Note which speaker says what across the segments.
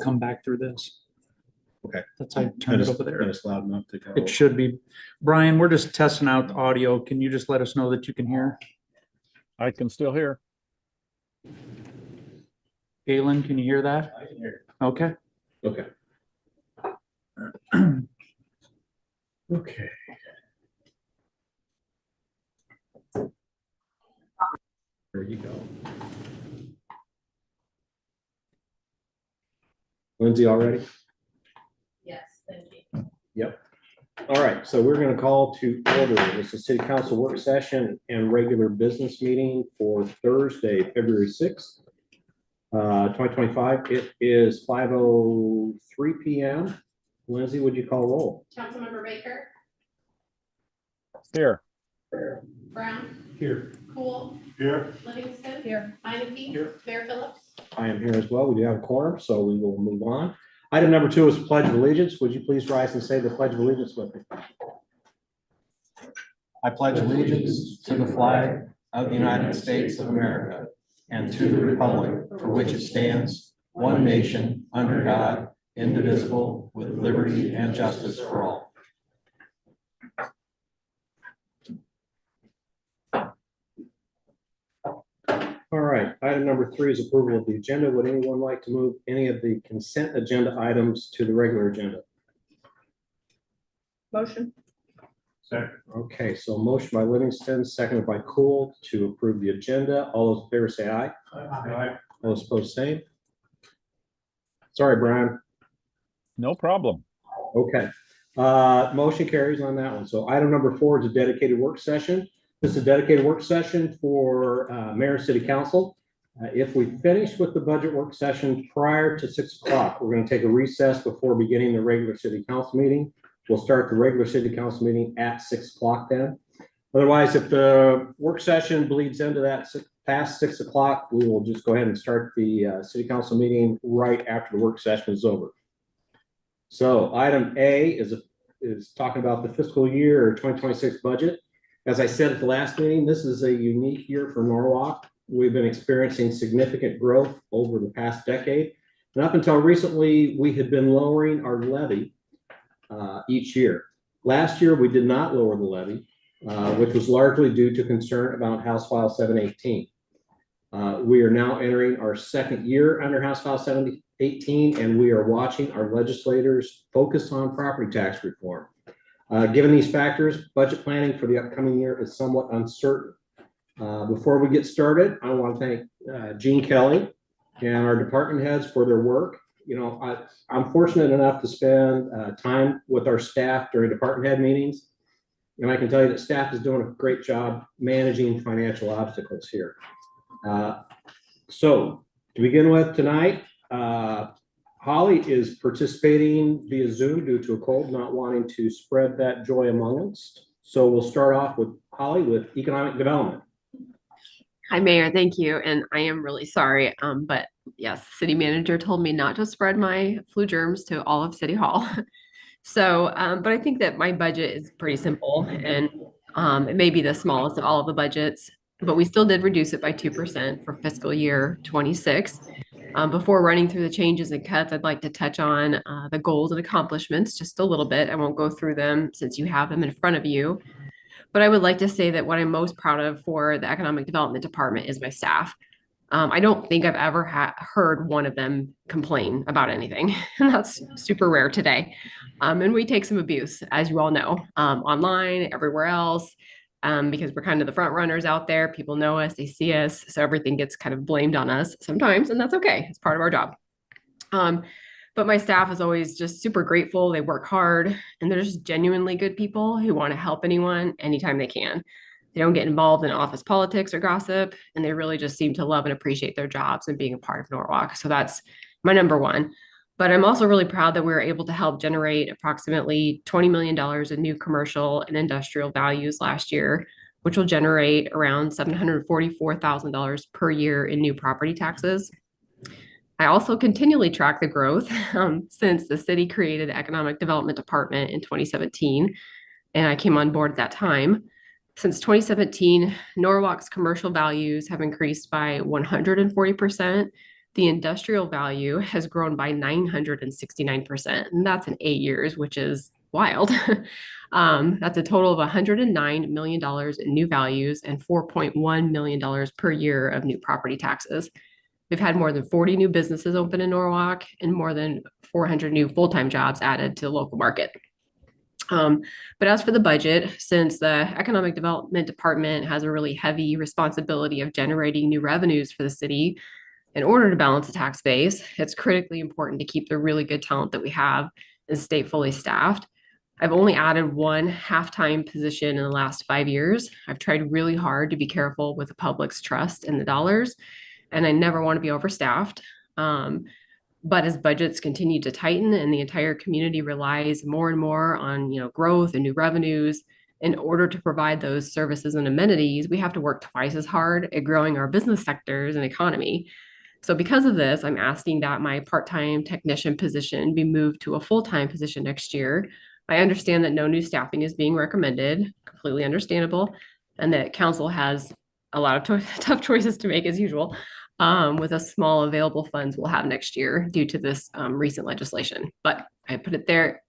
Speaker 1: come back through this.
Speaker 2: Okay.
Speaker 1: That's how I turn it over there.
Speaker 2: It's loud enough to go.
Speaker 1: It should be. Brian, we're just testing out the audio. Can you just let us know that you can hear?
Speaker 3: I can still hear.
Speaker 1: Galen, can you hear that?
Speaker 2: I can hear.
Speaker 1: Okay.
Speaker 2: Okay. Okay. There you go. Lindsay, all ready?
Speaker 4: Yes, thank you.
Speaker 2: Yep. All right, so we're going to call to order. This is City Council work session and regular business meeting for Thursday, February 6th, 2025. It is 5:03 p.m. Lindsay, would you call roll?
Speaker 4: Councilmember Baker,
Speaker 3: Here.
Speaker 4: Brown,
Speaker 2: Here.
Speaker 4: Cool,
Speaker 2: Here.
Speaker 4: Livingston. Here. Minneke.
Speaker 2: Here.
Speaker 4: Mayor Phillips.
Speaker 2: I am here as well. We do have a quorum, so we will move on. Item number 2 is Pledge of Allegiance. Would you please rise and say the Pledge of Allegiance with me?
Speaker 5: I pledge allegiance to the flag of the United States of America and to the republic for which it stands, one nation, under God, indivisible, with liberty and justice for all.
Speaker 2: All right, item number 3 is approval of the agenda. Would anyone like to move any of the consent agenda items to the regular agenda?
Speaker 4: Motion.
Speaker 2: Second. Okay, so motion by Livingston, seconded by Cool to approve the agenda. All those in favor say aye. Aye. All those opposed, same. Sorry, Brian.
Speaker 3: No problem.
Speaker 2: Okay, motion carries on that one. So item number 4 is a dedicated work session. This is a dedicated work session for Mayor and City Council. If we finish with the budget work session prior to 6 o'clock, we're going to take a recess before beginning the regular City Council meeting. We'll start the regular City Council meeting at 6 o'clock then. Otherwise, if the work session bleeds into that past 6 o'clock, we will just go ahead and start the City Council meeting right after the work session is over. So item A is talking about the fiscal year 2026 budget. As I said at the last meeting, this is a unique year for Norwalk. We've been experiencing significant growth over the past decade. And up until recently, we had been lowering our levy each year. Last year, we did not lower the levy, which was largely due to concern about House File 718. We are now entering our second year under House File 718, and we are watching our legislators focus on property tax reform. Given these factors, budget planning for the upcoming year is somewhat uncertain. Before we get started, I want to thank Gene Kelly and our department heads for their work. You know, I'm fortunate enough to spend time with our staff during department head meetings, and I can tell you that staff is doing a great job managing financial obstacles here. So to begin with tonight, Holly is participating via Zoom due to a cold, not wanting to spread that joy among us. So we'll start off with Holly with economic development.
Speaker 6: Hi, Mayor. Thank you. And I am really sorry. But yes, the city manager told me not to spread my flu germs to all of City Hall. So, but I think that my budget is pretty simple, and it may be the smallest of all of the budgets, but we still did reduce it by 2% for fiscal year 26. Before running through the changes and cuts, I'd like to touch on the goals and accomplishments just a little bit. I won't go through them since you have them in front of you. But I would like to say that what I'm most proud of for the Economic Development Department is my staff. I don't think I've ever heard one of them complain about anything, and that's super rare today. And we take some abuse, as you all know, online, everywhere else, because we're kind of the front runners out there. People know us, they see us, so everything gets kind of blamed on us sometimes, and that's okay. It's part of our job. But my staff is always just super grateful. They work hard, and they're just genuinely good people who want to help anyone anytime they can. They don't get involved in office politics or gossip, and they really just seem to love and appreciate their jobs and being a part of Norwalk. So that's my number one. But I'm also really proud that we were able to help generate approximately $20 million in new commercial and industrial values last year, which will generate around $744,000 per year in new property taxes. I also continually track the growth since the city created the Economic Development Department in 2017, and I came on board at that time. Since 2017, Norwalk's commercial values have increased by 140%, The industrial value has grown by 969%, and that's in 8 years, which is wild. That's a total of $109 million in new values and $4.1 million per year of new property taxes. We've had more than 40 new businesses open in Norwalk and more than 400 new full-time jobs added to the local market. But as for the budget, since the Economic Development Department has a really heavy responsibility of generating new revenues for the city, in order to balance the tax base, it's critically important to keep the really good talent that we have and stay fully staffed. I've only added one half-time position in the last 5 years. I've tried really hard to be careful with the public's trust in the dollars, and I never want to be overstaffed. But as budgets continue to tighten and the entire community relies more and more on, growth and new revenues, in order to provide those services and amenities, we have to work twice as hard at growing our business sectors and economy. So because of this, I'm asking that my part-time technician position be moved to a full-time position next year. I understand that no new staffing is being recommended, completely understandable, and that council has a lot of tough choices to make as usual, with a small available funds we'll have next year due to this recent legislation. But I put it there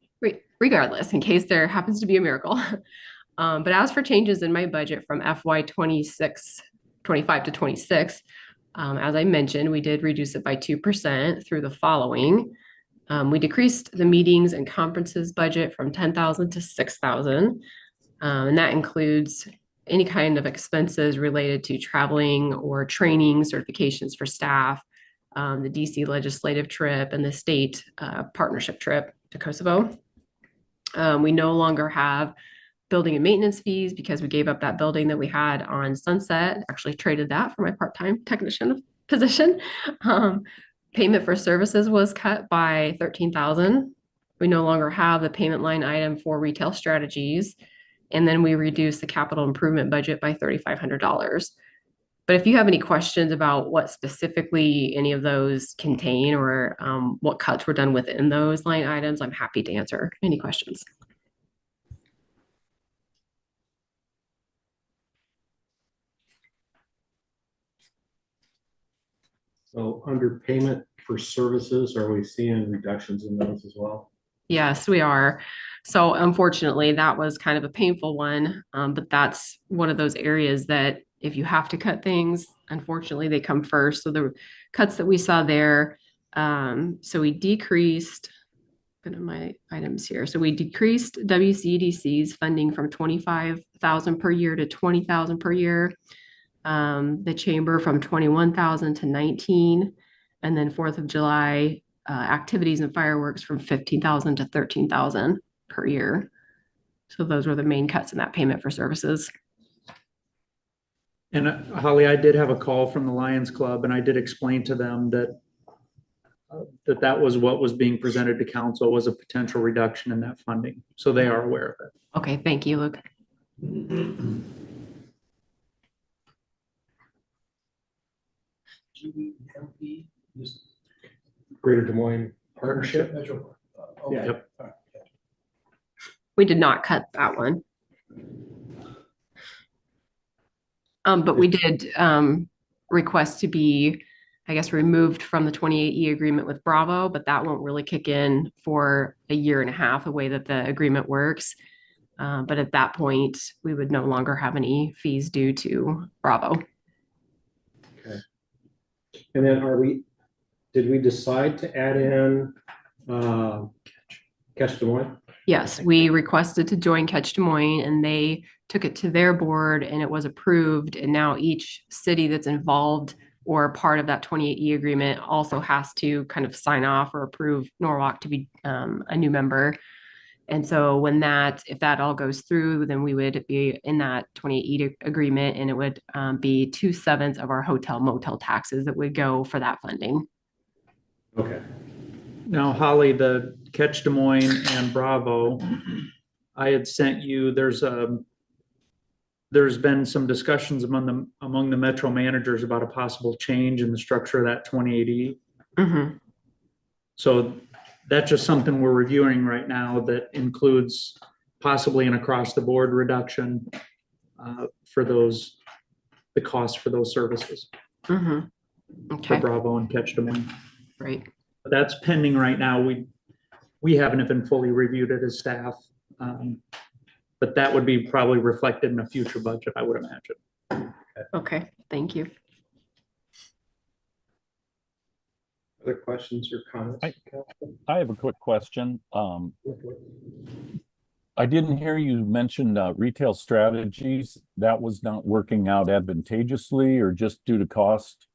Speaker 6: regardless, in case there happens to be a miracle. But as for changes in my budget from FY 25 to 26, as I mentioned, we did reduce it by 2% through the following. We decreased the meetings and conferences budget from 10,000 to 6,000. And that includes any kind of expenses related to traveling or training, certifications for staff, the DC legislative trip, and the state partnership trip to Kosovo. We no longer have building and maintenance fees because we gave up that building that we had on Sunset, actually traded that for my part-time technician position. Payment for services was cut by 13,000. We no longer have the payment line item for retail strategies. And then we reduced the capital improvement budget by $3,500. But if you have any questions about what specifically any of those contain or what cuts were done within those line items, I'm happy to answer any questions.
Speaker 2: So under payment for services, are we seeing reductions in those as well?
Speaker 6: Yes, we are. So unfortunately, that was kind of a painful one, but that's one of those areas that if you have to cut things, unfortunately, they come first. So the cuts that we saw there, so we decreased, put in my items here. So we decreased WCDC's funding from 25,000 per year to 20,000 per year. The chamber from 21,000 to 19, and then 4th of July activities and fireworks from 15,000 to 13,000 per year. So those were the main cuts in that payment for services.
Speaker 1: And Holly, I did have a call from the Lions Club, and I did explain to them that that was what was being presented to council, was a potential reduction in that funding. So they are aware of it.
Speaker 6: Okay, thank you, Luke.
Speaker 2: Greater Des Moines Partnership?
Speaker 7: Yeah.
Speaker 1: Yep.
Speaker 6: We did not cut that one. But we did request to be, I guess, removed from the 28E agreement with Bravo, but that won't really kick in for a year and a half, the way that the agreement works. But at that point, we would no longer have any fees due to Bravo.
Speaker 2: Okay. And then did we decide to add in Catch Des Moines?
Speaker 6: Yes, we requested to join Catch Des Moines, and they took it to their board and it was approved. And now each city that's involved or part of that 28E agreement also has to kind of sign off or approve Norwalk to be a new member. And so if that all goes through, then we would be in that 28E agreement, and it would be 2/7 of our hotel motel taxes that would go for that funding.
Speaker 2: Okay.
Speaker 1: Now, Holly, the Catch Des Moines and Bravo, I had sent you, there's been some discussions among the Metro managers about a possible change in the structure of that 28E.
Speaker 6: Mm-hmm.
Speaker 1: So that's just something we're reviewing right now that includes possibly an across-the-board reduction for the cost for those services.
Speaker 6: Mm-hmm.
Speaker 1: for
Speaker 6: Okay,
Speaker 1: Bravo and Catch Des Moines.
Speaker 6: great.
Speaker 1: That's pending right now. We haven't even fully reviewed it as staff. But that would be probably reflected in a future budget, I would imagine.
Speaker 6: Okay, thank you.
Speaker 2: Other questions or comments?
Speaker 3: I have a quick question. I didn't hear you mention retail strategies. That was not working out advantageously or just due to cost?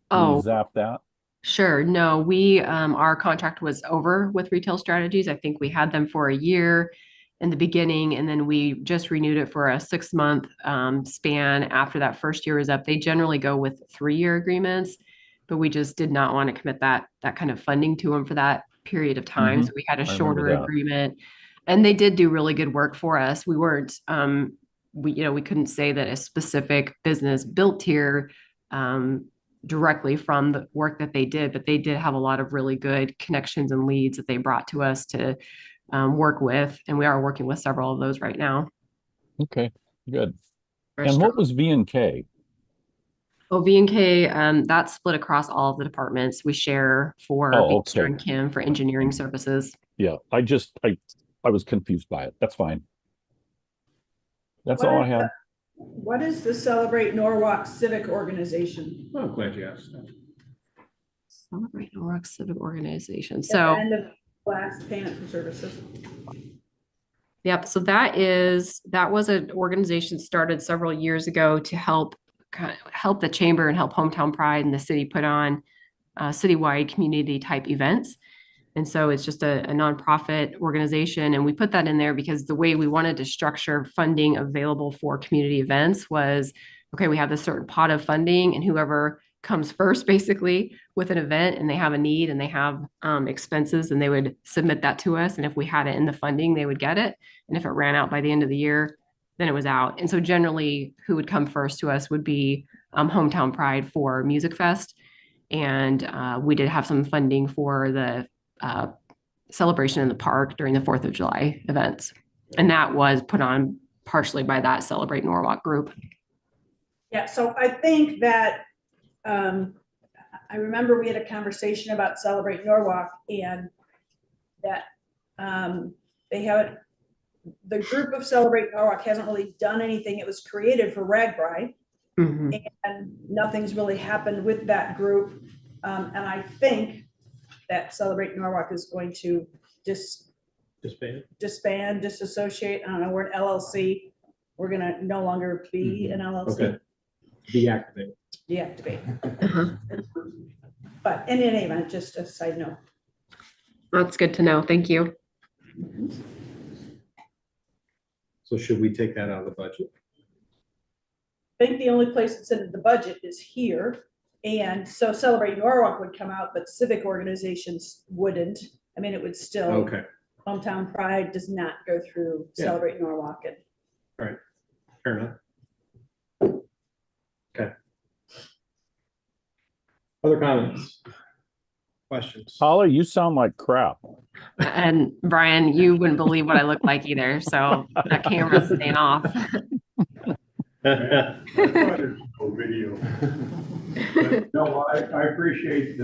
Speaker 3: Can you
Speaker 6: Oh,
Speaker 3: zap that?
Speaker 6: sure. No, we, our contract was over with Retail Strategies. I think we had them for a year in the beginning, and then we just renewed it for a 6-month span after that first year was up. They generally go with 3-year agreements, but we just did not want to commit that kind of funding to them for that period of time.
Speaker 3: Mhm.
Speaker 6: So we had a
Speaker 3: I remember
Speaker 6: shorter
Speaker 3: that.
Speaker 6: agreement, and they did do really good work for us. We weren't, we couldn't say that a specific business built here directly from the work that they did, but they did have a lot of really good connections and leads that they brought to us to work with. And we are working with several of those right now.
Speaker 3: Okay, good. And
Speaker 6: Restaurant.
Speaker 3: what was V&K?
Speaker 6: V&K, that's split across all of the departments. We share for
Speaker 3: Oh,
Speaker 6: Beaster
Speaker 3: okay.
Speaker 6: and Kim for engineering services.
Speaker 3: Yeah, I was confused by it. That's fine. That's
Speaker 7: What
Speaker 3: all I
Speaker 7: is
Speaker 3: had.
Speaker 7: What is the Celebrate Norwalk Civic Organization?
Speaker 2: Oh, I'm glad you asked that.
Speaker 6: Celebrate Norwalk Civic Organization.
Speaker 7: At the
Speaker 6: So,
Speaker 7: end of last payment for services.
Speaker 6: yep. So that was an organization started several years ago to help help the chamber and help Hometown Pride and the city put on citywide community type events. And so it's just a nonprofit organization. And we put that in there because the way we wanted to structure funding available for community events was, okay, we have this certain pot of funding, and whoever comes first basically with an event and they have a need and they have expenses, and they would submit that to us. And if we had it in the funding, they would get it. And if it ran out by the end of the year, then it was out. And so generally who would come first to us would be Hometown Pride for Music Fest. And we did have some funding for the celebration in the park during the 4th of July events. And that was put on partially by that Celebrate Norwalk group.
Speaker 7: Yeah, so I think that, I remember we had a conversation about Celebrate Norwalk, and that they haven't, the group of Celebrate Norwalk hasn't really done anything. It was created for Ragbri, and nothing's really happened with that group. And I think that Celebrate Norwalk is going to disband, disassociate. I don't know, we're an LLC. We're gonna no longer be an LLC.
Speaker 2: Okay. Deactivate.
Speaker 7: Deactivate. But in any event, just a side note.
Speaker 6: That's good to know. Thank you.
Speaker 2: So should we take that out of the budget?
Speaker 7: I think the only place that's in the budget is here. And so Celebrate Norwalk would come out, but civic organizations wouldn't. I mean, it would still.
Speaker 2: Okay,
Speaker 7: Hometown Pride does not go through
Speaker 2: Yeah.
Speaker 7: Celebrate Norwalk. And
Speaker 2: fair enough. Okay. Other comments? Questions?
Speaker 3: Holly, you sound like crap.
Speaker 6: And Brian, you wouldn't believe what I look like either. So that camera's staying off.
Speaker 8: Video. But no, I appreciate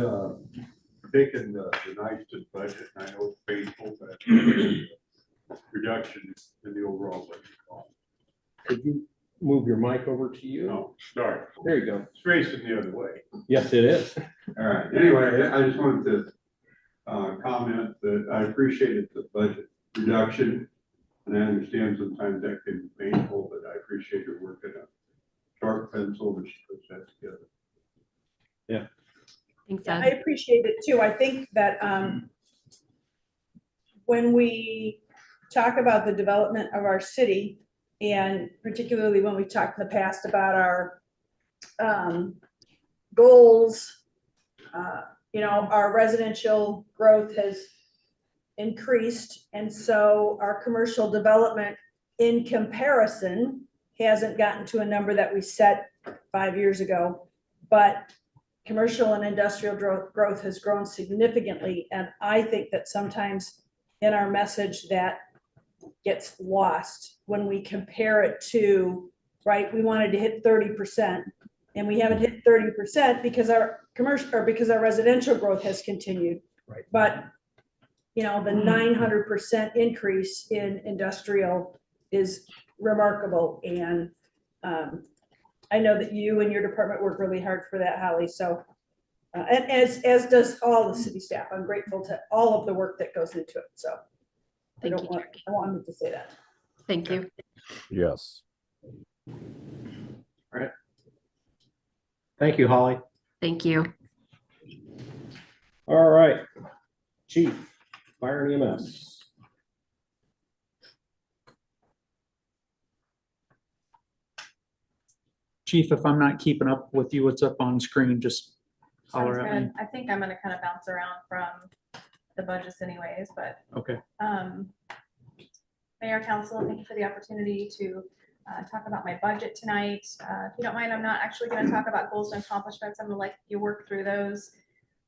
Speaker 8: picking the nicest budget, and I know it's painful, but reduction in the overall budget cost.
Speaker 2: Could you move your mic over to you?
Speaker 8: No, sorry,
Speaker 2: There you go.
Speaker 8: it's facing the other way.
Speaker 2: Yes, it is.
Speaker 8: All right, anyway, I just wanted to comment that I appreciated the budget reduction. And I understand sometimes that can be painful, but I appreciate your work in a sharp pencil when she puts that together.
Speaker 6: Thanks,
Speaker 7: yeah,
Speaker 6: Ed.
Speaker 7: I appreciate it too. I think that when we talk about the development of our city, and particularly when we talked in the past about our goals, our residential growth has increased. And so our commercial development in comparison hasn't gotten to a number that we set 5 years ago, but commercial and industrial growth has grown significantly. And I think that sometimes in our message that gets lost when we compare it to, right, we wanted to hit 30% And we haven't hit 30% because our commercial, or because our residential growth has continued.
Speaker 2: Right.
Speaker 7: But, you know, the 900% increase in industrial is remarkable. And I know that you and your department work really hard for that, Holly. So, and as does all the city staff. I'm grateful to all of the work that goes into it. So I
Speaker 6: Thank you.
Speaker 7: wanted to say that.
Speaker 6: Thank you.
Speaker 3: Yes.
Speaker 2: Thank you, Holly.
Speaker 6: Thank you.
Speaker 2: All right, Chief, Fire and EMS.
Speaker 1: Chief, if I'm not keeping up with you, what's up on screen, just holler
Speaker 9: Sounds
Speaker 1: at me.
Speaker 9: good. I think I'm gonna kind of bounce around from the budgets anyways, but,
Speaker 1: Okay.
Speaker 9: Mayor, Council, thank you for the opportunity to talk about my budget tonight. If you don't mind, I'm not actually gonna talk about goals and accomplishments. I'm gonna let you work through those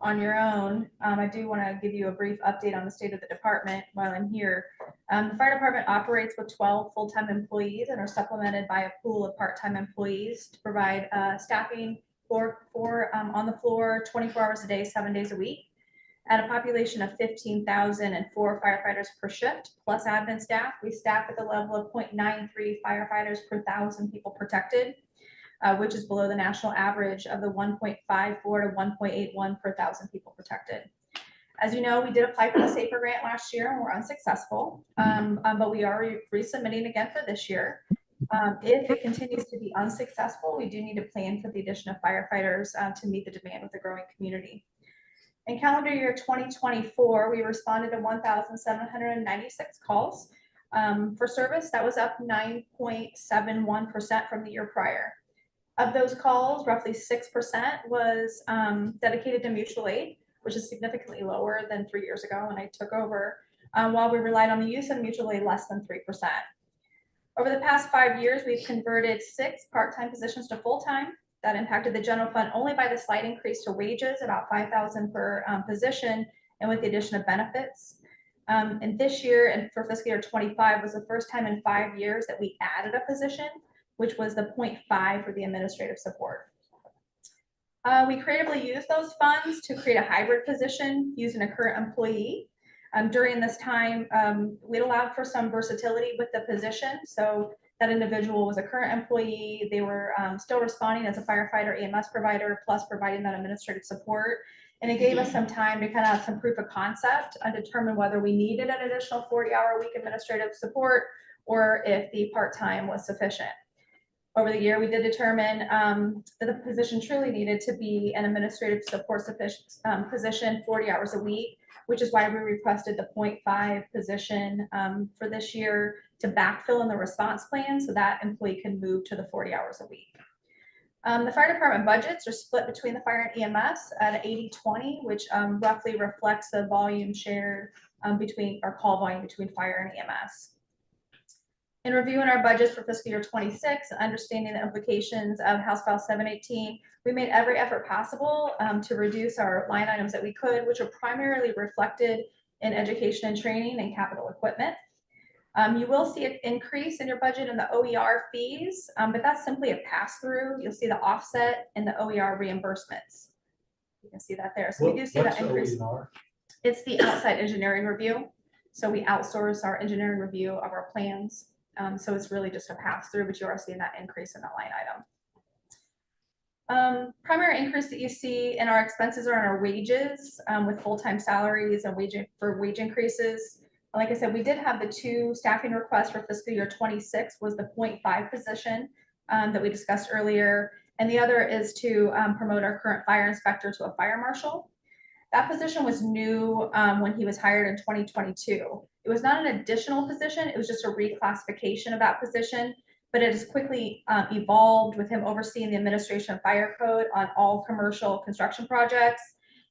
Speaker 9: on your own. I do want to give you a brief update on the state of the department while I'm here. The fire department operates with 12 full-time employees and are supplemented by a pool of part-time employees to provide staffing for on the floor 24 hours a day, 7 days a week. At a population of 15,004 firefighters per shift, plus admin staff, we staff at the level of 0.93 firefighters per 1,000 people protected, which is below the national average of the 1.54 to 1.81 per 1,000 people protected. As you know, we did apply for the SAFER grant last year and we're unsuccessful, but we are resubmitting again for this year. If it continues to be unsuccessful, we do need to plan for the addition of firefighters to meet the demand with the growing community. In calendar year 2024, we responded to 1,796 calls for service. That was up 9.71% from the year prior. Of those calls, roughly 6% was dedicated to mutual aid, which is significantly lower than 3 years ago when I took over, while we relied on the use of mutual aid less than 3%. Over the past 5 years, we've converted 6 part-time positions to full-time. That impacted the general fund only by the slight increase to wages, about $5,000 per position, and with the addition of benefits. And this year, and for fiscal year 25, was the first time in 5 years that we added a position, which was the 0.5 for the administrative support. We creatively used those funds to create a hybrid position using a current employee. During this time, we'd allowed for some versatility with the position. So that individual was a current employee. They were still responding as a firefighter EMS provider, plus providing that administrative support. And it gave us some time to kind of have some proof of concept and determine whether we needed an additional 40-hour-a-week administrative support or if the part-time was sufficient. Over the year, we did determine that the position truly needed to be an administrative support position 40 hours a week, which is why we requested the 0.5 position for this year to backfill in the response plan so that employee can move to the 40 hours a week. The fire department budgets are split between the fire and EMS at 80-20, which roughly reflects the volume shared between our call volume between fire and EMS. In reviewing our budgets for fiscal year 26 and understanding the implications of House File 718, we made every effort possible to reduce our line items that we could, which are primarily reflected in education and training and capital equipment. You will see an increase in your budget in the OER fees, but that's simply a pass-through. You'll see the offset in the OER reimbursements. You can see that there. So we do see that increase. It's the outside engineering review. So we outsource our engineering review of our plans. So it's really just a pass-through, but you are seeing that increase in that line item. Primary increase that you see in our expenses are on our wages with full-time salaries and wage increases. Like I said, we did have the 2 staffing requests for fiscal year 26 was the 0.5 position that we discussed earlier. And the other is to promote our current fire inspector to a fire marshal. That position was new when he was hired in 2022. It was not an additional position. It was just a reclassification of that position, but it has quickly evolved with him overseeing the administration of fire code on all commercial construction projects.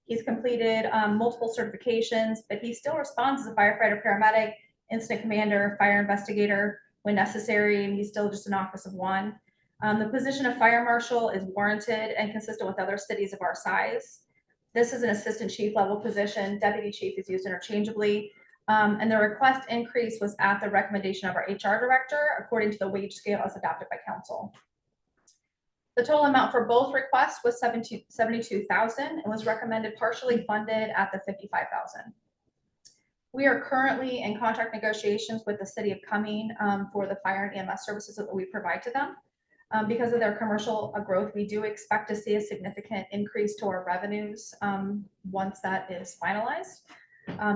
Speaker 9: He's completed multiple certifications, but he still responds as a firefighter, paramedic, incident commander, fire investigator when necessary, and he's still just an office of one. The position of fire marshal is warranted and consistent with other cities of our size. This is an assistant chief level position. Deputy chief is used interchangeably. And the request increase was at the recommendation of our HR director, according to the wage scale as adopted by council. The total amount for both requests was 72,000 and was recommended partially funded at the 55,000. We are currently in contract negotiations with the city of Cumming for the fire and EMS services that we provide to them. Because of their commercial growth, we do expect to see a significant increase to our revenues once that is finalized.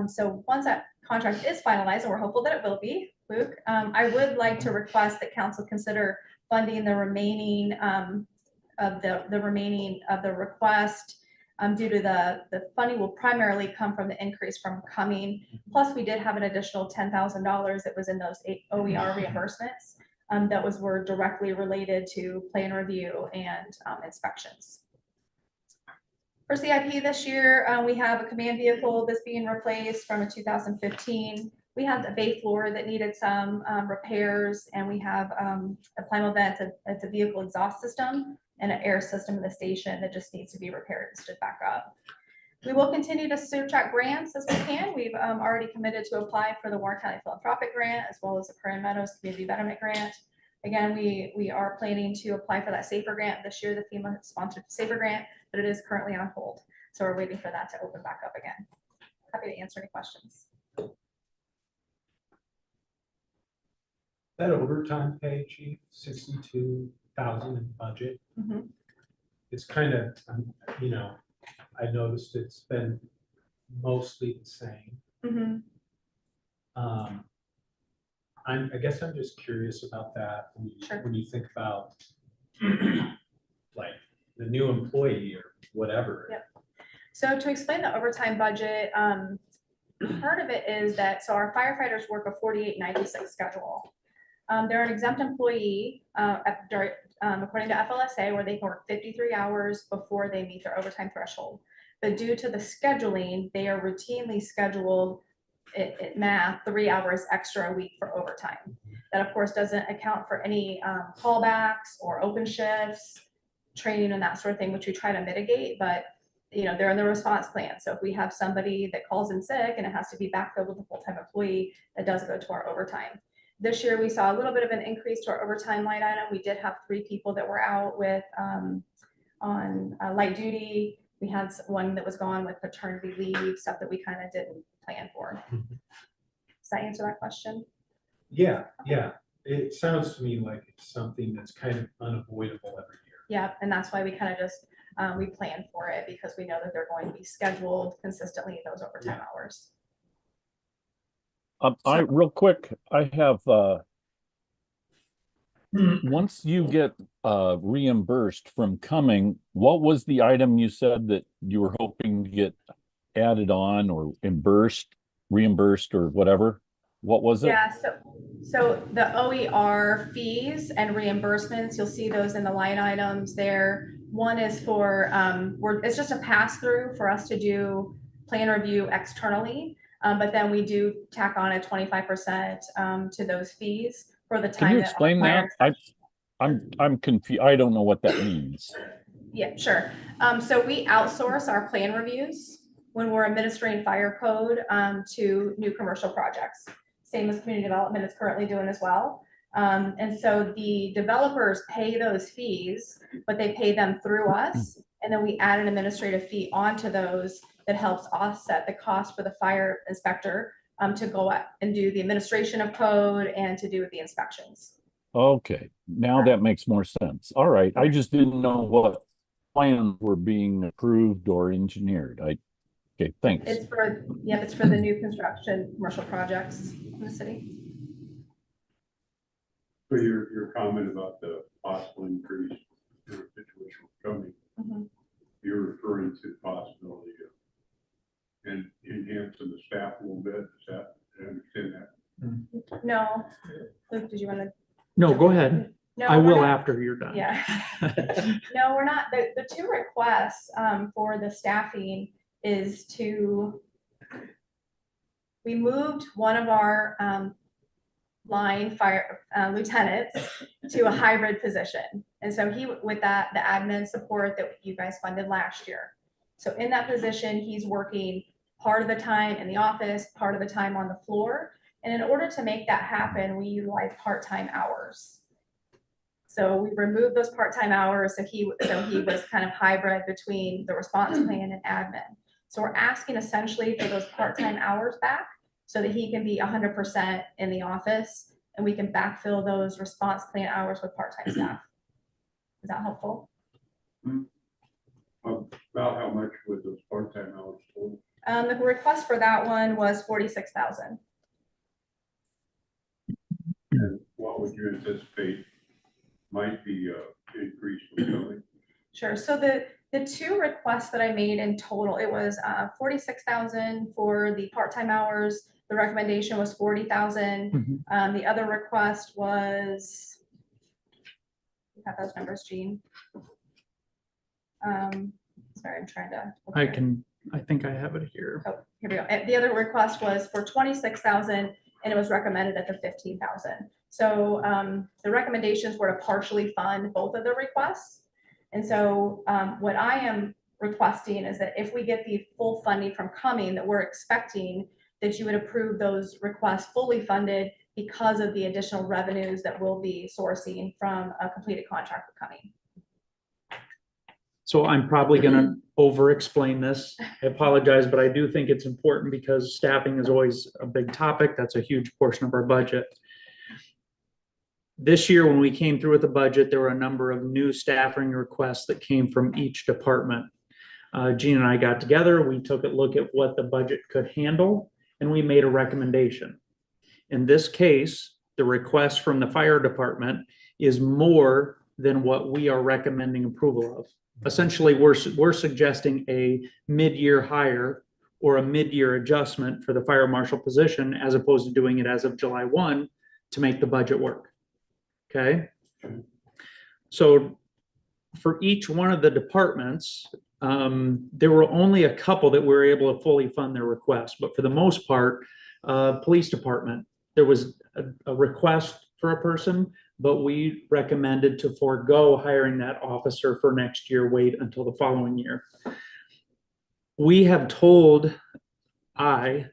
Speaker 9: So once that contract is finalized, and we're hopeful that it will be, Luke, I would like to request that council consider funding the remaining of the request. Due to the funding will primarily come from the increase from Cumming. Plus, we did have an additional $10,000 that was in those OER reimbursements that were directly related to plan review and inspections. For CIP this year, we have a command vehicle that's being replaced from a 2015. We have the bay floor that needed some repairs, and we have a Plymouth vent. It's a vehicle exhaust system and an air system in the station that just needs to be repaired and stood back up. We will continue to search out grants as we can. We've already committed to apply for the Warren County Philanthropic Grant as well as the Prairie Meadows Community Betterment Grant. Again, we are planning to apply for that SAFER grant this year, the FEMA sponsored SAFER grant, but it is currently on hold. So we're waiting for that to open back up again. Happy to answer any questions.
Speaker 10: That overtime pay, chief, 62,000 in budget.
Speaker 9: Mhm.
Speaker 10: It's kind of, you know, I noticed it's been mostly the same.
Speaker 9: Mhm.
Speaker 10: I guess I'm just curious about that
Speaker 9: Sure.
Speaker 10: when you think about like the new employee or whatever.
Speaker 9: Yep. So to explain the overtime budget, part of it is that, so our firefighters work a 48-96 schedule. They're an exempt employee according to FLSA, where they can work 53 hours before they meet their overtime threshold. But due to the scheduling, they are routinely scheduled at math 3 hours extra a week for overtime. That of course doesn't account for any callbacks or open shifts, training and that sort of thing, which we try to mitigate, but you know, they're in the response plan. So if we have somebody that calls in sick and it has to be backfilled with a full-time employee, that does go to our overtime. This year, we saw a little bit of an increase to our overtime line item. We did have 3 people that were out with on light duty. We had one that was gone with paternity leave, stuff that we kind of didn't plan for. Does that answer that question?
Speaker 10: Yeah, yeah. It sounds to me like it's something that's kind of unavoidable every year.
Speaker 9: Yeah, and that's why we kind of just, we plan for it because we know that they're going to be scheduled consistently those overtime hours.
Speaker 3: Real quick, I have, once you get reimbursed from Cumming, what was the item you said that you were hoping to get added on or reimbursed or whatever? What was it?
Speaker 9: Yeah, so the OER fees and reimbursements, you'll see those in the line items there. One is for, it's just a pass through for us to do plan review externally. But then we do tack on a 25% to those fees for the time.
Speaker 3: Can you explain that? I'm confused. I don't know what that means.
Speaker 9: Yeah, sure. So we outsource our plan reviews when we're administering fire code to new commercial projects. Same as community development is currently doing as well. And so the developers pay those fees, but they pay them through us. And then we add an administrative fee onto those that helps offset the cost for the fire inspector to go up and do the administration of code and to do the inspections.
Speaker 3: Okay, now that makes more sense. All right, I just didn't know what plans were being approved or engineered. Okay, thanks.
Speaker 9: It's for, yeah, it's for the new construction commercial projects in the city.
Speaker 8: So your comment about the possible increase in the situation coming, you're referring to the possibility of and enhancing the staff a little bit. Is that, I understand that?
Speaker 9: No, Luke, did you want to?
Speaker 1: No, go ahead.
Speaker 9: No,
Speaker 1: I
Speaker 9: we're
Speaker 1: will
Speaker 9: not.
Speaker 1: after you're done.
Speaker 9: Yeah. No, we're not. The 2 requests for the staffing is we moved one of our line fire lieutenants to a hybrid position. And so he, with that, the admin support that you guys funded last year. So in that position, he's working part of the time in the office, part of the time on the floor. And in order to make that happen, we utilize part-time hours. So we removed those part-time hours, so he was kind of hybrid between the response plan and admin. So we're asking essentially for those part-time hours back so that he can be 100% in the office and we can backfill those response plan hours with part-time staff. Is that helpful?
Speaker 8: About how much would those part-time hours total?
Speaker 9: The request for that one was 46,000.
Speaker 8: And what would you anticipate might be increased from coming?
Speaker 9: Sure. So the two requests that I made in total, it was 46,000 for the part-time hours. The recommendation was 40,000. The other request was, you have those numbers, Jean? Sorry, I'm trying to.
Speaker 1: I think I have it here.
Speaker 9: Oh, here we go. And the other request was for 26,000 and it was recommended at the 15,000. So the recommendations were to partially fund both of the requests. And so what I am requesting is that if we get the full funding from Cumming that we're expecting, that you would approve those requests fully funded because of the additional revenues that we'll be sourcing from a completed contract with Cumming.
Speaker 1: So I'm probably gonna over-explain this. I apologize, but I do think it's important because staffing is always a big topic. That's a huge portion of our budget. This year, when we came through with the budget, there were a number of new staffing requests that came from each department. Jean and I got together, we took a look at what the budget could handle, and we made a recommendation. In this case, the request from the fire department is more than what we are recommending approval of. Essentially, we're suggesting a mid-year hire or a mid-year adjustment for the fire marshal position as opposed to doing it as of July 1 to make the budget work. Okay. So for each one of the departments, there were only a couple that were able to fully fund their request, but for the most part, police department, there was a request for a person, but we recommended to forego hiring that officer for next year, wait until the following year. We have told, I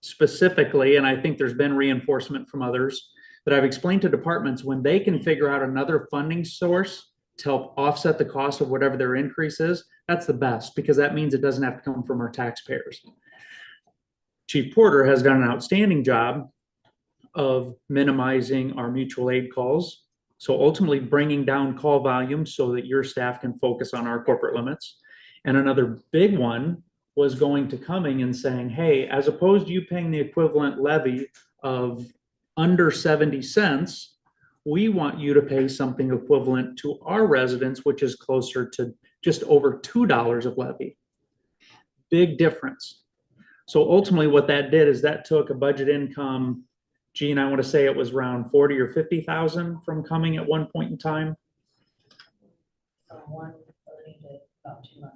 Speaker 1: specifically, and I think there's been reinforcement from others, that I've explained to departments when they can figure out another funding source to help offset the cost of whatever their increase is, that's the best, because that means it doesn't have to come from our taxpayers. Chief Porter has done an outstanding job of minimizing our mutual aid calls. So ultimately bringing down call volume so that your staff can focus on our corporate limits. And another big one was going to Cumming and saying, hey, as opposed to you paying the equivalent levy of under 70 cents, we want you to pay something equivalent to our residents, which is closer to just over $2 of levy. Big difference. So ultimately what that did is that took a budget income, Gene, I want to say it was around 40 or 50,000 from Cumming at one point in time.
Speaker 4: From 130 to about 200.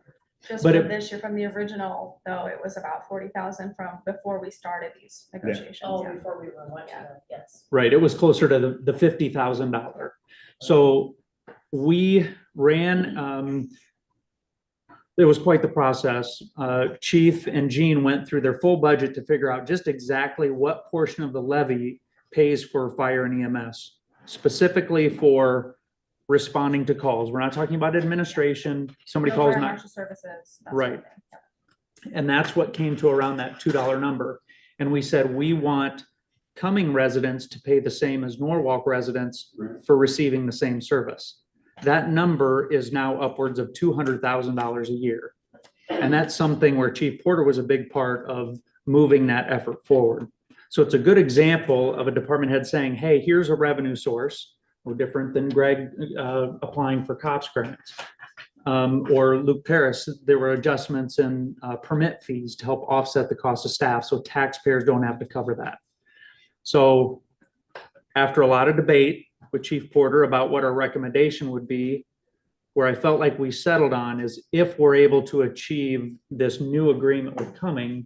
Speaker 9: Just
Speaker 1: But
Speaker 9: for
Speaker 1: it-
Speaker 9: this year, from the original, though, it was about 40,000 from before we started these negotiations.
Speaker 4: Oh,
Speaker 9: yeah.
Speaker 4: before we went to the, yes.
Speaker 1: Right, it was closer to the $50,000. So we ran, it was quite the process. Chief and Gene went through their full budget to figure out just exactly what portion of the levy pays for fire and EMS, specifically for responding to calls. We're not talking about administration. Somebody
Speaker 9: No
Speaker 1: calls
Speaker 9: fire
Speaker 1: not
Speaker 9: marshal services. that
Speaker 1: Right.
Speaker 9: sort of thing. Yeah.
Speaker 1: And that's what came to around that $2 number. And we said, we want Cumming residents to pay the same as Norwalk residents for receiving the same service. That number is now upwards of $200,000 a year. And that's something where Chief Porter was a big part of moving that effort forward. So it's a good example of a department head saying, hey, here's a revenue source, no different than Greg applying for COPS grants. Or Luke Paris, there were adjustments in permit fees to help offset the cost of staff so taxpayers don't have to cover that. So after a lot of debate with Chief Porter about what our recommendation would be, where I felt like we settled on is if we're able to achieve this new agreement with Cumming,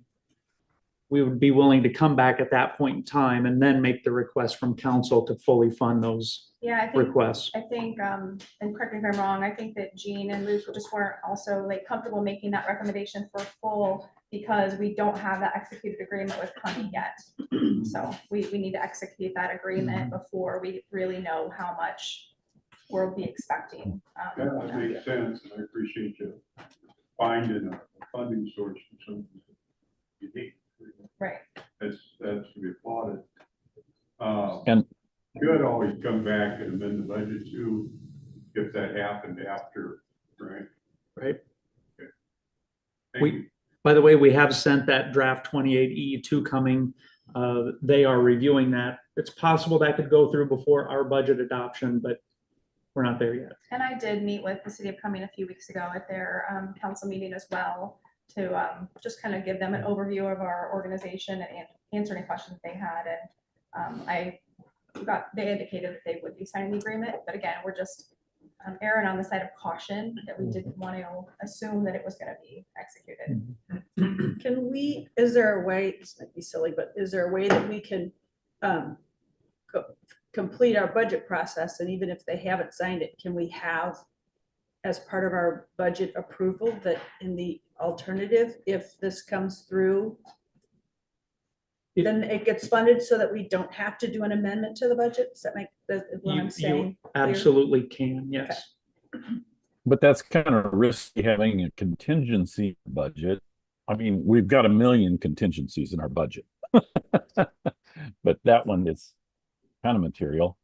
Speaker 1: we would be willing to come back at that point in time and then make the request from council to fully fund those
Speaker 9: Yeah, I think
Speaker 1: requests.
Speaker 9: and correct me if I'm wrong, I think that Gene and Luke just weren't also like comfortable making that recommendation for full because we don't have that executed agreement with Cumming yet. So we need to execute that agreement before we really know how much we'll be expecting.
Speaker 8: Yeah, that makes sense, and I appreciate you finding a funding source for something unique.
Speaker 9: Right.
Speaker 8: That's to be applauded.
Speaker 3: And
Speaker 8: Could always come back and amend the budget too, if that happened after, right?
Speaker 1: Right.
Speaker 8: Okay. Thank you.
Speaker 1: By the way, we have sent that draft 28E2 coming. They are reviewing that. It's possible that could go through before our budget adoption, but we're not there yet.
Speaker 9: And I did meet with the city of Cumming a few weeks ago at their council meeting as well to just kind of give them an overview of our organization and answer any questions they had. And they indicated that they would be signing the agreement, but again, we're just erring on the side of caution that we didn't want to assume that it was going to be executed.
Speaker 7: Can we, is there a way, this might be silly, but is there a way that we can complete our budget process, and even if they haven't signed it, can we have as part of our budget approval that in the alternative, if this comes through, then it gets funded so that we don't have to do an amendment to the budget? Does that make what I'm saying clear?
Speaker 1: Absolutely can, yes.
Speaker 3: but that's kind of risky having a contingency budget. I mean, we've got 1 million contingencies in our budget, but that one is kind of material.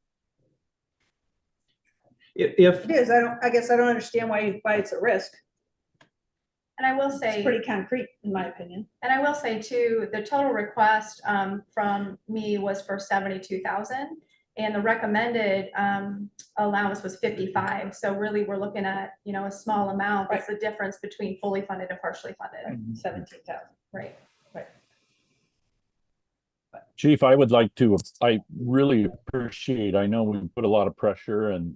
Speaker 1: If
Speaker 7: It is, I guess I don't understand why it's a risk.
Speaker 9: And I will
Speaker 7: It's
Speaker 9: say,
Speaker 7: pretty concrete, in my opinion.
Speaker 9: and I will say too, the total request from me was for 72,000, and the recommended allowance was 55. So really, we're looking at, you know, a small amount. That's the difference between fully funded and partially funded.
Speaker 7: 17,000.
Speaker 9: Right.
Speaker 3: Chief, I really appreciate, I know we put a lot of pressure and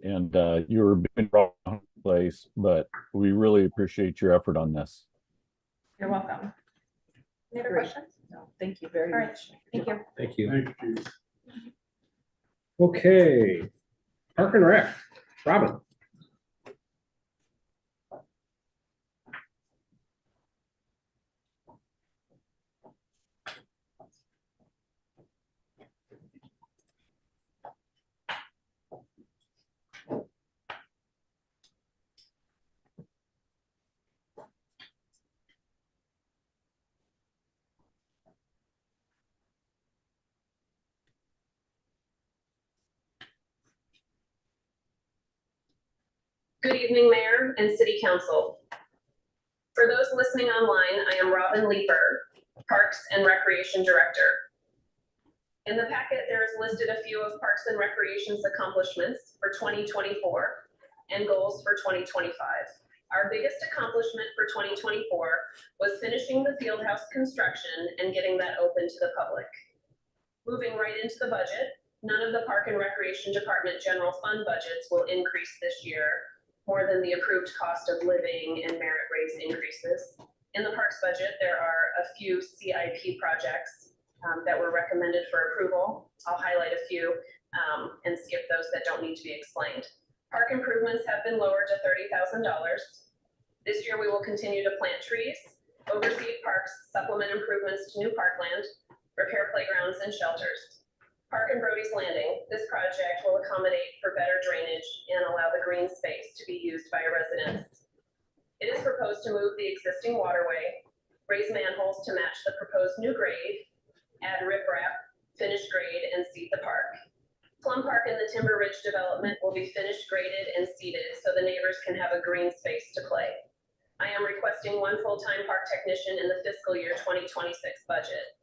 Speaker 3: you're in the wrong place, but we really appreciate your effort on this.
Speaker 9: You're welcome. Any other
Speaker 7: Great.
Speaker 9: questions?
Speaker 7: No, thank you very
Speaker 9: All right.
Speaker 7: much.
Speaker 9: Thank you.
Speaker 2: Thank you.
Speaker 8: Thank you.
Speaker 2: Okay. Park and Rec, Robin.
Speaker 11: Good evening, Mayor and City Council. For those listening online, I am Robin Leeper, Parks and Recreation Director. In the packet, there is listed a few of Parks and Recreation's accomplishments for 2024 and goals for 2025. Our biggest accomplishment for 2024 was finishing the field house construction and getting that open to the public. Moving right into the budget, none of the Park and Recreation Department general fund budgets will increase this year more than the approved cost of living and merit raise increases. In the Parks budget, there are a few CIP projects that were recommended for approval. I'll highlight a few and skip those that don't need to be explained. Park improvements have been lowered to $30,000. This year, we will continue to plant trees, oversee parks, supplement improvements to new parkland, repair playgrounds and shelters. Park and Brody's Landing, this project will accommodate for better drainage and allow the green space to be used by residents. It is proposed to move the existing waterway, raise manholes to match the proposed new grade, add riprap, finish grade, and seed the park. Plum Park in the Timber Ridge development will be finished, graded, and seeded so the neighbors can have a green space to play. I am requesting 1 full-time park technician in the fiscal year 2026 budget.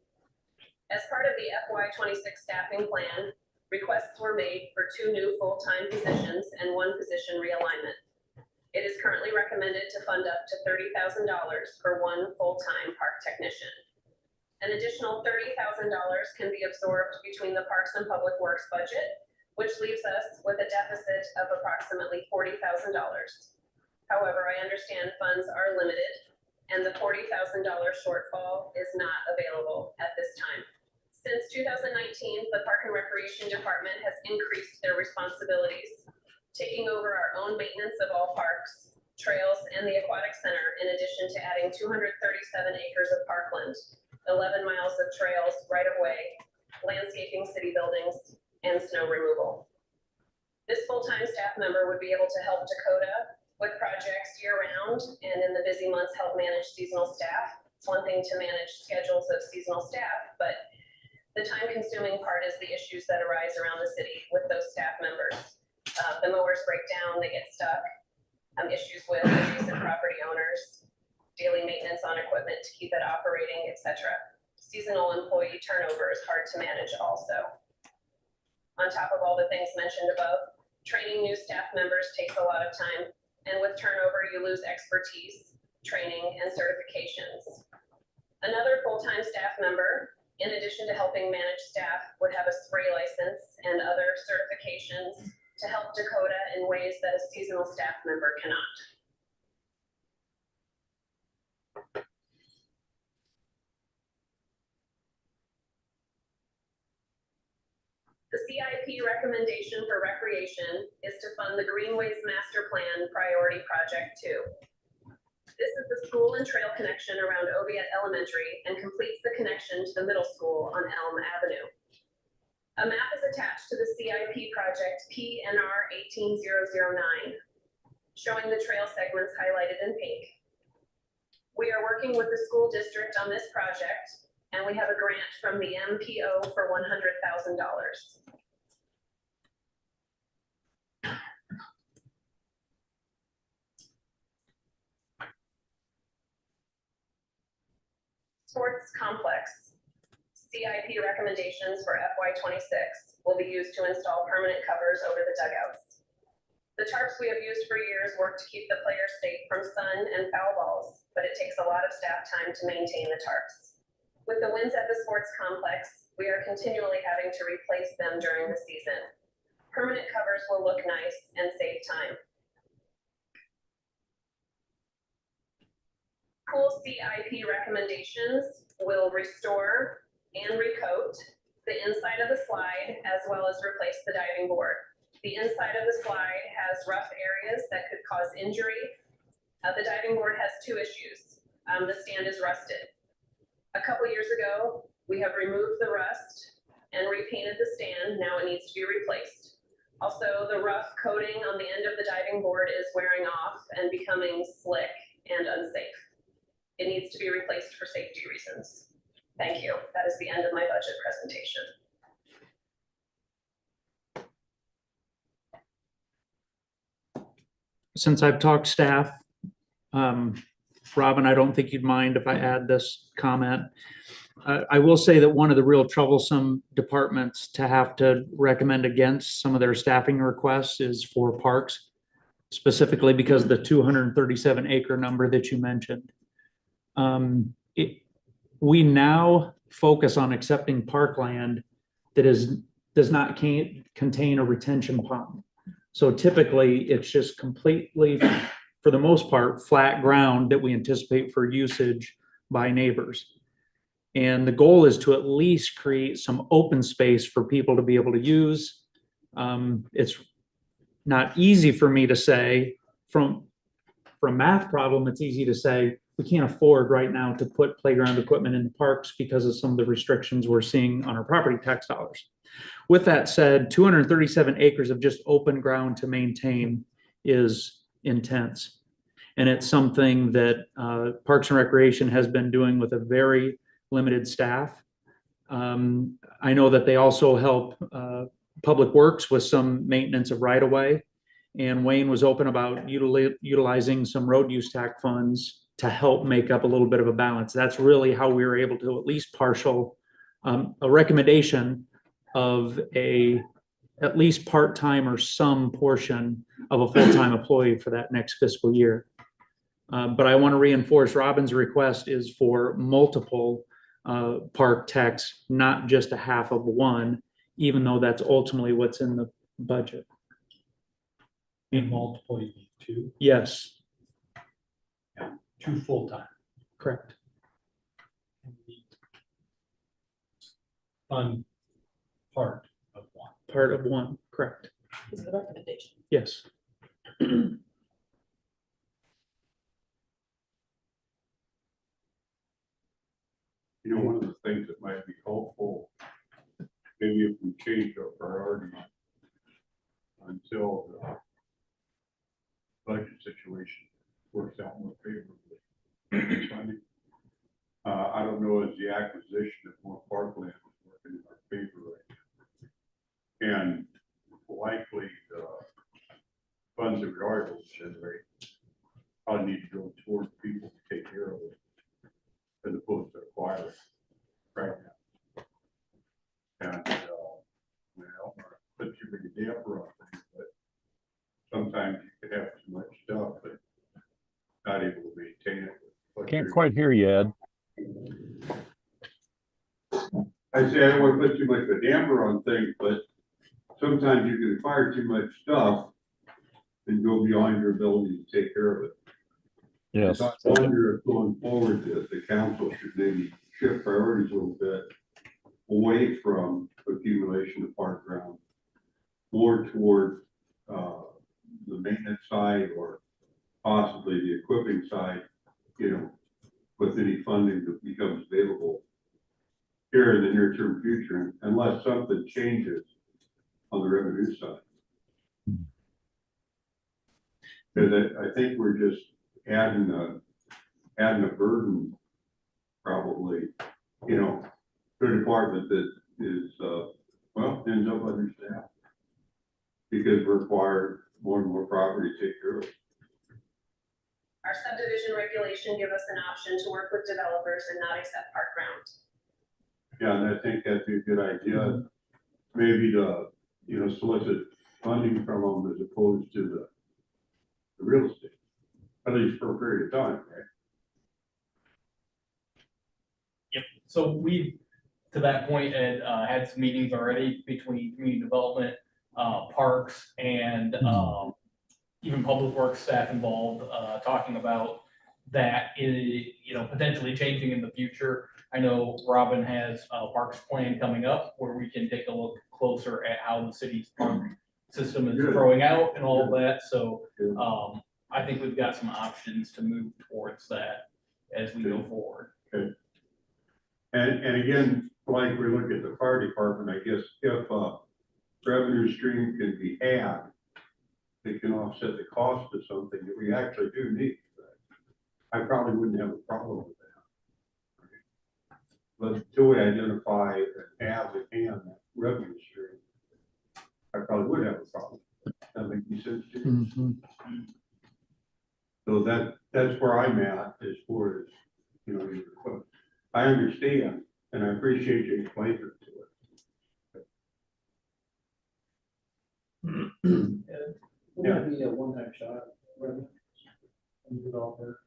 Speaker 11: As part of the FY26 staffing plan, requests were made for 2 new full-time positions and 1 position realignment. It is currently recommended to fund up to $30,000 for 1 full-time park technician. An additional $30,000 can be absorbed between the Parks and Public Works budget, which leaves us with a deficit of approximately $40,000. However, I understand funds are limited and the $40,000 shortfall is not available at this time. Since 2019, the Park and Recreation Department has increased their responsibilities, taking over our own maintenance of all parks, trails, and the aquatic center, in addition to adding 237 acres of parkland, 11 miles of trails, right-of-way, landscaping city buildings, and snow removal. This full-time staff staff member would be able to help Dakota with projects year-round, and in the busy months, help manage seasonal staff. It's one thing to manage schedules of seasonal staff, but the time-consuming part is the issues that arise around the city with those staff members. The mowers break down, they get stuck, issues with adjacent property owners, daily maintenance on equipment to keep it operating, etc. Seasonal employee turnover is hard to manage also. On top of all the things mentioned above, training new staff members takes a lot of time, and with turnover, you lose expertise, training, and certifications. Another full-time staff member, in addition to helping manage staff, would have a spray license and other certifications to help Dakota in ways that a seasonal staff member cannot. The CIP recommendation for recreation is to fund the Greenways Master Plan Priority Project 2. This is the school and trail connection around Oviatt Elementary and completes the connection to the middle school on Elm Avenue. A map is attached to the CIP project PNR 18009, showing the trail segments highlighted in pink. We are working with the school district on this project, and we have a grant from the MPO for $100,000. Sports complex. CIP recommendations for FY26 will be used to install permanent covers over the dugouts. The tarps we have used for years work to keep the players safe from sun and foul balls, but it takes a lot of staff time to maintain the tarps. With the winds at the sports complex, we are continually having to replace them during the season. Permanent covers will look nice and save time. Pool CIP recommendations will restore and recoat the inside of the slide as well as replace the diving board. The inside of the slide has rough areas that could cause injury. The diving board has two issues. The stand is rusted. A couple years ago, we have removed the rust and repainted the stand. Now it needs to be replaced. Also, the rough coating on the end of the diving board is wearing off and becoming slick and unsafe. It needs to be replaced for safety reasons. Thank you. That is the end of my budget presentation.
Speaker 1: Since I've talked staff, Robin, I don't think you'd mind if I add this comment. I will say that one of the real troublesome departments to have to recommend against some of their staffing requests is for parks, specifically because of the 237 acre number that you mentioned. We now focus on accepting parkland that does not contain a retention pond. So typically it's just completely, for the most part, flat ground that we anticipate for usage by neighbors. And the goal is to at least create some open space for people to be able to use. It's not easy for me to say from a math problem, it's easy to say, we can't afford right now to put playground equipment in the parks because of some of the restrictions we're seeing on our property tax dollars. With that said, 237 acres of just open ground to maintain is intense. And it's something that Parks and Recreation has been doing with a very limited staff. I know that they also help Public Works with some maintenance of right-of-way. And Wayne was open about utilizing some road use tax funds to help make up a little bit of a balance. That's really how we were able to at least partial a recommendation of at least part-time or some portion of a full-time employee for that next fiscal year. But I want to reinforce Robin's request is for multiple park techs, not just a half of one, even though that's ultimately what's in the budget.
Speaker 10: In multiple, you need two?
Speaker 1: Yes.
Speaker 10: Yeah, two full-time.
Speaker 1: Correct.
Speaker 10: Fund part of one.
Speaker 1: Part of one, correct.
Speaker 7: Is the recommendation.
Speaker 1: Yes.
Speaker 8: You know, one of the things that might be helpful, maybe if we change our priority until situation works out more favorably. So, I mean, I don't know if the acquisition of more parkland is working in our favor right now. And likely the funds that we are able to generate probably need to go towards people to take care of it as opposed to acquire it right now. And, well, put too big a damper on things, but sometimes you could have too much stuff, but not able to maintain it.
Speaker 3: Can't quite hear you, Ed.
Speaker 8: I say I don't want to put too much of a damper on things, but sometimes you can acquire too much stuff and go beyond your ability to take care of it.
Speaker 3: Yes.
Speaker 8: So I wonder if going forward, that the council should maybe shift priorities a little bit away from accumulation of park ground, more toward the maintenance side or possibly the equipping side, you know, with any funding that becomes available here in the near term future, unless something changes on the revenue side. Because I think we're just adding a burden, probably, you know, to a department that is, well, ends up understaffed. Because we're required more and more property to take care of.
Speaker 11: Our subdivision regulation give us an option to work with developers and not accept park ground.
Speaker 8: Yeah, and I think that'd be a good idea, maybe to, you know, solicit funding from them as opposed to the real estate, at least for a period of time, right?
Speaker 12: Yep, so we, to that point, had some meetings already between community development, parks, and even public works staff involved, talking about that is, you know, potentially changing in the future. I know Robin has a parks plan coming up where we can take a look closer at how the city's park system is growing out and all of that. So I think we've got some options to move towards that as we go forward.
Speaker 8: Okay. And again, like we look at the fire department, I guess if a revenue stream can be had, it can offset the cost of something that we actually do need. I probably wouldn't have a problem with that. But until we identify and have in hand that revenue stream, I probably would have a problem. That makes any sense to you? So that's where I'm at as far as, you know, I understand and I appreciate you explaining it to us.
Speaker 2: Would that be a one-time shot? And developer?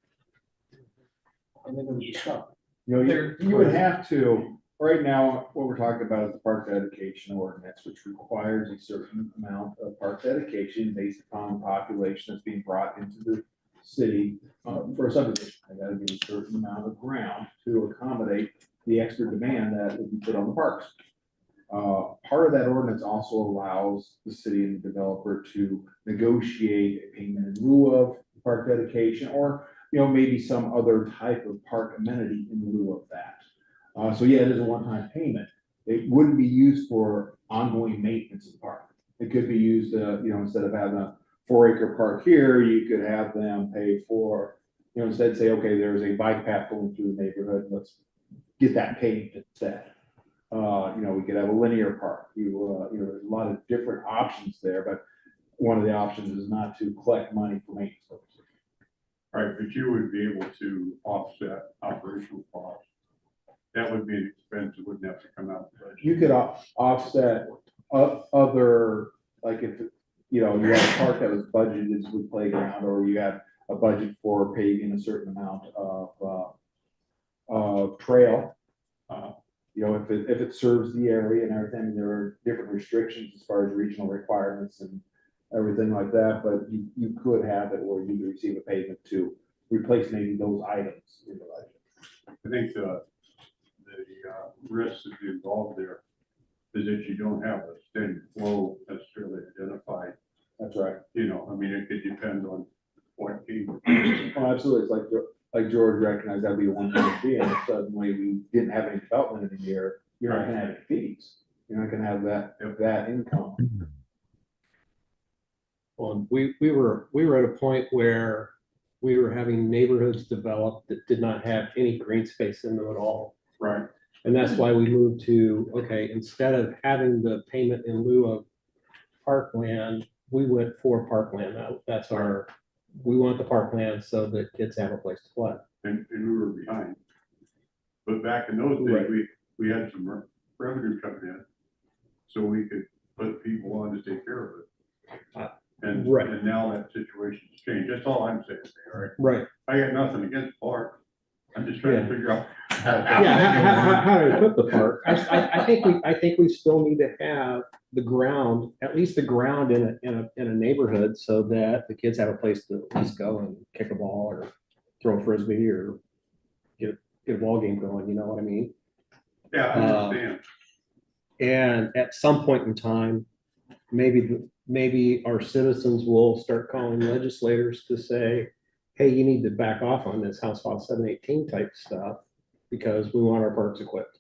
Speaker 2: And then we stop. You know, you would have to, right now, what we're talking about is the park dedication ordinance, which requires a certain amount of park dedication based upon the population that's being brought into the city for a subdivision. They gotta be a certain amount of ground to accommodate the extra demand that would be put on the parks. Part of that ordinance also allows the city and the developer to negotiate a payment in lieu of park dedication, or, you know, maybe some other type of park amenity in lieu of that. So yeah, it is a one-time payment. It wouldn't be used for ongoing maintenance of the park. It could be used, you know, instead of having a 4-acre park here, you could have them pay for, you know, instead say, okay, there's a bike path going through the neighborhood, let's get that paved instead. You know, we could have a linear park. You know, there's a lot of different options there, but one of the options is not to collect money for maintenance purposes.
Speaker 8: Right, but you would be able to offset operational costs. That would be an expense that wouldn't have to come out of the budget.
Speaker 2: You could offset other, like if, you know, you had a park that was budgeted with playground, or you had a budget for paving a certain amount of trail. You know, if it serves the area and everything, there are different restrictions as far as regional requirements and everything like that, but you could have it where you receive a payment to replace maybe those items in the budget.
Speaker 8: I think the risks that be involved there is that you don't have a steady flow necessarily identified.
Speaker 2: That's right.
Speaker 8: You know, I mean, it could depend on what came.
Speaker 2: Oh, absolutely. It's like George recognized that'd be a one-time fee, and if suddenly we didn't have any development in the year, you're not gonna have any fees. You're not gonna have that income.
Speaker 10: Well, we were at a point where
Speaker 2: we were having neighborhoods developed that did not have any green space in them at all.
Speaker 8: Right.
Speaker 2: And that's why we moved to, okay, instead of having the payment in lieu of parkland, we went for parkland. That's our, we want the parkland so that kids have a place to play.
Speaker 8: And we were behind. But back in those days,
Speaker 2: Right.
Speaker 8: we had some revenue coming in, so we could put people on to take care of it.
Speaker 2: Right.
Speaker 8: And now that situation's changed. That's all I'm saying, all right?
Speaker 2: Right.
Speaker 8: I got nothing against park. I'm just trying
Speaker 2: Yeah.
Speaker 8: to figure out.
Speaker 2: Yeah, how do we put the park? I think we still need to have the ground, at least the ground in a neighborhood so that the kids have a place to at least go and kick a ball or throw a frisbee or get a ball game going, you know what I mean?
Speaker 8: Yeah, I understand.
Speaker 2: And at some point in time, maybe our citizens will start calling legislators to say, hey, you need to back off on this House File 718 type stuff because we want our parks equipped.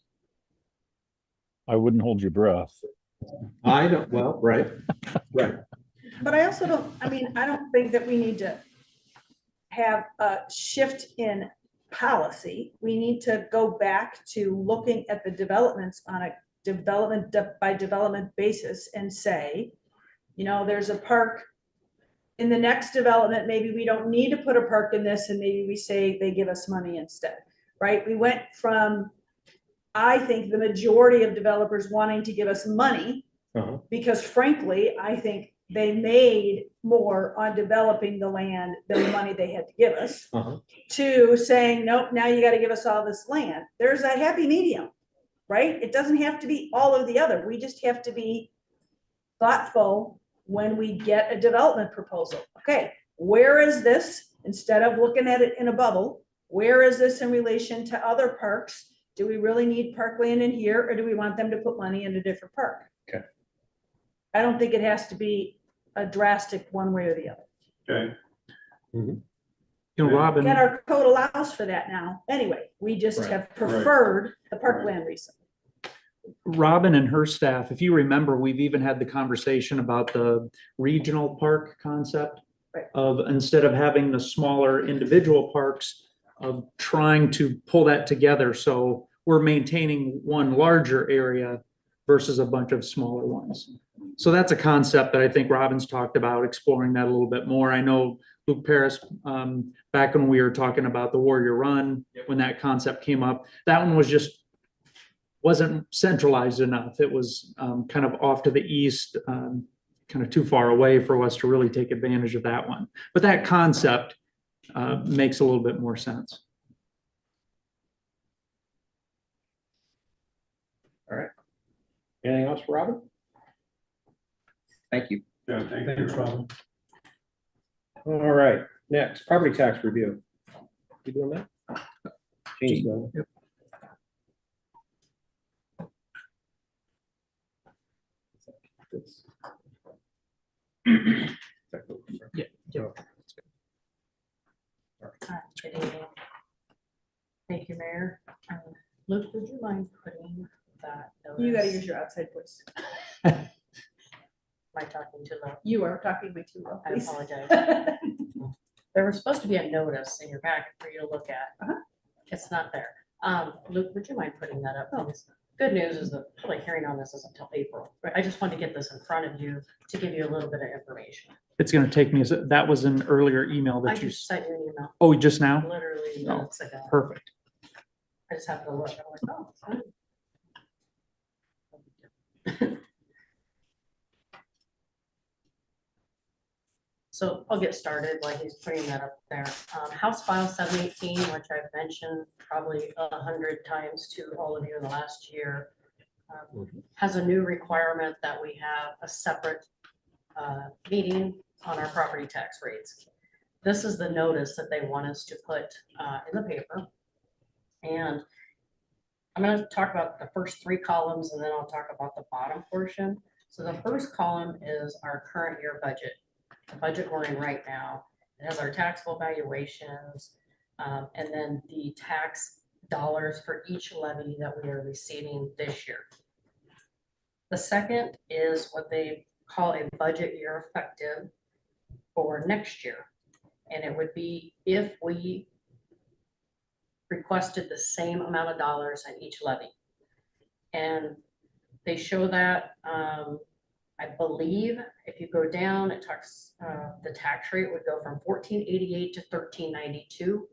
Speaker 3: I wouldn't hold your breath.
Speaker 2: I don't, well, right, right.
Speaker 7: But I also don't, I mean, I don't think that we need to have a shift in policy. We need to go back to looking at the developments on a development by development basis and say, you know, there's a park in the next development, maybe we don't need to put a park in this, and maybe we say they give us money instead, right? We went from, I think, the majority of developers wanting to give us money, because frankly, I think they made more on developing the land than the money they had to give us, to saying, nope, now you got to give us all this land. There's a happy medium, right? It doesn't have to be all of the other. We just have to be thoughtful when we get a development proposal. Okay, where is this? Instead of looking at it in a bubble, where is this in relation to other parks? Do we really need parkland in here, or do we want them to put money in a different park?
Speaker 2: Okay.
Speaker 7: I don't think it has to be a drastic one way or the other.
Speaker 8: Okay.
Speaker 1: You know, Robin.
Speaker 7: And our code allows for that now. Anyway, we just
Speaker 2: Right.
Speaker 7: have preferred the parkland recently.
Speaker 1: Robin and her staff, if you remember, we've even had the conversation about the regional park concept.
Speaker 7: Right.
Speaker 1: Of instead of having the smaller individual parks, of trying to pull that together. So we're maintaining one larger area versus a bunch of smaller ones. So that's a concept that I think Robin's talked about, exploring that a little bit more. I know Luke Paris, back when we were talking about the Warrior Run, when that concept came up, that one was just wasn't centralized enough. It was kind of off to the east, kind of too far away for us to really take advantage of that one. But that concept makes a little bit more sense.
Speaker 2: All right. Anything else for Robin? Thank you.
Speaker 8: Yeah, thank you.
Speaker 10: Thanks, Robin.
Speaker 2: All right, next, property tax review. You doing that? James doing it.
Speaker 1: Yep. Yeah.
Speaker 4: Good evening. Thank you, Mayor. Luke, would you mind putting that?
Speaker 7: You gotta
Speaker 4: notice-
Speaker 7: use your outside voice.
Speaker 4: Am I talking too loud?
Speaker 7: You are talking way too loud,
Speaker 4: I
Speaker 7: please.
Speaker 4: apologize. There was supposed to be a notice in your packet for you to look at. It's not there. Luke, would you mind putting that up, please? Good news is the public hearing on this is until April. But I just wanted to get this in front of you to give you a little bit of information.
Speaker 1: It's gonna take me, that was an earlier email
Speaker 4: I
Speaker 1: that you,
Speaker 4: just sent you an email
Speaker 1: oh, just now?
Speaker 4: literally
Speaker 1: Oh,
Speaker 4: minutes ago.
Speaker 1: Perfect.
Speaker 4: I just happened to look. I'm like, oh, it's fine. So I'll get started while he's putting that up there. House File 718, which I've mentioned probably 100 times to all of you in the last year, has a new requirement that we have a separate meeting on our property tax rates. This is the notice that they want us to put in the paper. And I'm going to talk about the first 3 columns, and then I'll talk about the bottom portion. So the first column is our current year budget, the budget we're in right now. It has our taxable valuations, and then the tax dollars for each levy that we are receiving this year. The second is what they call a budget year effective for next year. And it would be if we requested the same amount of dollars in each levy. And they show that, I believe, if you go down, it talks, the tax rate would go from 1488 to 1392.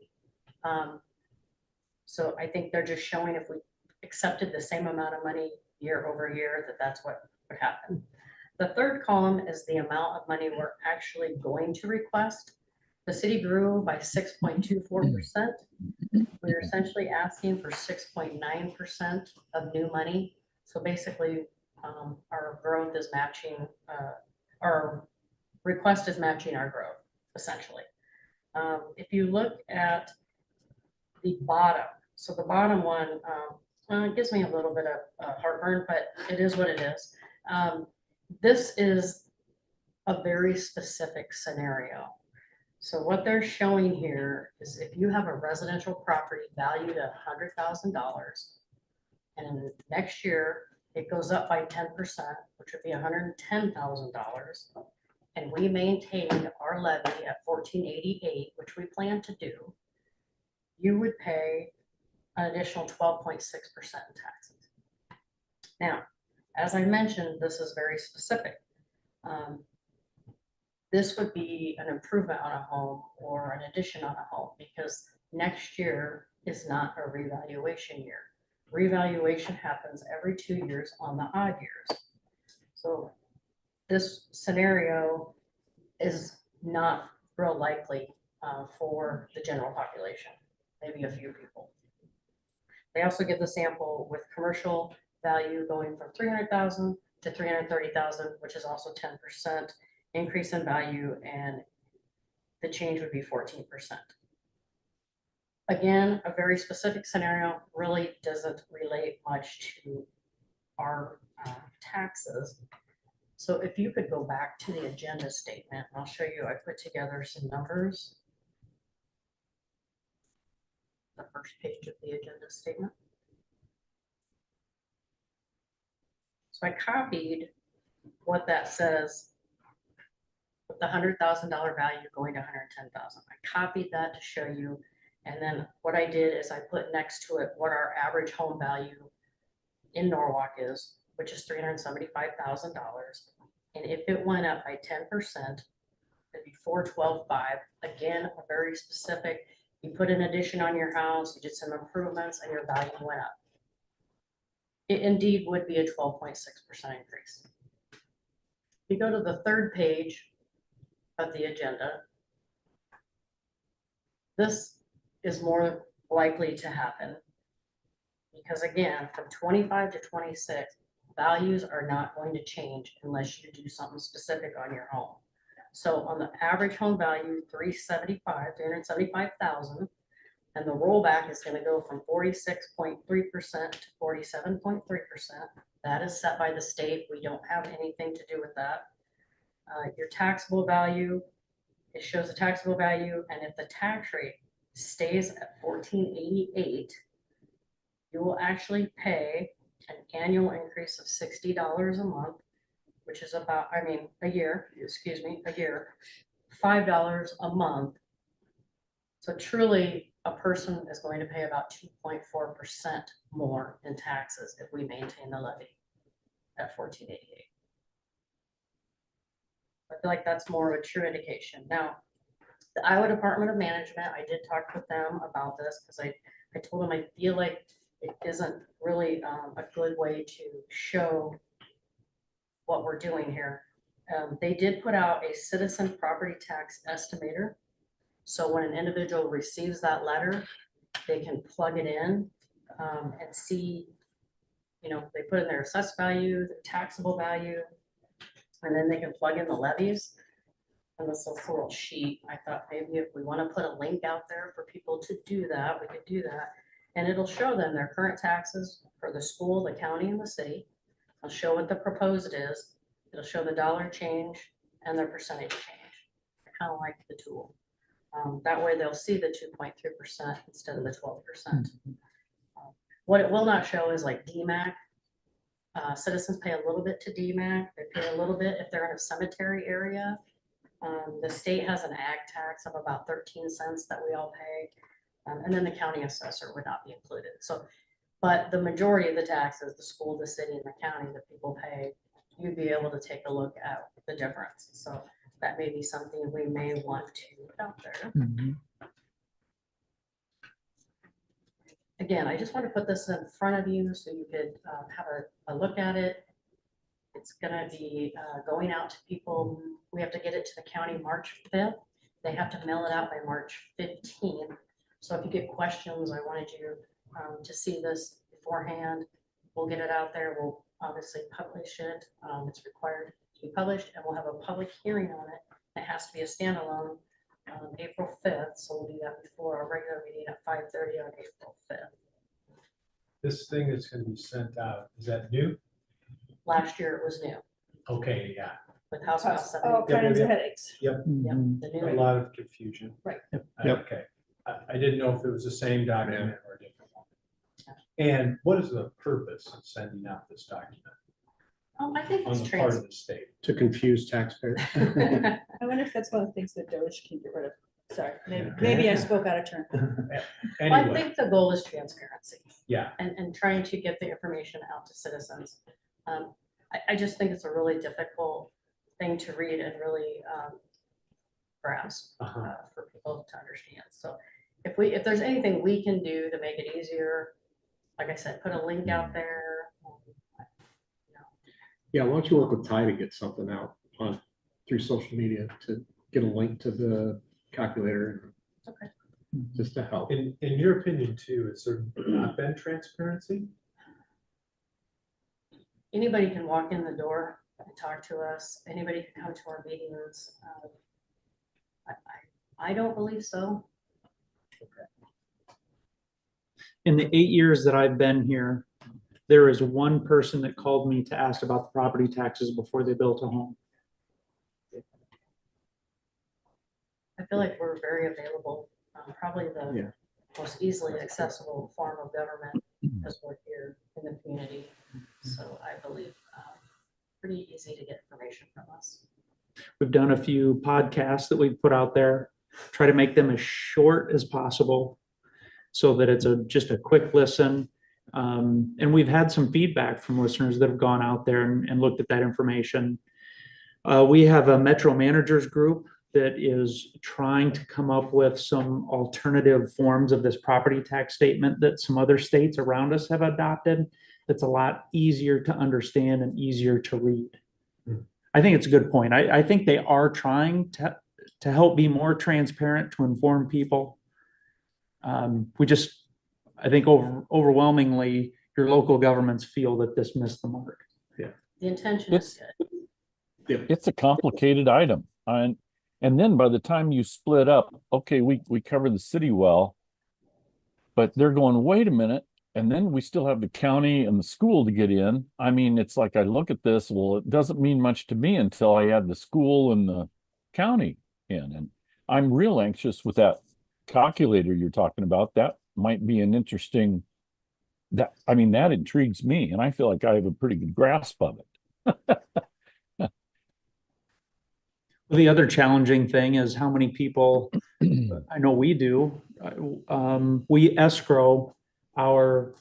Speaker 4: So I think they're just showing if we accepted the same amount of money year over year, that that's what would happen. The third column is the amount of money we're actually going to request. The city grew by 6.24%. We're essentially asking for 6.9% of new money. So basically, our growth is matching, our request is matching our growth, essentially. If you look at the bottom, so the bottom one, it gives me a little bit of heartburn, but it is what it is. This is a very specific scenario. So what they're showing here is if you have a residential property valued at $100,000, and next year it goes up by 10%, which would be $110,000, and we maintained our levy at 1488, which we plan to do, you would pay an additional 12.6% in taxes. Now, as I mentioned, this is very specific. This would be an improvement on a home or an addition on a home, because next year is not a revaluation year. Revaluation happens every 2 years on the odd years. So this scenario is not real likely for the general population, maybe a few people. They also give the sample with commercial value going from 300,000 to 330,000, which is also 10% increase in value, and the change would be 14%. Again, a very specific scenario, really doesn't relate much to our taxes. So if you could go back to the agenda statement, I'll show you, I put together some numbers. The first page of the agenda statement. So I copied what that says with the $100,000 value going to 110,000. I copied that to show you. And then what I did is I put next to it what our average home value in Norwalk is, which is $375,000. And if it went up by 10%, it'd be 412.5. Again, a very specific, you put an addition on your house, you did some improvements, and your value went up. It indeed would be a 12.6% increase. If you go to the third page of the agenda, this is more likely to happen because, again, from 25 to 26, values are not going to change unless you do something specific on your home. So on the average home value, 375,000, and the rollback is going to go from 46.3% to 47.3%. That is set by the state. We don't have anything to do with that. Your taxable value, it shows the taxable value, and if the tax rate stays at 1488, you will actually pay an annual increase of $60 a month, which is about, a year, $5 a month. So truly, a person is going to pay about 2.4% more in taxes if we maintain the levy at 1488. I feel like that's more of a true indication. Now, the Iowa Department of Management, I did talk with them about this because I told them I feel like it isn't really a good way to show what we're doing here. They did put out a citizen property tax estimator. So when an individual receives that letter, they can plug it in and see, they put in their assessed value, their taxable value, and then they can plug in the levies. And this little sheet, I thought maybe if we want to put a link out there for people to do that, we could do that. And it'll show them their current taxes for the school, the county, and the city. It'll show what the proposed is. It'll show the dollar change and their percentage change. I kind of like the tool. That way they'll see the 2.3% instead of the 12%. What it will not show is like DMAC. Citizens pay a little bit to DMAC. They pay a little bit if they're in a cemetery area. The state has an ag tax of about 13 cents that we all pay. And then the county assessor would not be included. So, but the majority of the taxes, the school, the city, and the county that people pay, you'd be able to take a look at the difference. So that may be something we may want to put out there. Again, I just want to put this in front of you so you could have a look at it. It's gonna be going out to people. We have to get it to the county March 5th. They have to mail it out by March 15th. So if you get questions, I wanted you to see this beforehand. We'll get it out there. We'll obviously publish it. It's required to be published, and we'll have a public hearing on it. It has to be a standalone April 5th, so we'll do that before our regular meeting at 5:30 on April 5th.
Speaker 10: This thing that's gonna be sent out, is that new?
Speaker 4: Last year it was new
Speaker 10: Okay, yeah,
Speaker 4: with House File
Speaker 7: All
Speaker 4: 70.
Speaker 7: kinds of headaches.
Speaker 4: Yep, the
Speaker 10: a
Speaker 4: new.
Speaker 10: lot of confusion.
Speaker 7: Right.
Speaker 2: Yep.
Speaker 10: Okay, I didn't know if it was the same document or a different one. And what is the purpose of sending out this document
Speaker 4: I think
Speaker 10: on
Speaker 4: it's
Speaker 10: the part of the state?
Speaker 2: To confuse taxpayers.
Speaker 7: I wonder if that's one of the things that Doge can get rid of. Sorry, maybe I spoke out of turn.
Speaker 4: Well, I
Speaker 10: Anyway,
Speaker 4: think the goal is transparency
Speaker 10: yeah,
Speaker 4: and trying to get the information out to citizens. I just think it's a really difficult thing to read and really grasp for people to understand. So if there's anything we can do to make it easier, like I said, put a link out there.
Speaker 2: Yeah, why don't you work with Ty to get something out on through social media to get a link to the calculator.
Speaker 4: Okay.
Speaker 2: Just to help.
Speaker 10: in your opinion too, has there not been transparency?
Speaker 4: Anybody can walk in the door and talk to us. Anybody can come to our meetings. I don't believe so.
Speaker 1: In the 8 years that I've been here, there is one person that called me to ask about the property taxes before they built a home.
Speaker 4: I feel like we're very available, probably the most easily accessible form of government because we're here in the community. So I believe pretty easy to get information from us.
Speaker 1: We've done a few podcasts that we've put out there, try to make them as short as possible so that it's just a quick listen. And we've had some feedback from listeners that have gone out there and looked at that information. We have a Metro Managers group that is trying to come up with some alternative forms of this property tax statement that some other states around us have adopted. That's a lot easier to understand and easier to read. I think it's a good point. I think they are trying to help be more transparent, to inform people. I think overwhelmingly, your local governments feel that this missed the mark.
Speaker 4: The intention is good.
Speaker 3: It's a complicated item. And then by the time you split up, okay, we cover the city well, but they're going, wait a minute. And then we still have the county and the school to get in. I mean, it's like I look at this, well, it doesn't mean much to me until I add the school and the county in. And I'm real anxious with that calculator you're talking about. That might be an interesting, that intrigues me. And I feel like I have a pretty good grasp of it.
Speaker 1: The other challenging thing is how many people, I know we do, we escrow our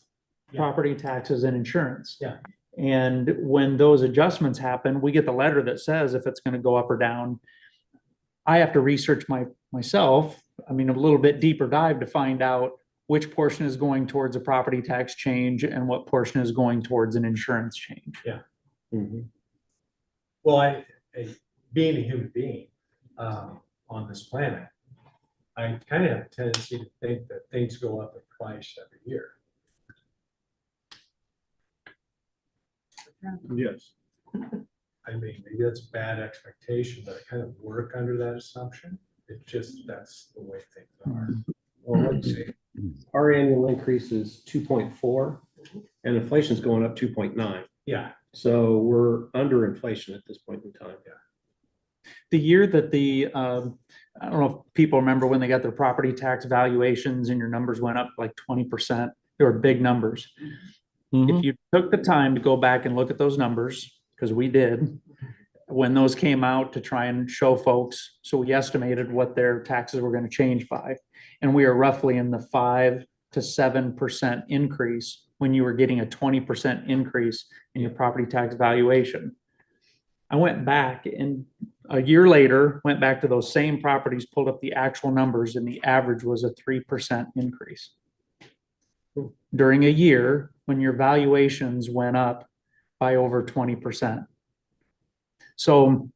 Speaker 1: property taxes and insurance.
Speaker 10: Yeah.
Speaker 1: And when those adjustments happen, we get the letter that says if it's going to go up or down. I have to research myself, a little bit deeper dive to find out which portion is going towards a property tax change and what portion is going towards an insurance change.
Speaker 10: Yeah.
Speaker 2: Mhm.
Speaker 10: Well, being a human being on this planet, I kind of have a tendency to think that things go up in price every year.
Speaker 2: Yes.
Speaker 10: I mean, maybe that's a bad expectation, but I kind of work under that assumption. That's the way things are.
Speaker 2: Well, let's see. Our annual increase is 2.4 and inflation's going up 2.9.
Speaker 10: Yeah.
Speaker 2: So we're under inflation at this point in time.
Speaker 10: Yeah.
Speaker 1: The year that I don't know if people remember when they got their property tax valuations and your numbers went up like 20%. They were big numbers. If you took the time to go back and look at those numbers, because we did, when those came out to try and show folks, so we estimated what their taxes were gonna change by. And we are roughly in the 5 to 7% increase when you were getting a 20% increase in your property tax valuation. I went back and a year later, went back to those same properties, pulled up the actual numbers, and the average was a 3% increase. During a year, when your valuations went up by over 20%. So,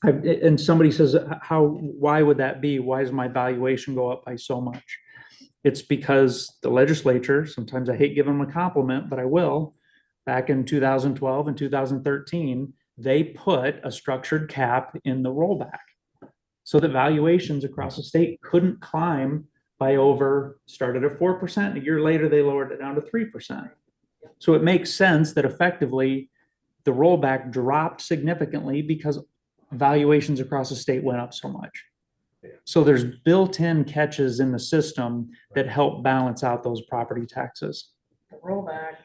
Speaker 1: and somebody says, why would that be? Why does my valuation go up by so much? It's because the legislature, sometimes I hate giving them a compliment, but I will, back in 2012 and 2013, they put a structured cap in the rollback so that valuations across the state couldn't climb by started at 4%. A year later, they lowered it down to 3%. So it makes sense that effectively the rollback dropped significantly because valuations across the state went up so much. So there's built-in catches in the system that help balance out those property taxes.
Speaker 4: The rollback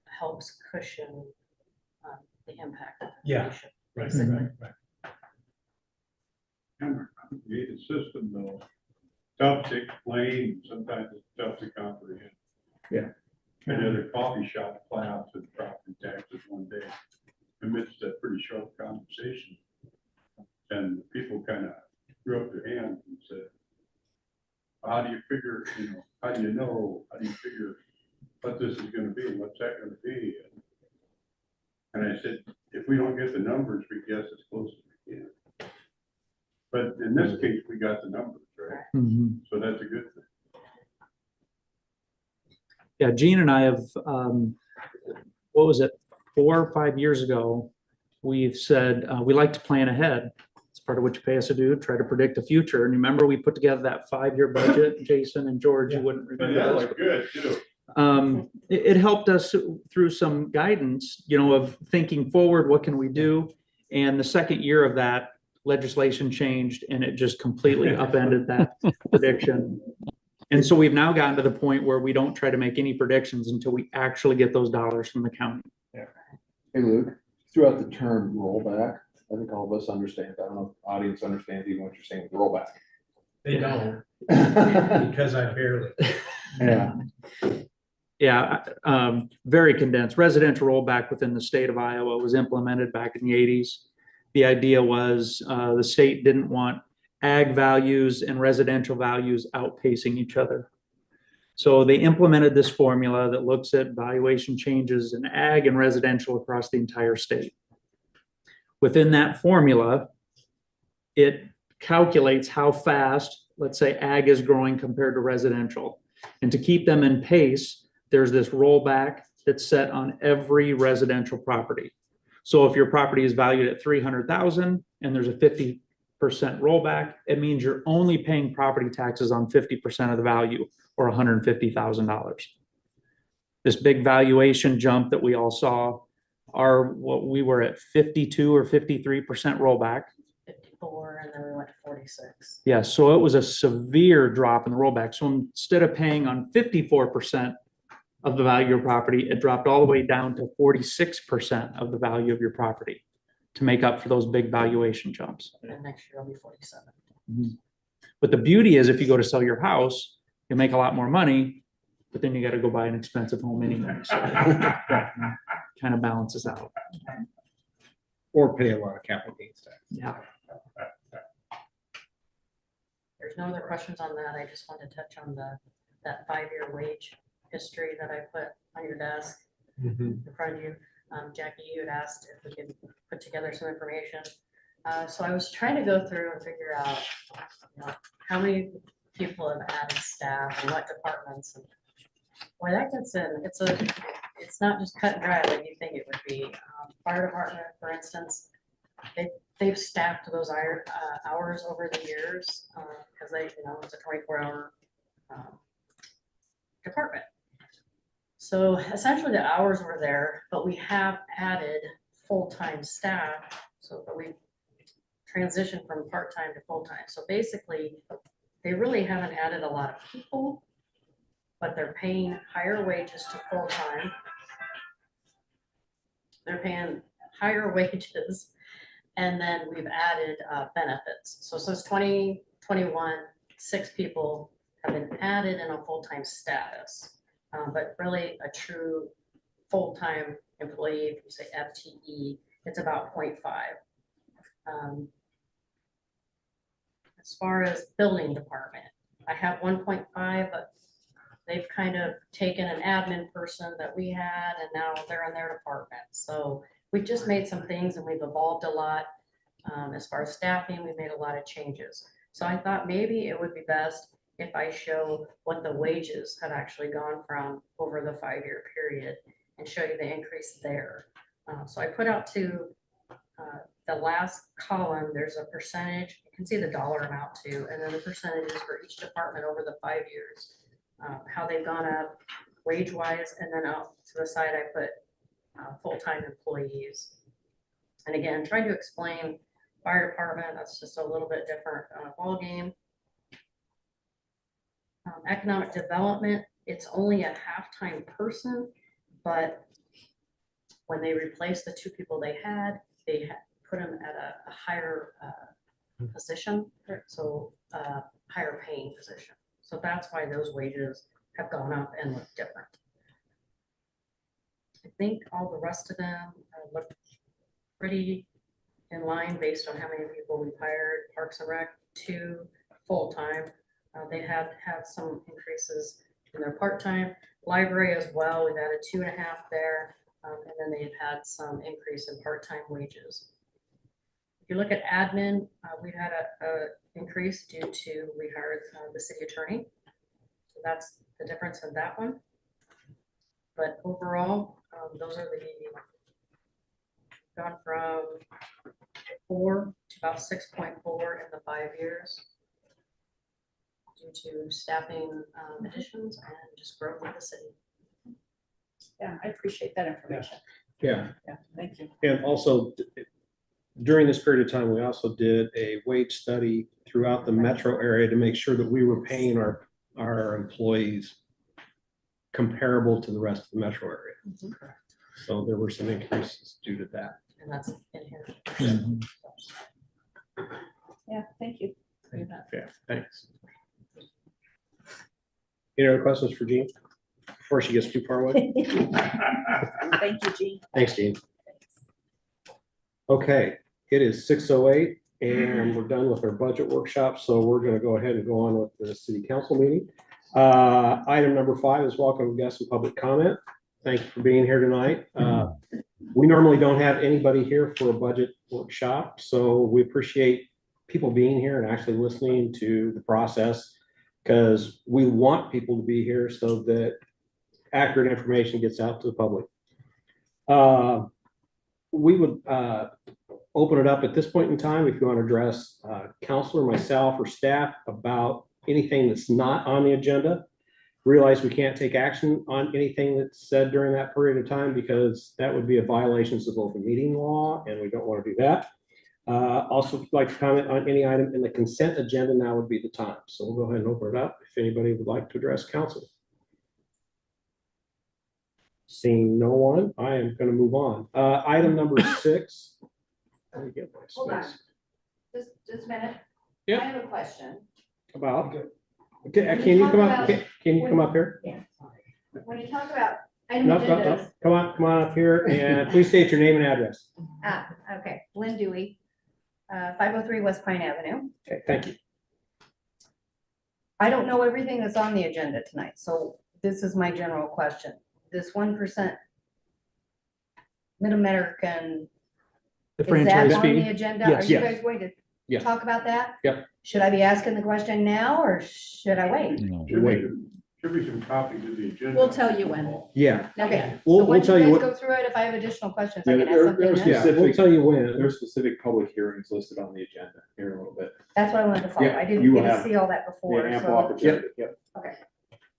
Speaker 4: helps cushion the impact of
Speaker 10: Yeah.
Speaker 4: inflation.
Speaker 10: Right,
Speaker 4: basically.
Speaker 10: right.
Speaker 8: Kind of complicated system though. Tough to explain, sometimes it's tough to comprehend.
Speaker 2: Yeah.
Speaker 8: I had a coffee shop collapse in property taxes one day amidst a pretty short conversation. And people kind of threw up their hands and said, how do you figure, how do you figure what this is gonna be, what's that gonna be? And I said, if we don't get the numbers, we guess as close as we can. But in this case, we got the numbers, right?
Speaker 1: Mhm.
Speaker 8: So that's a good thing.
Speaker 1: Yeah, Gene and I have, what was it, 4 or 5 years ago, we've said, we like to plan ahead. It's part of what you pay us to do, try to predict the future. And remember, we put together that 5-year budget, Jason and George, you wouldn't
Speaker 8: But
Speaker 1: remember
Speaker 8: that
Speaker 1: this.
Speaker 8: looked good too.
Speaker 1: It helped us through some guidance, of thinking forward, what can we do? And the second year of that, legislation changed and it just completely upended that prediction. And so we've now gotten to the point where we don't try to make any predictions until we actually get those dollars from the county.
Speaker 13: Hey Luke, throughout the term rollback, I think all of us understand, I don't know if the audience understands even what you're saying with rollback.
Speaker 10: They don't, because I barely.
Speaker 13: Yeah.
Speaker 1: Yeah, very condensed. Residential rollback within the state of Iowa was implemented back in the 80s. The idea was the state didn't want ag values and residential values outpacing each other. So they implemented this formula that looks at valuation changes in ag and residential across the entire state. Within that formula, it calculates how fast, let's say, ag is growing compared to residential. And to keep them in pace, there's this rollback that's set on every residential property. So if your property is valued at 300,000 and there's a 50% rollback, it means you're only paying property taxes on 50% of the value, or $150,000. This big valuation jump that we all saw, we were at 52 or 53% rollback.
Speaker 4: 54, and then we went to 46.
Speaker 1: Yeah, so it was a severe drop in the rollback. So instead of paying on 54% of the value of your property, it dropped all the way down to 46% of the value of your property to make up for those big valuation jumps.
Speaker 4: And next year will be 47.
Speaker 1: But the beauty is if you go to sell your house, you'll make a lot more money, but then you got to go buy an expensive home anyway. So kind of balances out.
Speaker 2: Or pay a lot of capital gains tax.
Speaker 1: Yeah.
Speaker 4: There's no other questions on that. I just wanted to touch on that 5-year wage history that I put on your desk in front of you. Jackie, you had asked if we could put together some information. So I was trying to go through and figure out how many people have added staff and what departments. And where that gets in, it's not just cut and dry like you think it would be. Fire department, for instance, they've staffed those hours over the years because it's a 24-hour department. So essentially the hours were there, but we have added full-time staff. So that we transitioned from part-time to full-time. So basically they really haven't added a lot of people, but they're paying higher wages to full-time. They're paying higher wages And then we've added benefits. So since 2021, 6 people have been added in a full-time status. But really a true full-time employee, if you say FTE, it's about 0.5. As far as building department, I have 1.5, but they've kind of taken an admin person that we had and now they're in their department. So we've just made some things and we've evolved a lot. As far as staffing, we made a lot of changes. So I thought maybe it would be best if I show what the wages have actually gone from over the 5-year period and show you the increase there. So I put out to the last column, there's a percentage. You can see the dollar amount too, and then the percentages for each department over the 5 years, how they've gone up wage-wise, and then out to the side I put full-time employees. And again, trying to explain fire department, that's just a little bit different ballgame. Economic development, it's only a half-time person, but when they replaced the 2 people they had put them at a higher position, so higher paying position. So that's why those wages have gone up and look different. I think all the rest of them look pretty in line based on how many people we've hired. Parks and Rec, 2 full-time. They have had some increases in their part-time. Library as well, we've added 2.5 there. And then they've had some increase in part-time wages. If you look at admin, we've had a increase due to, we hired the city attorney. So that's the difference in that one. But overall, those are gone from 4 to about 6.4 in the 5 years due to staffing additions and just growth of the city.
Speaker 7: Yeah, I appreciate that information.
Speaker 2: Yeah.
Speaker 7: Yeah, thank you.
Speaker 2: And also, during this period of time, we also did a wage study throughout the metro area to make sure that we were paying our employees comparable to the rest of the metro area. So there were some increases due to that.
Speaker 4: And that's in here.
Speaker 7: Yeah, thank you.
Speaker 2: Yeah, thanks. Any other questions for Jean before she gets too far away?
Speaker 7: Thank you, Jean.
Speaker 2: Thanks, Jean. Okay, it is 6:08 and we're done with our budget workshop, so we're going to go ahead and go on with the city council meeting. Item number 5 is welcome guests and public comment. Thank you for being here tonight. We normally don't have anybody here for a budget workshop, so we appreciate people being here and actually listening to the process, because we want people to be here so that accurate information gets out to the public. We would open it up at this point in time if you want to address council or myself or staff about anything that's not on the agenda. Realize we can't take action on anything that's said during that period of time because that would be a violation of open meeting law and we don't want to do that. Also like to comment on any item in the consent agenda, now would be the time. So we'll go ahead and open it up if anybody would like to address council. Seeing no one, I am going to move on. Item number 6. Let me get my
Speaker 14: Hold on.
Speaker 2: space.
Speaker 14: Just a minute.
Speaker 2: Yep.
Speaker 14: I have a question.
Speaker 2: About. Okay, can you come up? Can you come up here?
Speaker 14: Yeah. When you talk about item
Speaker 2: No,
Speaker 14: agendas.
Speaker 2: come on up here and please state your name and address.
Speaker 14: Okay, Lynn Dewey, 503 West Pine Avenue.
Speaker 2: Okay, thank you.
Speaker 14: I don't know everything that's on the agenda tonight, so this is my general question. This 1% Mid-American,
Speaker 1: The
Speaker 14: is that
Speaker 1: franchise
Speaker 14: on the
Speaker 1: fee.
Speaker 14: agenda? Are
Speaker 1: Yes.
Speaker 14: you
Speaker 2: Yes.
Speaker 14: guys going to
Speaker 2: Yes.
Speaker 14: talk about that?
Speaker 2: Yep.
Speaker 14: Should I be asking the question now or should I wait?
Speaker 3: No.
Speaker 8: Should be some copies of the agenda.
Speaker 7: We'll tell you when.
Speaker 2: Yeah.
Speaker 14: Okay,
Speaker 2: We'll
Speaker 14: so once
Speaker 2: tell
Speaker 14: you
Speaker 2: you
Speaker 14: guys
Speaker 2: what-
Speaker 14: go through it, if I have additional questions,
Speaker 13: Yeah,
Speaker 14: I can ask
Speaker 13: there-
Speaker 14: something
Speaker 13: there's
Speaker 14: then?
Speaker 2: Yeah, we'll tell you when.
Speaker 13: There's specific public hearings listed on the agenda here in a little bit.
Speaker 14: That's what I wanted to follow.
Speaker 13: Yeah,
Speaker 14: I didn't
Speaker 13: you
Speaker 14: get
Speaker 13: will
Speaker 14: to
Speaker 13: have-
Speaker 14: see all that before,
Speaker 13: Ample
Speaker 14: so.
Speaker 13: opportunity. Yep.
Speaker 14: Okay.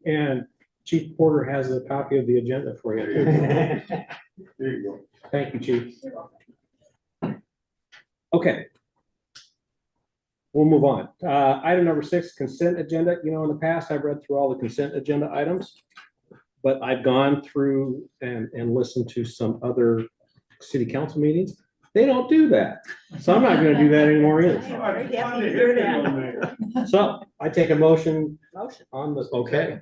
Speaker 2: And Chief Porter has a copy of the agenda for you.
Speaker 8: There you go.
Speaker 2: Thank you, Chief. Okay. We'll move on. Item number 6, consent agenda. You know, in the past, I've read through all the consent agenda items, but I've gone through and listened to some other city council meetings. They don't do that. So I'm not gonna do that anymore either.
Speaker 7: Very happy to hear that.
Speaker 2: So I take a motion
Speaker 7: Motion.
Speaker 2: on the, okay.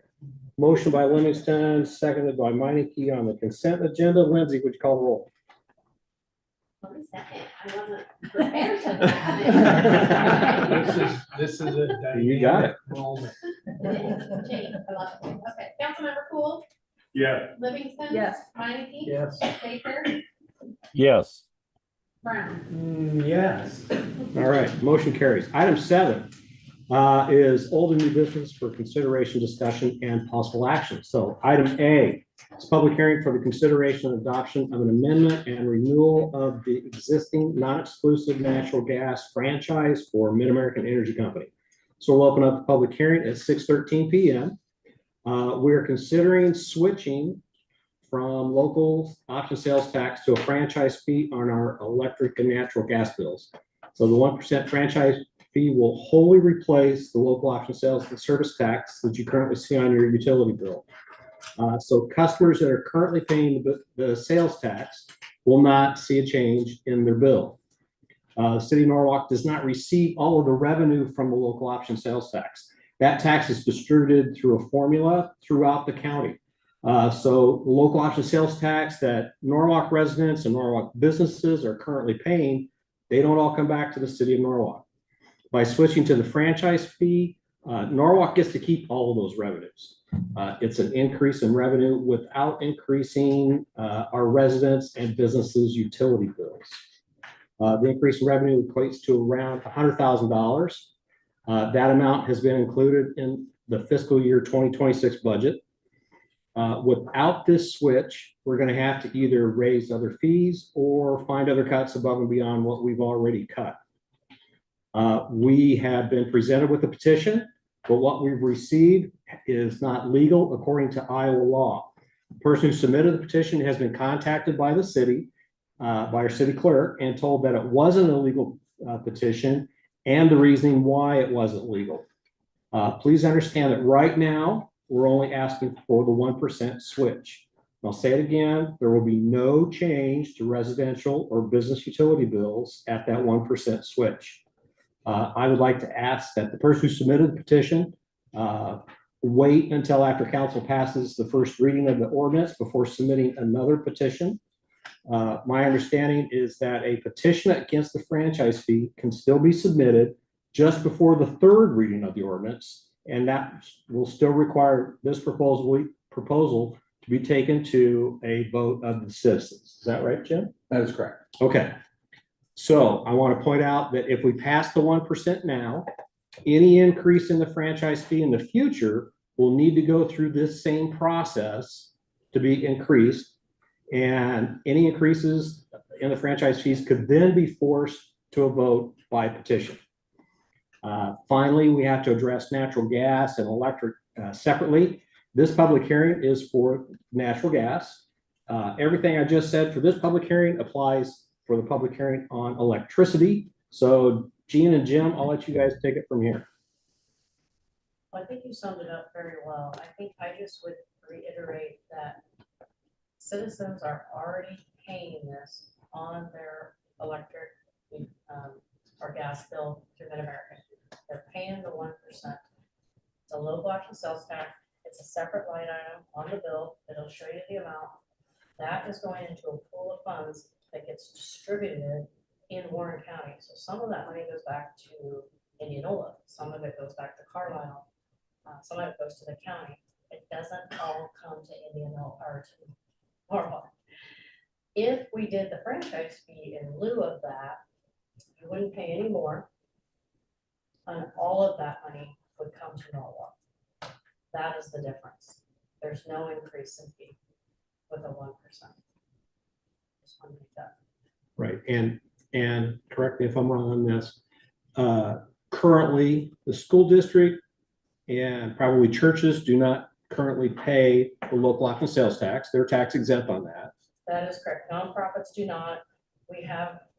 Speaker 2: Motion by Livingston, seconded by Meineke on the consent agenda. Lindsay, would you call the roll?
Speaker 6: One second, I wasn't prepared for that.
Speaker 10: This is a
Speaker 2: You got it.
Speaker 10: dynamic moment.
Speaker 6: Jake, I love it. Okay, Councilmember Cool,
Speaker 8: Yeah.
Speaker 6: Livingston.
Speaker 7: Yes.
Speaker 6: Meineke.
Speaker 10: Yes.
Speaker 6: Baker,
Speaker 3: Yes.
Speaker 6: Brown.
Speaker 10: Yes.
Speaker 2: All right, motion carries. Item 7 is old and new business for consideration, discussion, and possible action. So item A, it's public hearing for the consideration and adoption of an amendment and renewal of the existing non-exclusive natural gas franchise for Mid-American Energy Company. So we'll open up the public hearing at 6:13 p.m. We're considering switching from local option sales tax to a franchise fee on our electric and natural gas bills. So the 1% franchise fee will wholly replace the local option sales and service tax that you currently see on your utility bill. So customers that are currently paying the sales tax will not see a change in their bill. The city of Norwalk does not receive all of the revenue from the local option sales tax. That tax is distributed through a formula throughout the county. So the local option sales tax that Norwalk residents and Norwalk businesses are currently paying, they don't all come back to the city of Norwalk. By switching to the franchise fee, Norwalk gets to keep all of those revenues. It's an increase in revenue without increasing our residents and businesses' utility bills. The increase in revenue equates to around $100,000. That amount has been included in the fiscal year 2026 budget. Without this switch, we're going to have to either raise other fees or find other cuts above and beyond what we've already cut. We have been presented with a petition, but what we've received is not legal according to Iowa law. The person who submitted the petition has been contacted by the city, by our city clerk, and told that it wasn't a legal petition and the reasoning why it wasn't legal. Please understand that right now, we're only asking for the 1% switch. I'll say it again, there will be no change to residential or business utility bills at that 1% switch. I would like to ask that the person who submitted the petition wait until after council passes the first reading of the ordinance before submitting another petition. My understanding is that a petition against the franchise fee can still be submitted just before the third reading of the ordinance, and that will still require this proposal to be taken to a vote of the citizens. Is that right, Jim?
Speaker 13: That is correct.
Speaker 2: Okay. So I want to point out that if we pass the 1% now, any increase in the franchise fee in the future will need to go through this same process to be increased. And any increases in the franchise fees could then be forced to a vote by petition. Finally, we have to address natural gas and electric separately. This public hearing is for natural gas. Everything I just said for this public hearing applies for the public hearing on electricity. So Gene and Jim, I'll let you guys take it from here.
Speaker 4: Well, I think you summed it up very well. I think I just would reiterate that citizens are already paying this on their electric or gas bill through Mid-American. They're paying the 1%. It's a local option sales tax. It's a separate line item on the bill. It'll show you the amount. That is going into a pool of funds that gets distributed in Warren County. So some of that money goes back to Indianola. Some of it goes back to Carlisle. Some of it goes to the county. It doesn't all come to Indianola or to Norwalk. If we did the franchise fee in lieu of that, you wouldn't pay any more. And all of that money would come to Norwalk. That is the difference. There's no increase in fee with a 1%. Just want to make that.
Speaker 2: Right, and correct me if I'm wrong on this. Currently, the school district and probably churches do not currently pay the local option sales tax. They're tax exempt on that.
Speaker 4: That is correct. Nonprofits do not.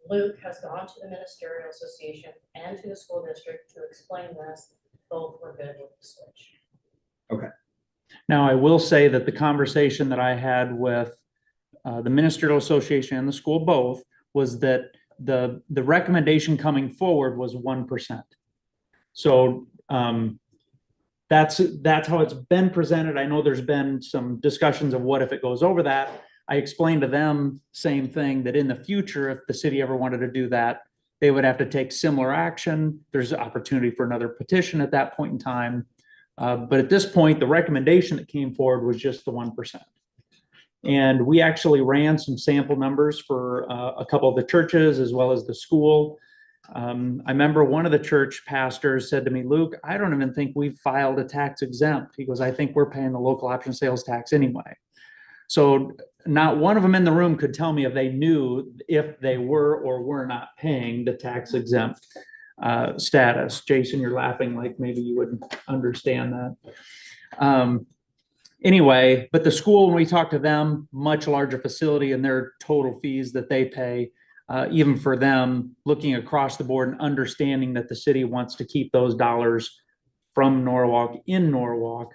Speaker 4: Luke has gone to the Ministerial Association and to the school district to explain this. Both were good with the switch.
Speaker 2: Okay.
Speaker 1: Now, I will say that the conversation that I had with the Ministerial Association and the school both was that the recommendation coming forward was 1%. So that's how it's been presented. I know there's been some discussions of what if it goes over that. I explained to them, same thing, that in the future, if the city ever wanted to do that, they would have to take similar action. There's opportunity for another petition at that point in time. But at this point, the recommendation that came forward was just the 1%. And we actually ran some sample numbers for a couple of the churches as well as the school. I remember one of the church pastors said to me, Luke, I don't even think we've filed a tax exempt. He goes, I think we're paying the local option sales tax anyway. So not one of them in the room could tell me if they knew if they were or were not paying the tax exempt status. Jason, you're laughing like maybe you wouldn't understand that. Anyway, but the school, when we talked to them, much larger facility, and their total fees that they pay, even for them, looking across the board and understanding that the city wants to keep those dollars from Norwalk in Norwalk,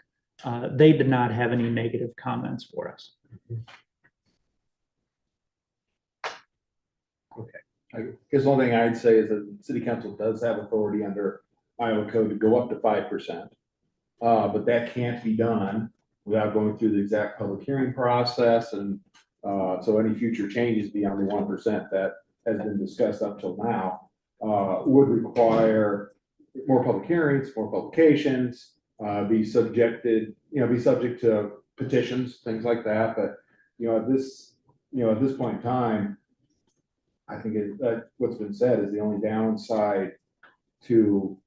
Speaker 1: they did not have any negative comments for us.
Speaker 13: Okay. I guess one thing I'd say is that the city council does have authority under Iowa code to go up to 5%. But that can't be done without going through the exact public hearing process. And so any future changes beyond the 1% that has been discussed up till now would require more public hearings, more publications, be subject to petitions, things like that. But at this point in time, I think what's been said is the only downside to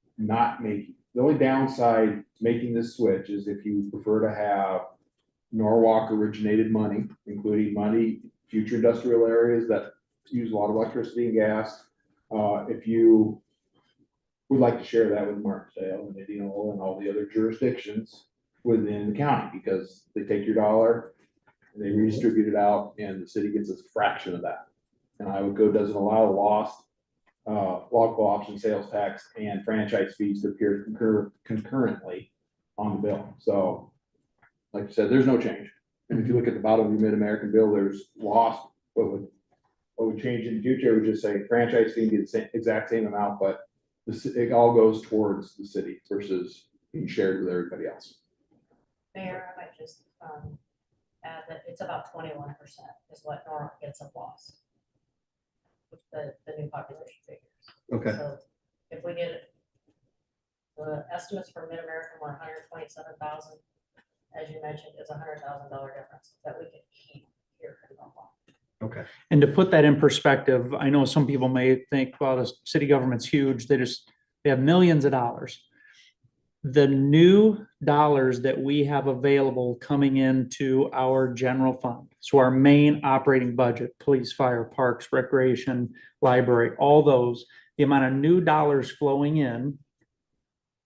Speaker 13: making this switch is if you prefer to have Norwalk originated money, including future industrial areas that use a lot of electricity and gas. If you would like to share that with Martinsdale and Indianola and all the other jurisdictions within the county, because they take your dollar and they redistribute it out and the city gets a fraction of that. And Iowa code doesn't allow local option sales tax and franchise fees to appear concurrently on the bill. So like I said, there's no change. And if you look at the bottom of your Mid-American bill, there's lost. What would change in the future? It would just say franchise fee be the exact same amount, but it all goes towards the city versus being shared with everybody else.
Speaker 4: Mayor, I might just add that it's about 21% is what Norwalk gets of loss with the new population figures.
Speaker 2: Okay.
Speaker 4: So if we get it, the estimates for Mid-American were 127,000. As you mentioned, is $100,000 difference that we can keep here in Norwalk.
Speaker 2: Okay.
Speaker 1: And to put that in perspective, I know some people may think, well, the city government's huge. They have millions of dollars. The new dollars that we have available coming into our general fund, so our main operating budget, police, fire, parks, recreation, library, all those, the amount of new dollars flowing in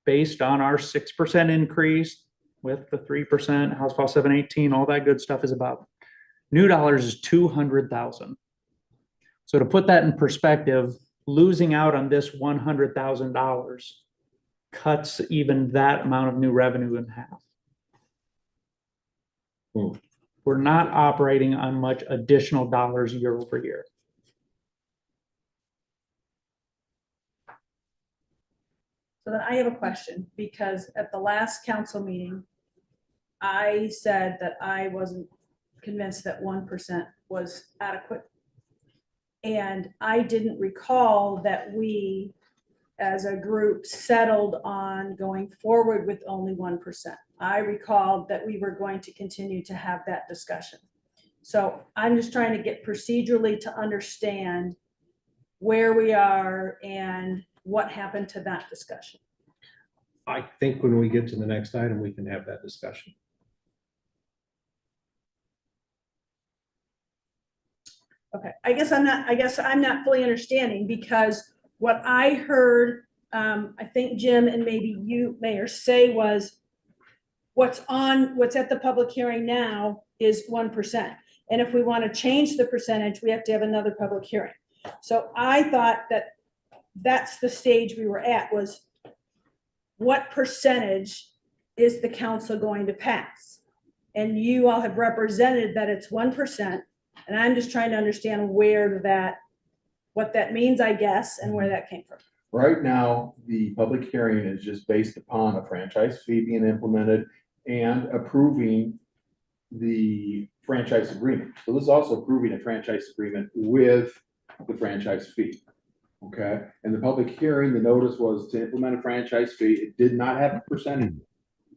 Speaker 1: based on our 6% increase with the 3%, House File 718, all that good stuff is about new dollars is 200,000. So to put that in perspective, losing out on this $100,000 cuts even that amount of new revenue in half. We're not operating on much additional dollars year over year.
Speaker 7: So then I have a question, because at the last council meeting, I said that I wasn't convinced that 1% was adequate. And I didn't recall that we, as a group, settled on going forward with only 1%. I recalled that we were going to continue to have that discussion. So I'm just trying to get procedurally to understand where we are and what happened to that discussion.
Speaker 2: I think when we get to the next item, we can have that discussion.
Speaker 7: Okay, I guess I'm not fully understanding, because what I heard, I think Jim and maybe you, Mayor, say was what's at the public hearing now is 1%. And if we want to change the percentage, we have to have another public hearing. So I thought that that's the stage we were at, was what percentage is the council going to pass? And you all have represented that it's 1%. And I'm just trying to understand where what that means, I guess, and where that came from.
Speaker 13: Right now, the public hearing is just based upon a franchise fee being implemented and approving the franchise agreement. So this is also approving a franchise agreement with the franchise fee. Okay, and the public hearing, the notice was to implement a franchise fee. It did not have a percentage.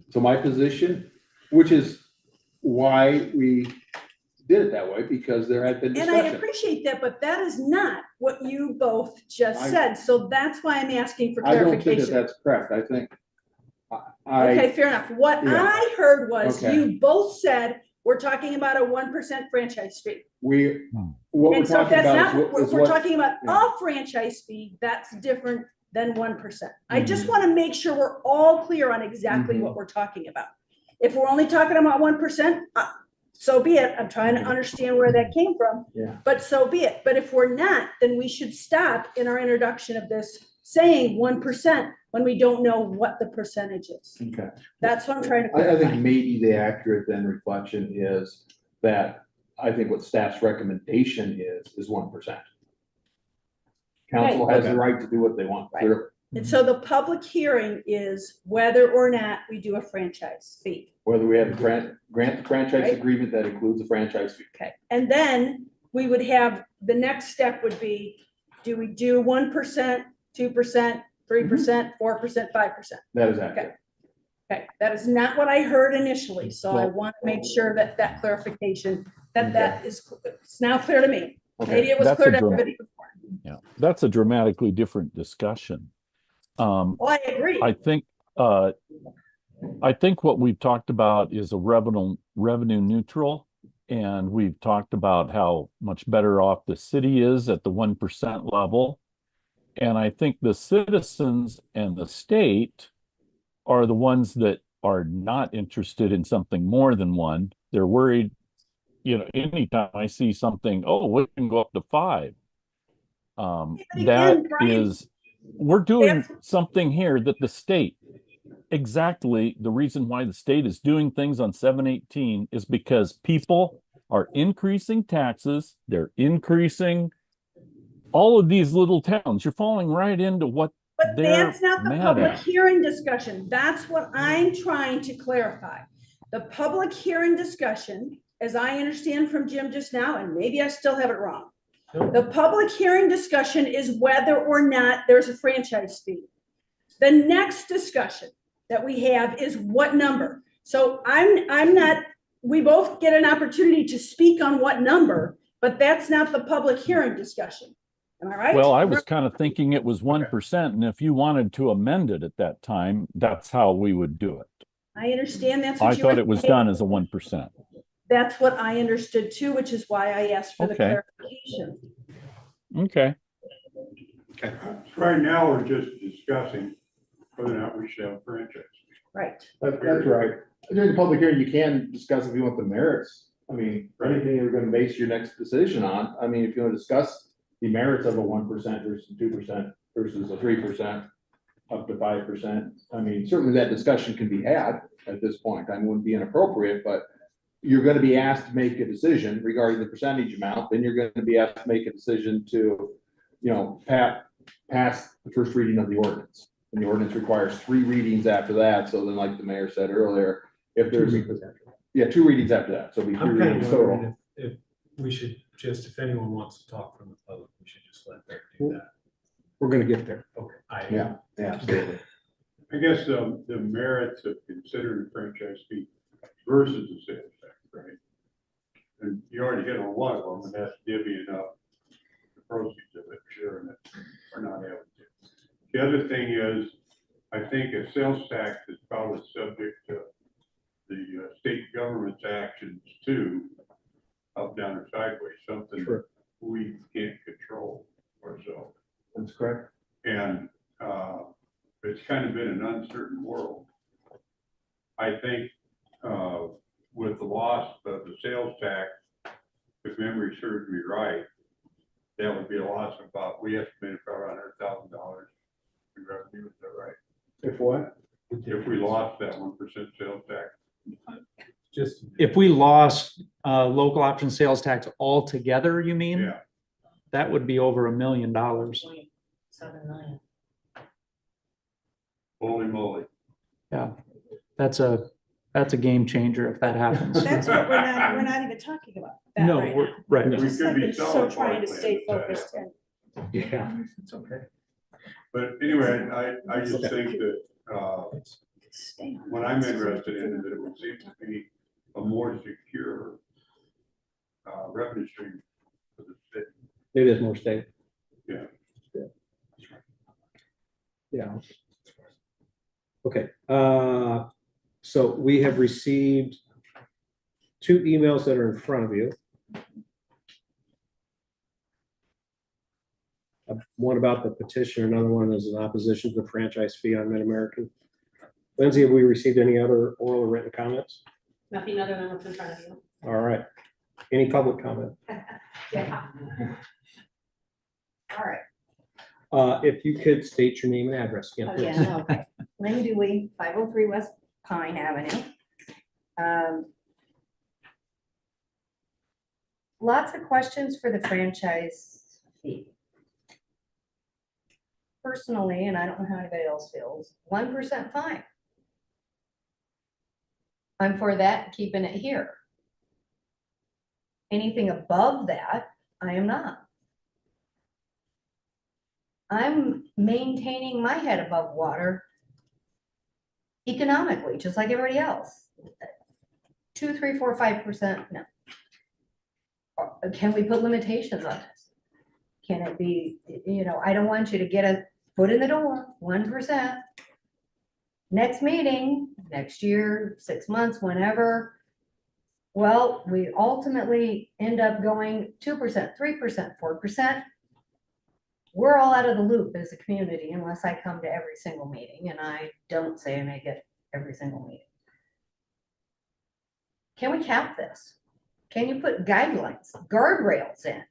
Speaker 13: So my position, which is why we did it that way, because there had been
Speaker 7: And I
Speaker 13: discussion.
Speaker 7: appreciate that, but that is not what you both just
Speaker 13: I-
Speaker 7: said. So that's why I'm asking for
Speaker 13: I don't think that
Speaker 7: clarification.
Speaker 13: that's correct. I think
Speaker 7: Okay, fair enough. What
Speaker 13: Yeah.
Speaker 7: I heard was
Speaker 13: Okay.
Speaker 7: you both said, we're talking about a 1% franchise fee.
Speaker 13: we, what we're
Speaker 7: And so if
Speaker 13: talking
Speaker 7: that's
Speaker 13: about
Speaker 7: not,
Speaker 13: is
Speaker 7: what
Speaker 13: what, is
Speaker 7: we're
Speaker 13: what,
Speaker 7: talking about
Speaker 13: yeah.
Speaker 7: a franchise fee, that's different than 1%. I
Speaker 13: Mm-hmm.
Speaker 7: just want to make sure we're all clear on exactly
Speaker 13: Mhm.
Speaker 7: what we're talking about. If we're only talking about 1%, so be it. I'm trying to understand where that came from.
Speaker 13: Yeah.
Speaker 7: But so be it. But if we're not, then we should stop in our introduction of this saying 1% when we don't know what the percentage is.
Speaker 13: Okay.
Speaker 7: That's what I'm trying to
Speaker 13: I
Speaker 7: clarify.
Speaker 13: think maybe the accurate then reflection is that I think what staff's recommendation is 1%. Council
Speaker 7: Right.
Speaker 13: has the right to do what they want.
Speaker 7: Right. And so the public hearing is whether or not we do a franchise fee.
Speaker 13: Whether we have a grant the franchise
Speaker 7: Right.
Speaker 13: agreement that includes a franchise fee.
Speaker 7: Okay, and then we would have, the next step would be, do we do 1%, 2%, 3%, 4%, 5%?
Speaker 13: That is accurate.
Speaker 7: Okay, that is not what I heard initially, so I
Speaker 3: Well-
Speaker 7: want to make sure that that clarification, that is, it's now clear to me.
Speaker 13: Okay.
Speaker 7: Maybe it was
Speaker 3: That's
Speaker 7: clear
Speaker 3: a
Speaker 7: to
Speaker 3: dram-
Speaker 7: everybody before.
Speaker 3: Yeah, that's a dramatically different discussion.
Speaker 7: Well, I agree.
Speaker 3: I think what we've talked about is a revenue neutral. And we've talked about how much better off the city is at the 1% level. And I think the citizens and the state are the ones that are not interested in something more than one. They're worried, anytime I see something, oh, we can go up to 5.
Speaker 7: But
Speaker 3: That
Speaker 7: again, Brian,
Speaker 3: is, we're doing
Speaker 7: that's-
Speaker 3: something here that the state, exactly the reason why the state is doing things on 718 is because people are increasing taxes. They're increasing all of these little towns. You're falling right into what
Speaker 7: But
Speaker 3: they're
Speaker 7: that's not the
Speaker 3: mad
Speaker 7: public
Speaker 3: at.
Speaker 7: hearing discussion. That's what I'm trying to clarify. The public hearing discussion, as I understand from Jim just now, and maybe I still have it wrong. The public hearing discussion is whether or not there's a franchise fee. The next discussion that we have is what number. So I'm not, we both get an opportunity to speak on what number, but that's not the public hearing discussion. Am I right?
Speaker 3: Well, I was kind of thinking it was 1%. And if you wanted to amend it at that time, that's how we would do it.
Speaker 7: I understand that's what
Speaker 3: I
Speaker 7: you were
Speaker 3: thought it was
Speaker 7: saying.
Speaker 3: done as a 1%.
Speaker 7: That's what I understood too, which is why I asked for the
Speaker 3: Okay.
Speaker 7: clarification.
Speaker 3: Okay.
Speaker 8: Right now, we're just discussing whether or not we should have a franchise.
Speaker 7: Right.
Speaker 13: That's right. During the public hearing, you can discuss if you want the merits. I mean, anything you're gonna base your next decision on. I mean, if you want to discuss the merits of a 1% versus 2% versus a 3%, up to 5%. I mean, certainly that discussion can be had at this point. I wouldn't be inappropriate, but you're gonna be asked to make a decision regarding the percentage amount, then you're gonna be asked to make a decision to, pass the first reading of the ordinance. And the ordinance requires 3 readings after that, so then like the mayor said earlier, if there's, 2 readings after that, so it'll be 3
Speaker 10: I'm kind of
Speaker 13: readings total.
Speaker 10: wondering if we should just, if anyone wants to talk from the public, we should just let them do that.
Speaker 2: We're gonna get there.
Speaker 10: Okay.
Speaker 13: Yeah, absolutely.
Speaker 8: I guess the merits of considering a franchise fee versus a sales tax, right? And you already hit on one of them, and that's divvying up the proceeds of it, sharing it, or not having to. The other thing is, I think a sales tax is probably subject to the state government's actions too, up, down, or sideways, something
Speaker 13: Sure.
Speaker 8: we can't control ourselves.
Speaker 13: That's correct.
Speaker 8: And it's kind of been an uncertain world. I think with the loss of the sales tax, if memory serves me right, that would be a loss of about, we estimated about $100,000 in revenue, is that right?
Speaker 13: If what?
Speaker 8: If we lost that 1% sales tax.
Speaker 10: Just.
Speaker 1: If we lost local option sales tax altogether, you mean?
Speaker 8: Yeah,
Speaker 1: that would be over $1 million.
Speaker 4: 7 million.
Speaker 8: Holy moly.
Speaker 1: That's a game changer if that happens.
Speaker 7: That's what we're not even talking about. that
Speaker 1: No,
Speaker 7: right
Speaker 1: we're,
Speaker 7: now.
Speaker 1: right.
Speaker 8: We
Speaker 7: Just
Speaker 8: could
Speaker 7: have
Speaker 8: be
Speaker 7: been so
Speaker 8: selling
Speaker 7: trying to
Speaker 8: farmland
Speaker 7: stay
Speaker 8: if that
Speaker 7: focused and.
Speaker 2: Yeah, it's okay.
Speaker 8: But anyway, I just think that,
Speaker 7: Stay on.
Speaker 8: what I'm interested in is that it would seem to be a more secure revenue stream for the city.
Speaker 2: It is more stable.
Speaker 8: Yeah.
Speaker 2: Yeah. Okay, so we have received 2 emails that are in front of you. One about the petition, another one is an opposition to the franchise fee on Mid-American. Lindsay, have we received any other oral or written comments?
Speaker 4: Nothing other than what's in front of you.
Speaker 2: All right. Any public comment?
Speaker 14: Yeah. All right.
Speaker 2: If you could state your name and address again, please.
Speaker 14: Again, okay. Lynn Dewey, 503 West Pine Avenue. Lots of questions for the franchise fee. Personally, and I don't know how anybody else feels, 1% fine. I'm for that, keeping it here. Anything above that, I am not. I'm maintaining my head above water economically, just like everybody else. 2, 3, 4, 5%, no. Can we put limitations on this? Can it be, I don't want you to get a foot in the door, 1%. Next meeting, next year, 6 months, whenever. Well, we ultimately end up going 2%, 3%, 4%. We're all out of the loop as a community unless I come to every single meeting, and I don't say I make it every single meeting. Can we cap this? Can you put guidelines, guardrails in?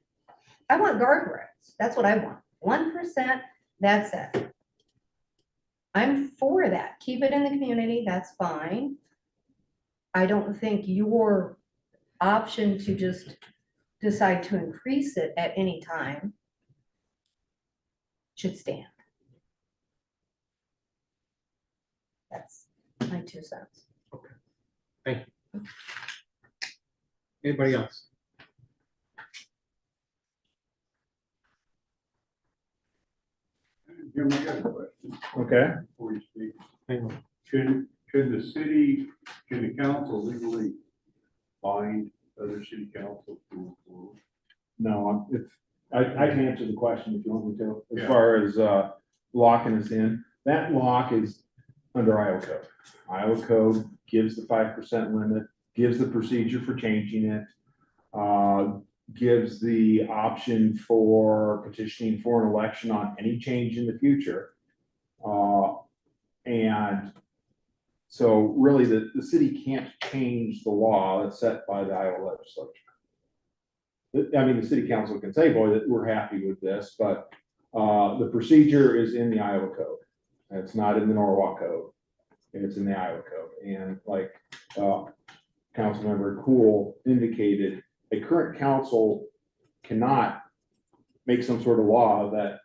Speaker 14: I want guardrails. That's what I want. 1%, that's it. I'm for that. Keep it in the community, that's fine. I don't think your option to just decide to increase it at any time should stand. That's my 2 cents.
Speaker 2: Thank you. Anybody else?
Speaker 8: Jim, I got a question.
Speaker 2: Okay.
Speaker 8: Before you speak.
Speaker 2: Hang on.
Speaker 8: Can the council legally bind other city councils to approve?
Speaker 13: No, I can answer the question if you want me to, as
Speaker 8: Yeah.
Speaker 13: far as, locking us in. That lock is under Iowa code. Iowa code gives the 5% limit, gives the procedure for changing it, gives the option for petitioning for an election on any change in the future. And so really the city can't change the law that's set by the Iowa legislature. I mean, the city council can say, boy, that we're happy with this, but the procedure is in the Iowa code. It's not in the Norwalk code. It's in the Iowa code. And like Councilmember Cool indicated, a current council cannot make some sort of law that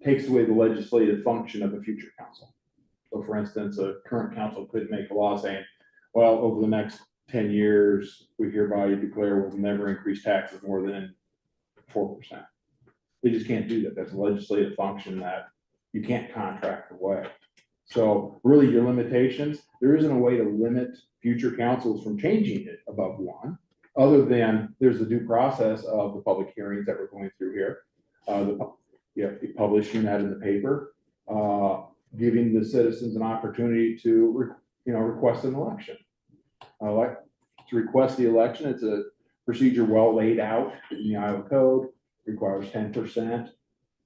Speaker 13: takes away the legislative function of a future council. So for instance, a current council could make a law saying, well, over the next 10 years, we hereby declare we'll never increase taxes more than 4%. They just can't do that. That's a legislative function that you can't contract away. So really your limitations, there isn't a way to limit future councils from changing it above 1, other than there's the due process of the public hearings that we're going through here. Publishing that in the paper, giving the citizens an opportunity to request an election. Like to request the election, it's a procedure well laid out in the Iowa code, requires 10%,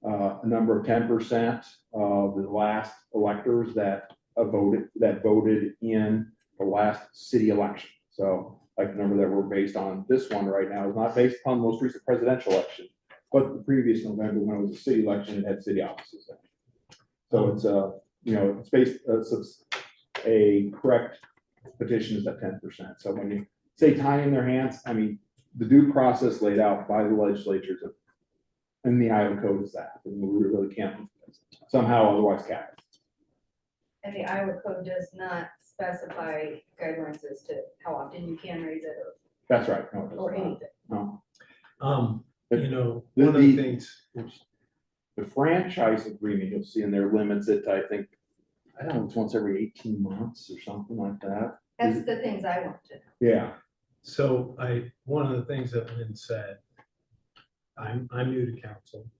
Speaker 13: a number of 10% of the last electors that voted in the last city election. So like the number that we're based on this one right now is not based upon the most recent presidential election, but the previous November when it was a city election, it had city offices there. So it's it's based, a correct petition is at 10%. So when you say tie in their hands, I mean, the due process laid out by the legislatures And the Iowa code is that, and we really can't somehow otherwise cap it.
Speaker 14: And the Iowa code does not specify guidelines as to how often you can raise it
Speaker 13: That's right. No, it does
Speaker 14: or
Speaker 13: not.
Speaker 14: anything.
Speaker 13: No.
Speaker 10: You know,
Speaker 13: The-
Speaker 10: one of the
Speaker 13: the-
Speaker 10: things,
Speaker 13: The franchise agreement, you'll see in there limits it, to, I think, I don't know, it's once every 18 months or something like that.
Speaker 14: That's the things I want to know.
Speaker 13: Yeah.
Speaker 10: so one of the things that Lynn said, I'm new to council.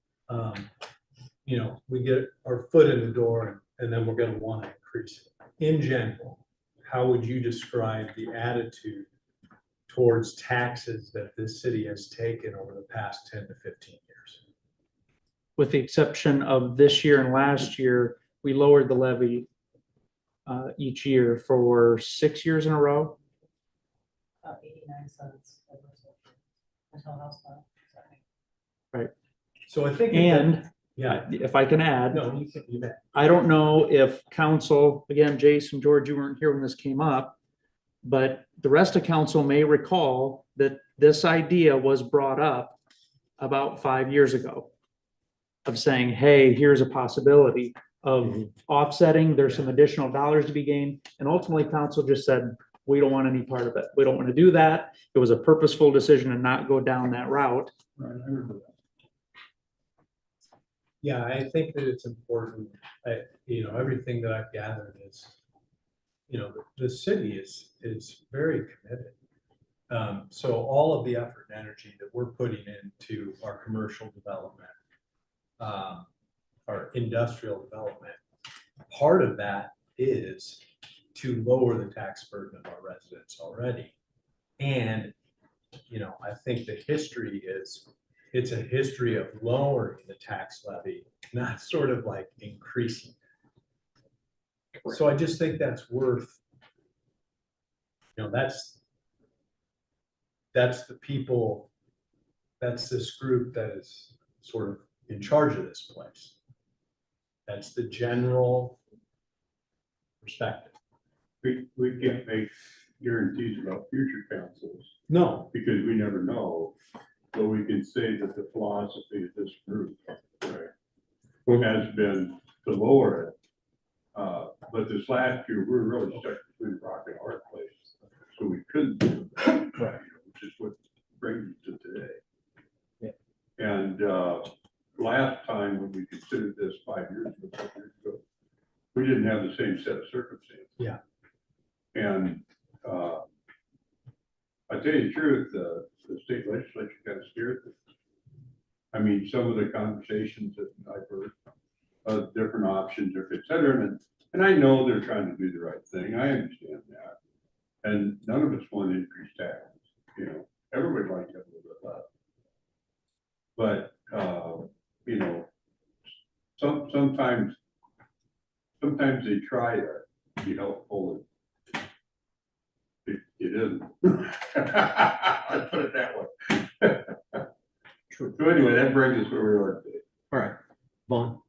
Speaker 10: You know, we get our foot in the door and then we're gonna want to increase it. In general, how would you describe the attitude towards taxes that this city has taken over the past 10 to 15 years?
Speaker 1: With the exception of this year and last year, we lowered the levy each year for 6 years in a row.
Speaker 4: 89 cents. Until house file.
Speaker 10: So I think.
Speaker 1: And
Speaker 10: Yeah,
Speaker 1: if I can add,
Speaker 10: no, you can, you bet.
Speaker 1: I don't know if council, again, Jason, George, you weren't here when this came up, but the rest of council may recall that this idea was brought up about 5 years ago of saying, hey, here's a possibility of offsetting, there's some additional dollars to be gained. And ultimately, council just said, we don't want any part of it. We don't want to do that. It was a purposeful decision to not go down that route.
Speaker 10: Yeah, I think that it's important, you know, everything that I've gathered is, you know, the city is very committed. So all of the effort and energy that we're putting into our commercial development, our industrial development, part of that is to lower the tax burden of our residents already. And, you know, I think the history is, it's a history of lowering the tax levy, not sort of like increasing it. So I just think that's worth, you know, that's the people, that's this group that is sort of in charge of this place. That's the general perspective.
Speaker 8: We can't make guarantees about future councils
Speaker 10: No,
Speaker 8: because we never know. But we can say that the philosophy of this group, right, has been to lower it. But this last year, we were really stuck between a rock and a hard place. So we couldn't do that, right, which is what brings us to today.
Speaker 10: Yeah.
Speaker 8: And last time when we considered this 5 years ago, we didn't have the same set of circumstances.
Speaker 10: Yeah.
Speaker 8: And I tell you the truth, the state legislature kind of scared them. I mean, some of the conversations that I've heard of different options are considering, and I know they're trying to do the right thing. I understand that. And none of us want to increase taxes, you know, everybody likes to have a little bit less. But, you know, sometimes they try to be helpful. It isn't. I put it that way.
Speaker 2: True.
Speaker 8: So anyway, that brings us where we are today.
Speaker 2: All right, Vaughn.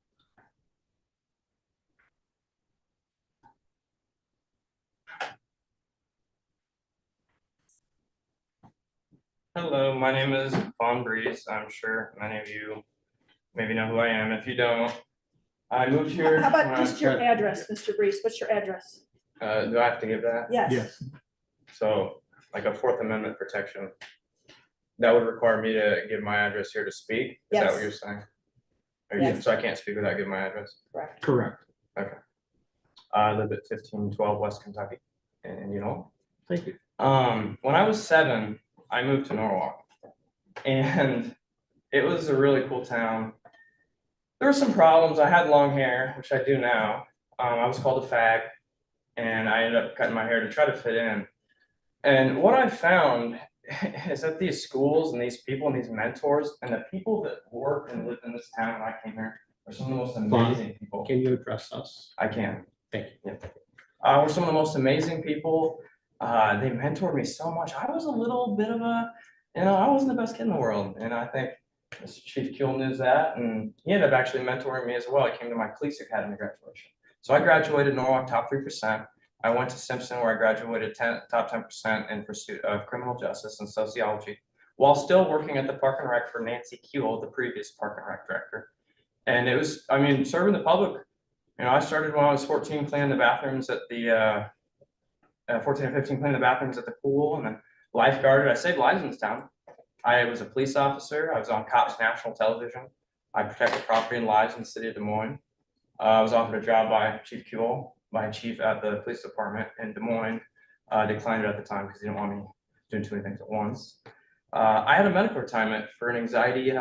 Speaker 15: Hello, my name is Vaughn Breeze. I'm sure many of you maybe know who I am. If you don't, I moved here.
Speaker 7: How about
Speaker 15: when I was
Speaker 7: just your
Speaker 15: 10.
Speaker 7: address, Mr. Brees? What's your address?
Speaker 15: Do I have to give that?
Speaker 7: Yes.
Speaker 15: So like a Fourth Amendment protection, that would require me to give my address here to speak? Is that
Speaker 7: Yes.
Speaker 15: what you're saying?
Speaker 7: Yes.
Speaker 15: So I can't speak without giving my address?
Speaker 7: Correct.
Speaker 2: Correct.
Speaker 15: Okay. I live at 1512 West Kentucky, and you know.
Speaker 2: Thank you.
Speaker 15: When I was 7, I moved to Norwalk, and it was a really cool town. There were some problems. I had long hair, which I do now. I was called a fag, and I ended up cutting my hair to try to fit in. And what I found is that these schools and these people and these mentors and the people that work and live in this town when I came here are some of the most amazing people.
Speaker 2: Can you address us?
Speaker 15: I can.
Speaker 2: Thank
Speaker 15: you. Yeah. We're some of the most amazing people. They mentored me so much. I was a little bit of a, you know, I wasn't the best kid in the world. And I think Mr. Chief Kuehl knew that. And he ended up actually mentoring me as well. I came to my police academy graduation. So I graduated Norwalk top 3%. I went to Simpson where I graduated top 10% in pursuit of criminal justice and sociology while still working at the Park and Rec for Nancy Kuehl, the previous Park and Rec director. And it was, I mean, serving the public. You know, I started when I was 14, cleaning the bathrooms at the 14 or 15, cleaning the bathrooms at the pool, and then lifeguarded. I saved lives in this town. I was a police officer. I was on Cops National Television. I protected property and lives in the city of Des Moines. I was offered a job by Chief Kuehl, my chief at the police department in Des Moines. Declined it at the time because he didn't want me doing too many things at once. I had a medical retirement for an anxiety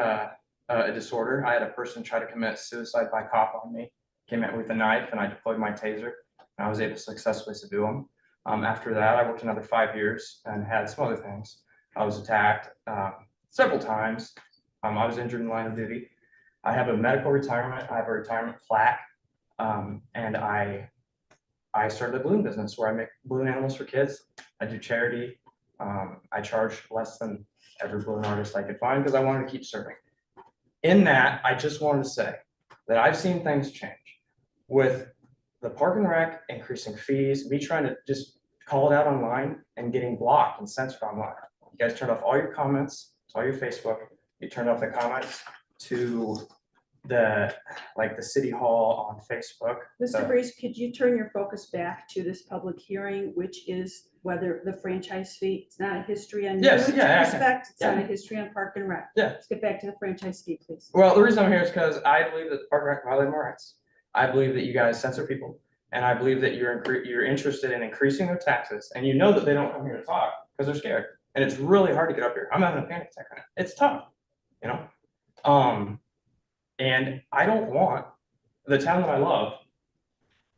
Speaker 15: disorder. I had a person try to commit suicide by cop on me. Came at me with a knife, and I deployed my taser. And I was able to successfully subdue him. After that, I worked another 5 years and had some other things. I was attacked several times. I was injured in the line of duty. I have a medical retirement. I have a retirement plaque, and I started a balloon business where I make balloon animals for kids. I do charity. I charge less than every balloon artist I could find because I wanted to keep serving. In that, I just wanted to say that I've seen things change with the Park and Rec increasing fees, me trying to just call it out online and getting blocked and censored online. You guys turned off all your comments, all your Facebook. You turned off the comments to the city hall on Facebook.
Speaker 7: Mr. Breeze, could you turn your focus back to this public hearing, which is whether the franchise fee, it's not a history on
Speaker 15: Yes,
Speaker 7: you
Speaker 15: yeah,
Speaker 7: respect, it's not
Speaker 15: yeah.
Speaker 7: a history on Park and Rec.
Speaker 15: Yeah.
Speaker 7: Let's get back to the franchise fee, please.
Speaker 15: Well, the reason I'm here is because I believe that the Park and Rec violated my rights. I believe that you guys censor people, and I believe that you're interested in increasing their taxes, and you know that they don't come here to talk because they're scared, and it's really hard to get up here. I'm having a panic attack right now. It's tough, you know. And I don't want the town that I love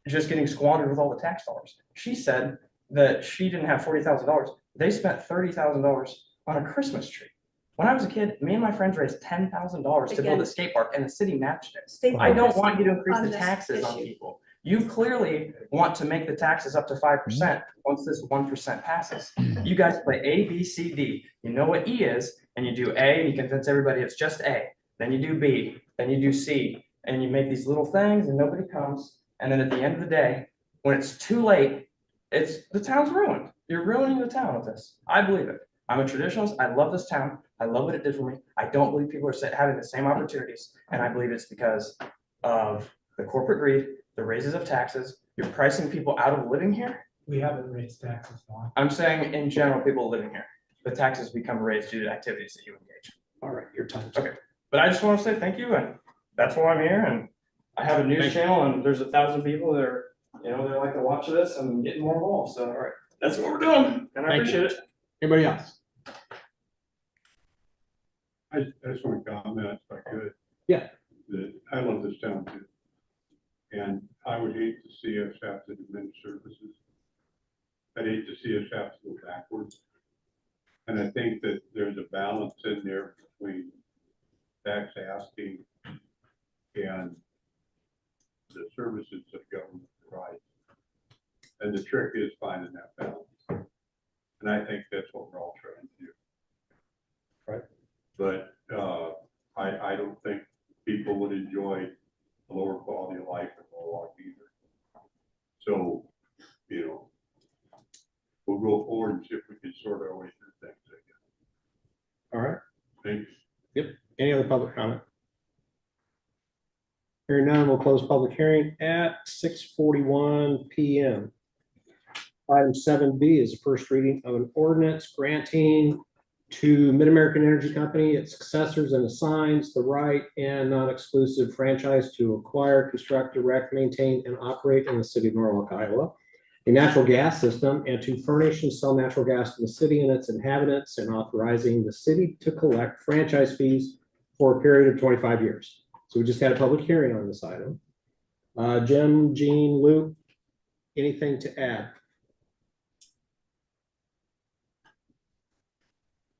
Speaker 15: just getting squandered with all the tax dollars. She said that she didn't have $40,000. They spent $30,000 on a Christmas tree. When I was a kid, me and my friends raised $10,000 to build a skate park, and the city matched it. I don't want you to increase the taxes on people. You clearly want to make the taxes up to 5% once this 1% passes. You guys play A, B, C, D. You know what E is, and you do A, and you convince everybody it's just A. Then you do B, then you do C, and you make these little things, and nobody comes. And then at the end of the day, when it's too late, the town's ruined. You're ruining the town with this. I believe it. I'm a traditionalist. I love this town. I love what it did for me. I don't believe people are having the same opportunities, and I believe it's because of the corporate greed, the raises of taxes. You're pricing people out of living here.
Speaker 10: We haven't raised taxes, Don.
Speaker 15: I'm saying in general, people living here, the taxes become raised due to activities that you engage in.
Speaker 2: All right, your time.
Speaker 15: Okay, but I just want to say thank you, and that's why I'm here. And I have a news channel, and there's 1,000 people that are, they like to watch this and getting more involved. So, all right, that's what we're doing, and I appreciate it.
Speaker 2: Anybody else?
Speaker 8: I just want to comment if I could.
Speaker 2: Yeah.
Speaker 8: That I love this town too. And I would hate to see us have to diminish services. I'd hate to see us have to go backwards. And I think that there's a balance in there between tax asking and the services that government provides. And the trick is finding that balance. And I think that's what we're all trying to do.
Speaker 2: Right.
Speaker 8: But I don't think people would enjoy a lower quality of life in Norwalk either. So, we'll go forward and see if we can sort our way through things, I guess.
Speaker 2: All right.
Speaker 8: Thanks.
Speaker 2: Yep. Any other public comment? Hearing none, we'll close public hearing at 6:41 PM. Item 7B is the first reading of an ordinance granting to Mid-American Energy Company, its successors and assigns the right and non-exclusive franchise to acquire, construct, direct, maintain, and operate in the city of Norwalk, Iowa, a natural gas system, and to furnish and sell natural gas to the city and its inhabitants, and authorizing the city to collect franchise fees for a period of 25 years. So we just had a public hearing on this item. Jim, Jean, Luke, anything to add?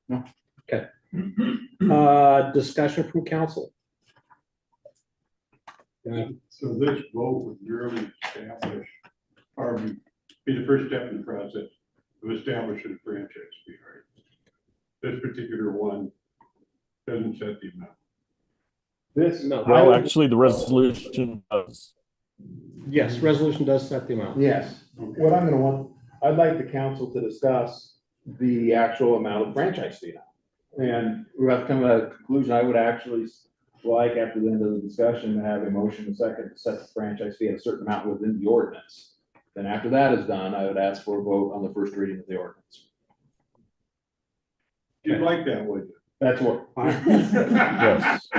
Speaker 3: No.
Speaker 2: Okay. Discussion from council.
Speaker 8: So this vote would really establish, or be the first step in the process of establishing a franchise fee, right? This particular one doesn't set the amount.
Speaker 3: Well, actually, the resolution does.
Speaker 2: Yes, resolution does set the amount.
Speaker 13: Yes, what I'd like the council to discuss the actual amount of franchise fee now. And we have to come to a conclusion. I would actually like, after the end of the discussion, to have a motion and second to set the franchise fee at a certain amount within the ordinance. Then after that is done, I would ask for a vote on the first reading of the ordinance.
Speaker 8: You'd like that, would you?
Speaker 13: That's what.
Speaker 3: Yes.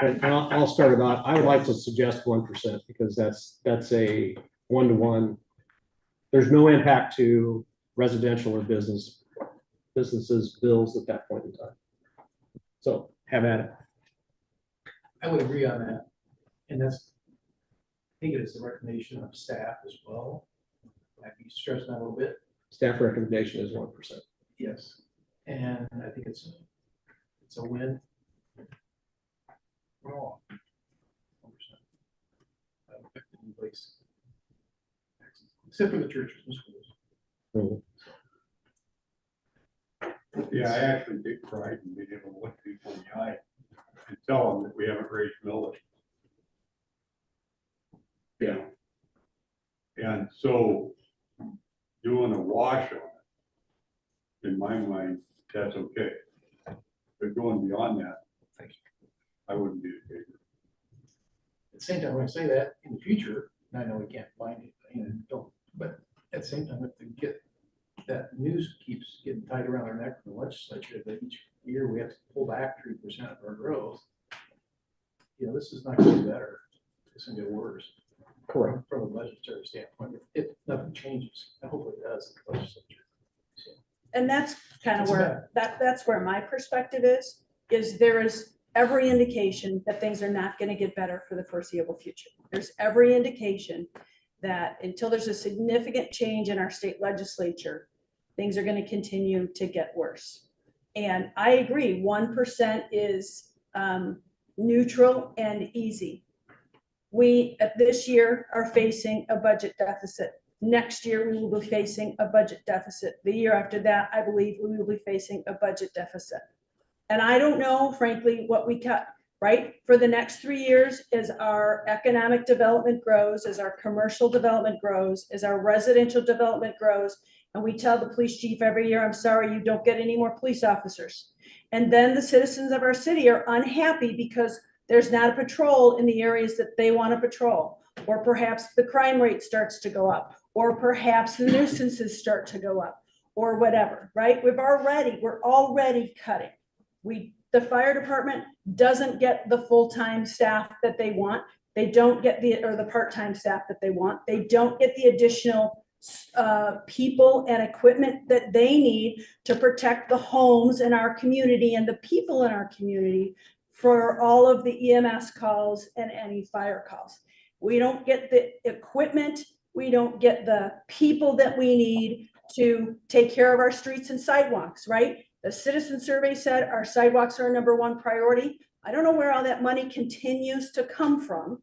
Speaker 2: And I'll start about, I would like to suggest 1% because that's a one-to-one. There's no impact to residential or businesses' bills at that point in time. So have at it.
Speaker 10: I would agree on that. And that's, I think it is the recommendation of staff as well. Might be stressing that a little bit.
Speaker 2: Staff recommendation is 1%.
Speaker 10: Yes. And I think it's a win. For all. 1%. In place. Except for the churches and schools.
Speaker 8: Yeah, I actually take pride in being able to look people in the eye and tell them that we haven't raised millage. Yeah. And so doing a wash on it, in my mind, that's okay. But going beyond that, I wouldn't be in favor.
Speaker 10: At the same time, when I say that, in the future, and I know we can't find it, and don't, but at the same time, if we get that news keeps getting tied around our neck from the legislature, that each year we have to pull back 3% of our growth. You know, this is not going to get better. It's going to get worse.
Speaker 2: Correct.
Speaker 10: From a budgetary standpoint, if nothing changes, and hopefully it does in the legislature. So,
Speaker 7: And that's kind of
Speaker 10: It's
Speaker 7: where, that's where my perspective is there is every indication that things are not going to get better for the foreseeable future. There's every indication that until there's a significant change in our state legislature, things are going to continue to get worse. And I agree, 1% is neutral and easy. We, this year, are facing a budget deficit. Next year, we will be facing a budget deficit. The year after that, I believe we will be facing a budget deficit. And I don't know, frankly, what we cut, right? For the next 3 years, as our economic development grows, as our commercial development grows, as our residential development grows, and we tell the police chief every year, I'm sorry, you don't get any more police officers. And then the citizens of our city are unhappy because there's not a patrol in the areas that they want to patrol, or perhaps the crime rate starts to go up, or perhaps the nuisances start to go up, or whatever, right? We're already cutting. The fire department doesn't get the full-time staff that they want. They don't get the part-time staff that they want. They don't get the additional people and equipment that they need to protect the homes in our community and the people in our community for all of the EMS calls and any fire calls. We don't get the equipment. We don't get the people that we need to take care of our streets and sidewalks, right? The citizen survey said our sidewalks are our #1 priority. I don't know where all that money continues to come from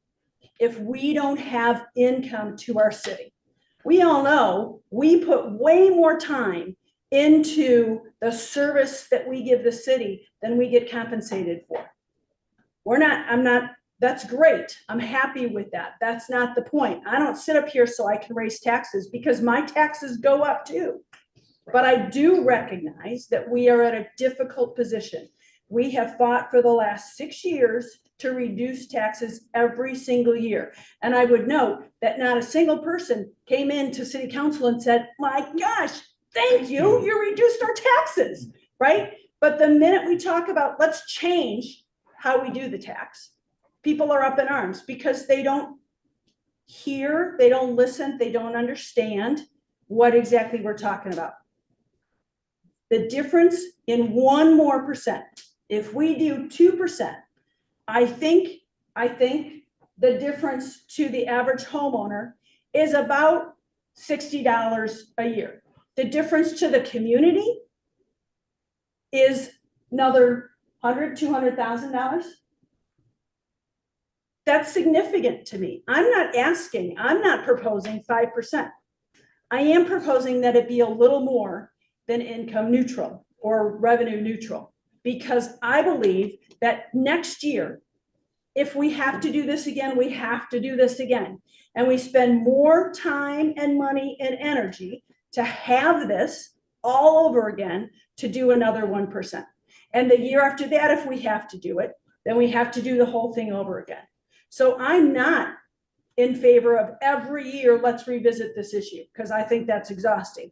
Speaker 7: if we don't have income to our city. We all know we put way more time into the service that we give the city than we get compensated for. That's great. I'm happy with that. That's not the point. I don't sit up here so I can raise taxes because my taxes go up too. But I do recognize that we are at a difficult position. We have fought for the last 6 years to reduce taxes every single year. And I would note that not a single person came into city council and said, my gosh, thank you, you reduced our taxes, right? But the minute we talk about let's change how we do the tax, people are up in arms because they don't hear, they don't listen, they don't understand what exactly we're talking about. The difference in 1% more, if we do 2%, I think the difference to the average homeowner is about $60 a year. The difference to the community is another $100,000, $200,000. That's significant to me. I'm not proposing 5%. I am proposing that it be a little more than income neutral or revenue neutral, because I believe that next year, if we have to do this again, we have to do this again. And we spend more time and money and energy to have this all over again to do another 1%. And the year after that, if we have to do it, then we have to do the whole thing over again. So I'm not in favor of every year, let's revisit this issue, because I think that's exhausting.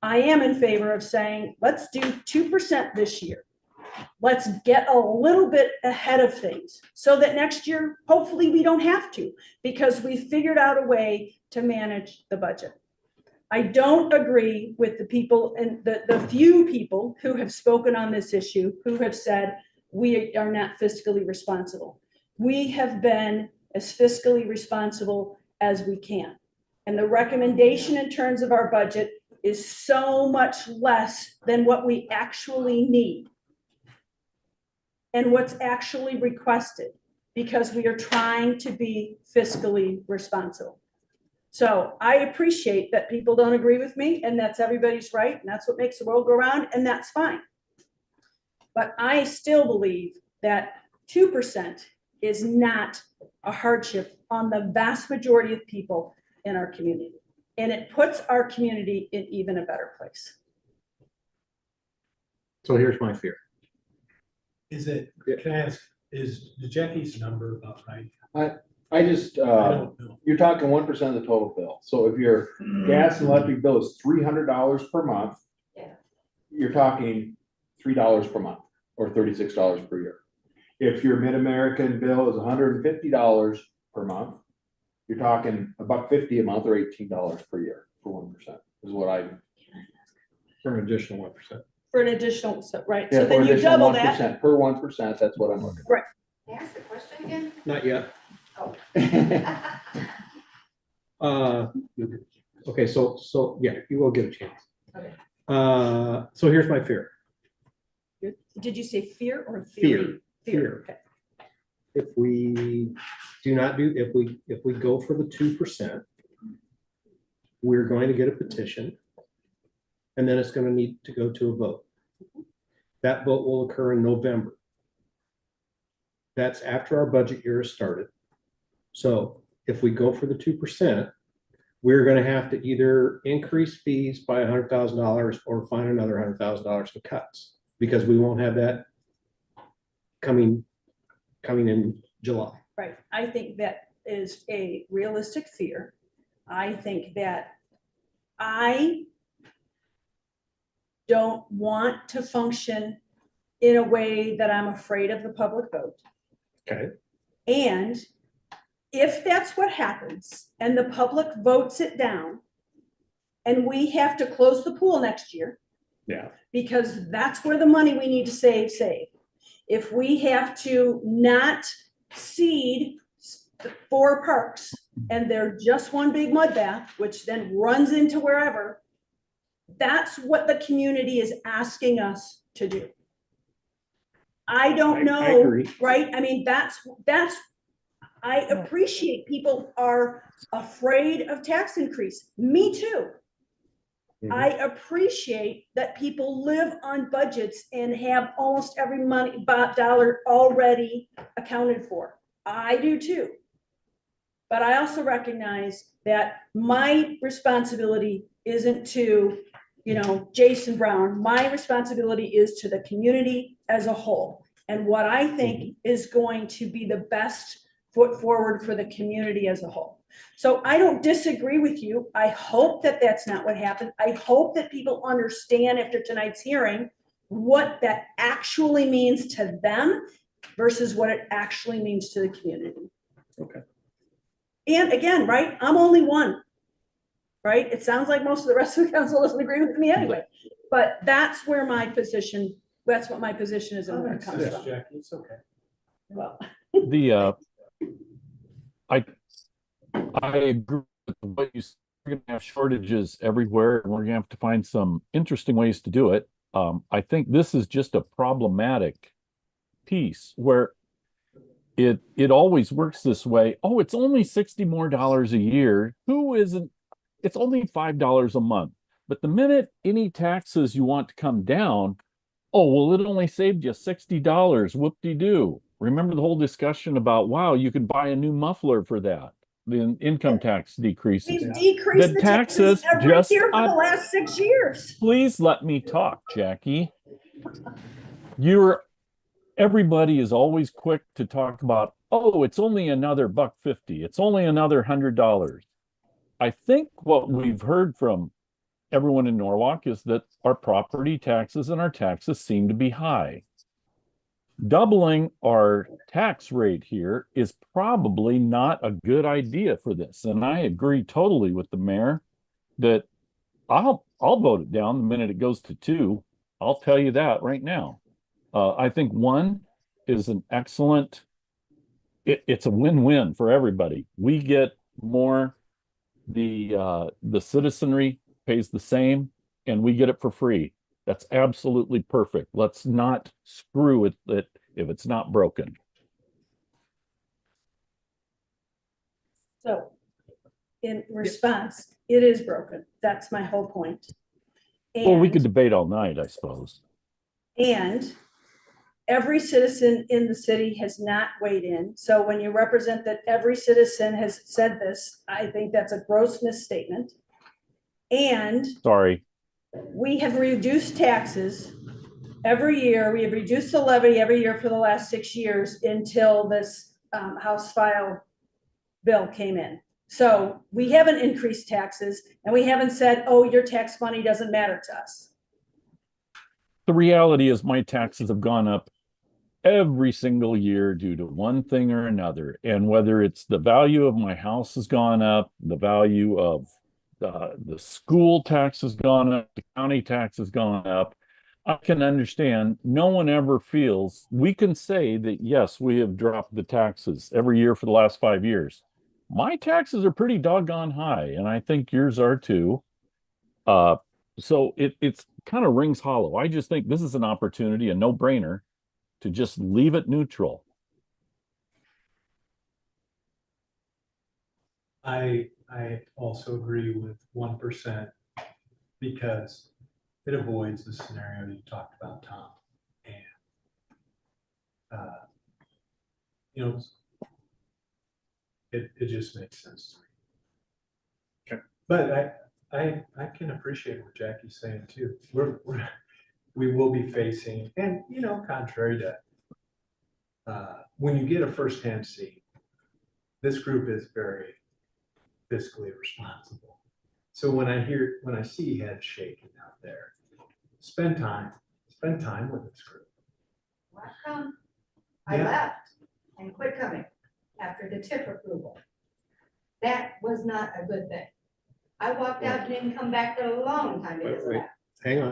Speaker 7: I am in favor of saying, let's do 2% this year. Let's get a little bit ahead of things so that next year, hopefully we don't have to, because we figured out a way to manage the budget. I don't agree with the people and the few people who have spoken on this issue, who have said we are not fiscally responsible. We have been as fiscally responsible as we can. And the recommendation in terms of our budget is so much less than what we actually need and what's actually requested, because we are trying to be fiscally responsible. So I appreciate that people don't agree with me, and that's everybody's right, and that's what makes the world go round, and that's fine. But I still believe that 2% is not a hardship on the vast majority of people in our community. And it puts our community in even a better place.
Speaker 2: So here's my fear.
Speaker 10: Is it, can I ask, is Jackie's number about right?
Speaker 13: I just,
Speaker 10: I don't know.
Speaker 13: you're talking 1% of the total bill. So if your gas and electric bill is $300 per month,
Speaker 14: Yeah.
Speaker 13: you're talking $3 per month or $36 per year. If your Mid-American bill is $150 per month, you're talking $1.50 a month or $18 per year for 1% is what I.
Speaker 2: For an additional 1%.
Speaker 7: For an additional, so, right,
Speaker 13: Yeah,
Speaker 7: so
Speaker 13: for
Speaker 7: then you
Speaker 13: additional
Speaker 7: double that.
Speaker 13: 1%, per 1%, that's what I'm looking
Speaker 7: Right.
Speaker 14: May I ask the question again?
Speaker 2: Not yet.
Speaker 14: Oh.
Speaker 2: Okay, so yeah, you will get a chance.
Speaker 14: Okay.
Speaker 2: So here's my fear.
Speaker 7: Did you say fear or
Speaker 2: Fear.
Speaker 7: theory?
Speaker 2: Fear.
Speaker 7: Okay.
Speaker 2: If we do not do, if we go for the 2%, we're going to get a petition, and then it's going to need to go to a vote. That vote will occur in November. That's after our budget year is started. So if we go for the 2%, we're going to have to either increase fees by $100,000 or find another $100,000 to cuts, because we won't have that coming in July.
Speaker 7: Right. I think that is a realistic fear. I think that I don't want to function in a way that I'm afraid of the public vote.
Speaker 2: Okay.
Speaker 7: And if that's what happens and the public votes it down and we have to close the pool next year,
Speaker 2: Yeah.
Speaker 7: because that's where the money we need to save. If we have to not seed 4 parks and they're just one big mud bath, which then runs into wherever, that's what the community is asking us to do. I don't know,
Speaker 2: I agree.
Speaker 7: right? I mean, I appreciate people are afraid of tax increase. Me too. I appreciate that people live on budgets and have almost every dollar already accounted for. I do too. But I also recognize that my responsibility isn't to, Jason Brown. My responsibility is to the community as a whole. And what I think is going to be the best foot forward for the community as a whole. So I don't disagree with you. I hope that that's not what happened. I hope that people understand after tonight's hearing what that actually means to them versus what it actually means to the community.
Speaker 2: Okay.
Speaker 7: And again, right, I'm only one, right? It sounds like most of the rest of the council doesn't agree with me anyway, but that's what my position is and where it comes from.
Speaker 10: Jackie, it's okay.
Speaker 7: Well,
Speaker 3: I agree with what you said. We're going to have shortages everywhere, and we're going to have to find some interesting ways to do it. I think this is just a problematic piece where it always works this way. Oh, it's only $60 more a year. Who isn't? It's only $5 a month. But the minute any taxes you want to come down, oh, well, it only saved you $60. Whoop-de-doo. Remember the whole discussion about, wow, you could buy a new muffler for that. The income tax decreases.
Speaker 7: we've decreased the taxes every year for the last 6 years.
Speaker 3: Please let me talk, Jackie. Everybody is always quick to talk about, oh, it's only another $1.50. It's only another $100. I think what we've heard from everyone in Norwalk is that our property taxes and our taxes seem to be high. Doubling our tax rate here is probably not a good idea for this. And I agree totally with the mayor that I'll vote it down the minute it goes to 2. I'll tell you that right now. I think 1 is an excellent, it's a win-win for everybody. We get more, the citizenry pays the same, and we get it for free. That's absolutely perfect. Let's not screw with it if it's not broken.
Speaker 7: So in response, it is broken. That's my whole point.
Speaker 3: Well, we
Speaker 7: And-
Speaker 3: could debate all night, I suppose.
Speaker 7: And every citizen in the city has not weighed in. So when you represent that every citizen has said this, I think that's a gross misstatement. And
Speaker 3: Sorry.
Speaker 7: we have reduced taxes every year. We have reduced the levy every year for the last 6 years until this House file bill came in. So we haven't increased taxes, and we haven't said, oh, your tax money doesn't matter to us.
Speaker 3: The reality is my taxes have gone up every single year due to one thing or another. And whether it's the value of my house has gone up, the value of the school tax has gone up, the county tax has gone up, I can understand. No one ever feels, we can say that, yes, we have dropped the taxes every year for the last 5 years. My taxes are pretty doggone high, and I think yours are too. So it's kind of rings hollow. I just think this is an opportunity, a no-brainer, to just leave it neutral.
Speaker 10: I also agree with 1% because it avoids the scenario you talked about, Tom. And, you know, it just makes sense to me.
Speaker 2: Okay.
Speaker 10: But I can appreciate what Jackie's saying too. We will be facing, and you know, contrary to when you get a firsthand seat, this group is very fiscally responsible. So when I see heads shaking out there, spend time with this group.
Speaker 14: I
Speaker 10: Yeah.
Speaker 14: left and quit coming after the TIF approval. That was not a good thing. I walked out and didn't come back for a long time because of
Speaker 2: Wait.
Speaker 14: that.
Speaker 2: Hang on.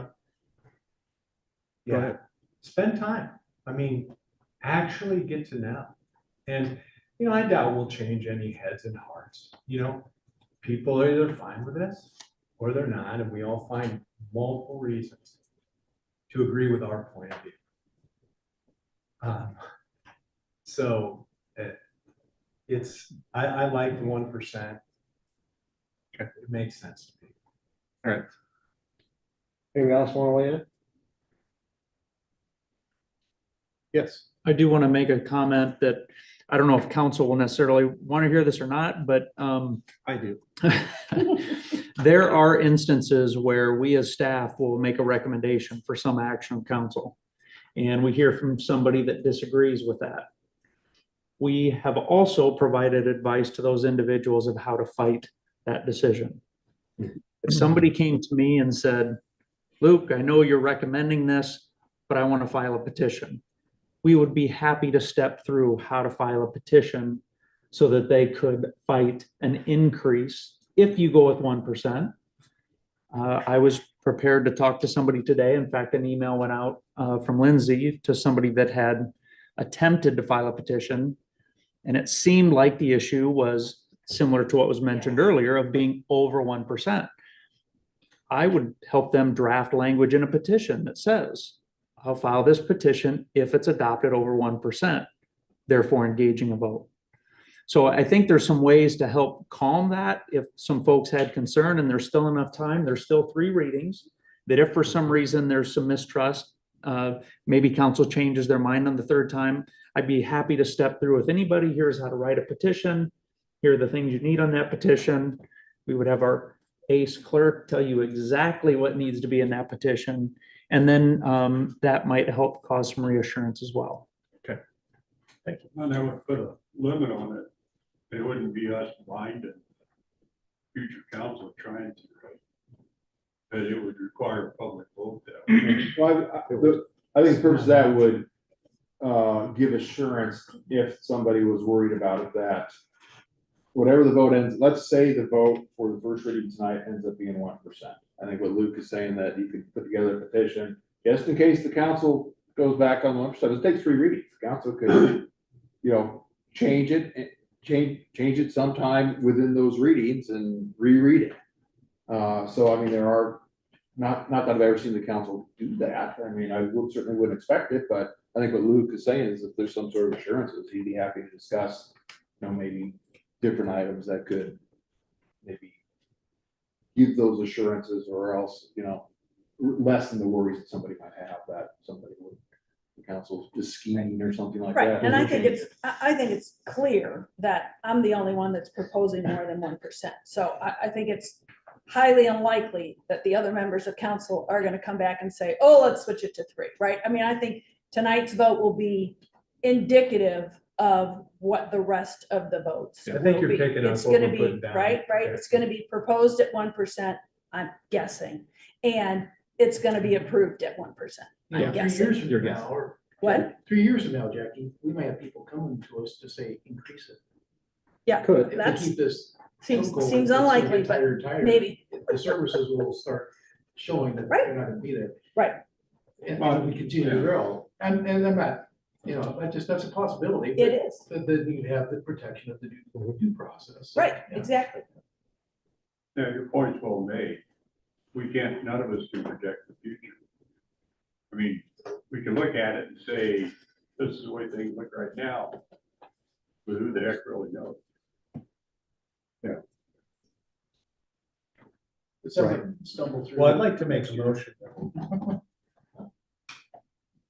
Speaker 2: Go
Speaker 10: Yeah,
Speaker 2: ahead.
Speaker 10: spend time. I mean, actually get to know. And, you know, I doubt we'll change any heads and hearts. You know, people are either fine with this or they're not, and we all find multiple reasons to agree with our point of view. So I like the 1%. It makes sense to me.
Speaker 2: All right. Anything else want to weigh in? Yes.
Speaker 1: I do want to make a comment that I don't know if council will necessarily want to hear this or not, but
Speaker 2: I do.
Speaker 1: there are instances where we as staff will make a recommendation for some action of council. And we hear from somebody that disagrees with that. We have also provided advice to those individuals of how to fight that decision. If somebody came to me and said, Luke, I know you're recommending this, but I want to file a petition, we would be happy to step through how to file a petition so that they could fight an increase if you go with 1%. I was prepared to talk to somebody today. In fact, an email went out from Lindsay to somebody that had attempted to file a petition. And it seemed like the issue was similar to what was mentioned earlier of being over 1%. I would help them draft language in a petition that says, I'll file this petition if it's adopted over 1%, therefore engaging a vote. So I think there's some ways to help calm that. If some folks had concern and there's still enough time, there's still 3 readings, that if for some reason there's some mistrust, maybe council changes their mind on the 3rd time, I'd be happy to step through with anybody. Here's how to write a petition. Here are the things you need on that petition. We would have our ACE clerk tell you exactly what needs to be in that petition. And then that might help cause some reassurance as well.
Speaker 8: And I would put a limit on it. It wouldn't be us blinded future council trying to, right? But it would require a public vote that.
Speaker 13: Well, I think the purpose of that would give assurance if somebody was worried about it, that whatever the vote ends, let's say the vote for the first reading tonight ends up being 1%. I think what Luke is saying, that you could put together a petition, just in case the council goes back on 1%. It takes 3 readings. The council could, change it sometime within those readings and reread it. So, I mean, there are, not that I've ever seen the council do that. I mean, certainly wouldn't expect it, but I think what Luke is saying is if there's some sort of assurances, he'd be happy to discuss, maybe different items that could maybe give those assurances, or else, lessen the worries that somebody might have, that somebody would, the council is scheming or something like
Speaker 7: Right,
Speaker 13: that.
Speaker 7: and I think it's clear that I'm the only one that's proposing more than 1%. So I think it's highly unlikely that the other members of council are gonna come back and say, oh, let's switch it to 3, right? I mean, I think tonight's vote will be indicative of what the rest of the votes.
Speaker 10: I think you're
Speaker 7: will be.
Speaker 10: picking up
Speaker 7: It's
Speaker 10: what
Speaker 7: gonna
Speaker 10: we're
Speaker 7: be
Speaker 10: putting down.
Speaker 7: Right,
Speaker 10: Okay.
Speaker 7: it's gonna be proposed at 1%, I'm guessing, and it's gonna be approved at 1%. I'm
Speaker 16: Yeah, 3
Speaker 7: guessing.
Speaker 16: years from now, or
Speaker 7: What?
Speaker 16: 3 years from now, Jackie, we might have people coming to us to say, increase it.
Speaker 7: Yeah,
Speaker 16: If they
Speaker 7: that's,
Speaker 16: keep this.
Speaker 7: seems
Speaker 16: going,
Speaker 7: seems
Speaker 16: it's gonna get
Speaker 7: unlikely, but
Speaker 16: tighter and tighter.
Speaker 7: maybe.
Speaker 16: The services will start showing that
Speaker 7: Right.
Speaker 16: they're not gonna be there.
Speaker 7: Right.
Speaker 16: And we continue to grow, and I'm not, that's a possibility.
Speaker 7: It is.
Speaker 16: But then you have the protection of the due process.
Speaker 7: Right,
Speaker 16: Yeah.
Speaker 7: exactly.
Speaker 8: Now, your point's well made. None of us can project the future. I mean, we can look at it and say, this is the way things look right now, but who the heck really knows?
Speaker 16: But somebody stumble through.
Speaker 10: Well, I'd like to make a motion.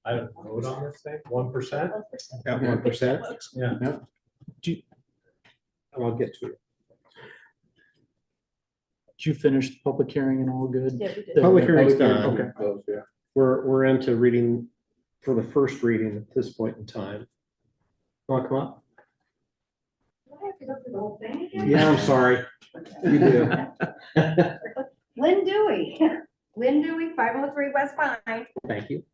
Speaker 10: I don't vote on this thing, 1%?
Speaker 2: At 1%.
Speaker 10: Yeah.
Speaker 2: I'll get to it.
Speaker 1: Did you finish the public hearing and all good?
Speaker 7: Yeah, we did.
Speaker 1: The-
Speaker 2: Public hearing's done.
Speaker 1: Okay.
Speaker 2: Yeah. We're into reading for the first reading at this point in time. Want to come up?
Speaker 14: Do I have to go through the whole thing again?
Speaker 2: Yeah, I'm sorry. You do.
Speaker 14: Lynn Dewey, 503 West Pine.
Speaker 2: Thank you.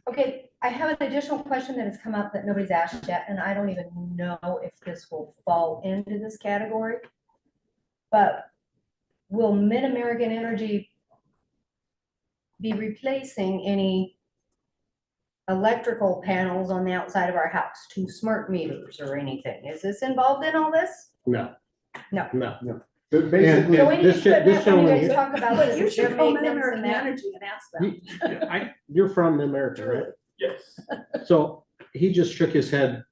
Speaker 14: Okay, I have an additional question that has come up that nobody's asked yet, and I don't even know if this will fall into this category. But will Mid-American Energy be replacing any electrical panels on the outside of our house, 2 smart meters or anything? Is this involved in all this?
Speaker 2: No.
Speaker 14: No.
Speaker 2: But basically,
Speaker 14: So any
Speaker 2: this
Speaker 14: equipment, when you
Speaker 2: gentleman
Speaker 14: guys
Speaker 2: here,
Speaker 14: talk about
Speaker 7: But
Speaker 14: this,
Speaker 7: you
Speaker 14: is there
Speaker 7: should call
Speaker 14: maintenance
Speaker 7: Mid-American
Speaker 14: and that?
Speaker 7: Energy and ask them.
Speaker 2: you're from America, right?
Speaker 12: Yes.
Speaker 2: So he just shook his head,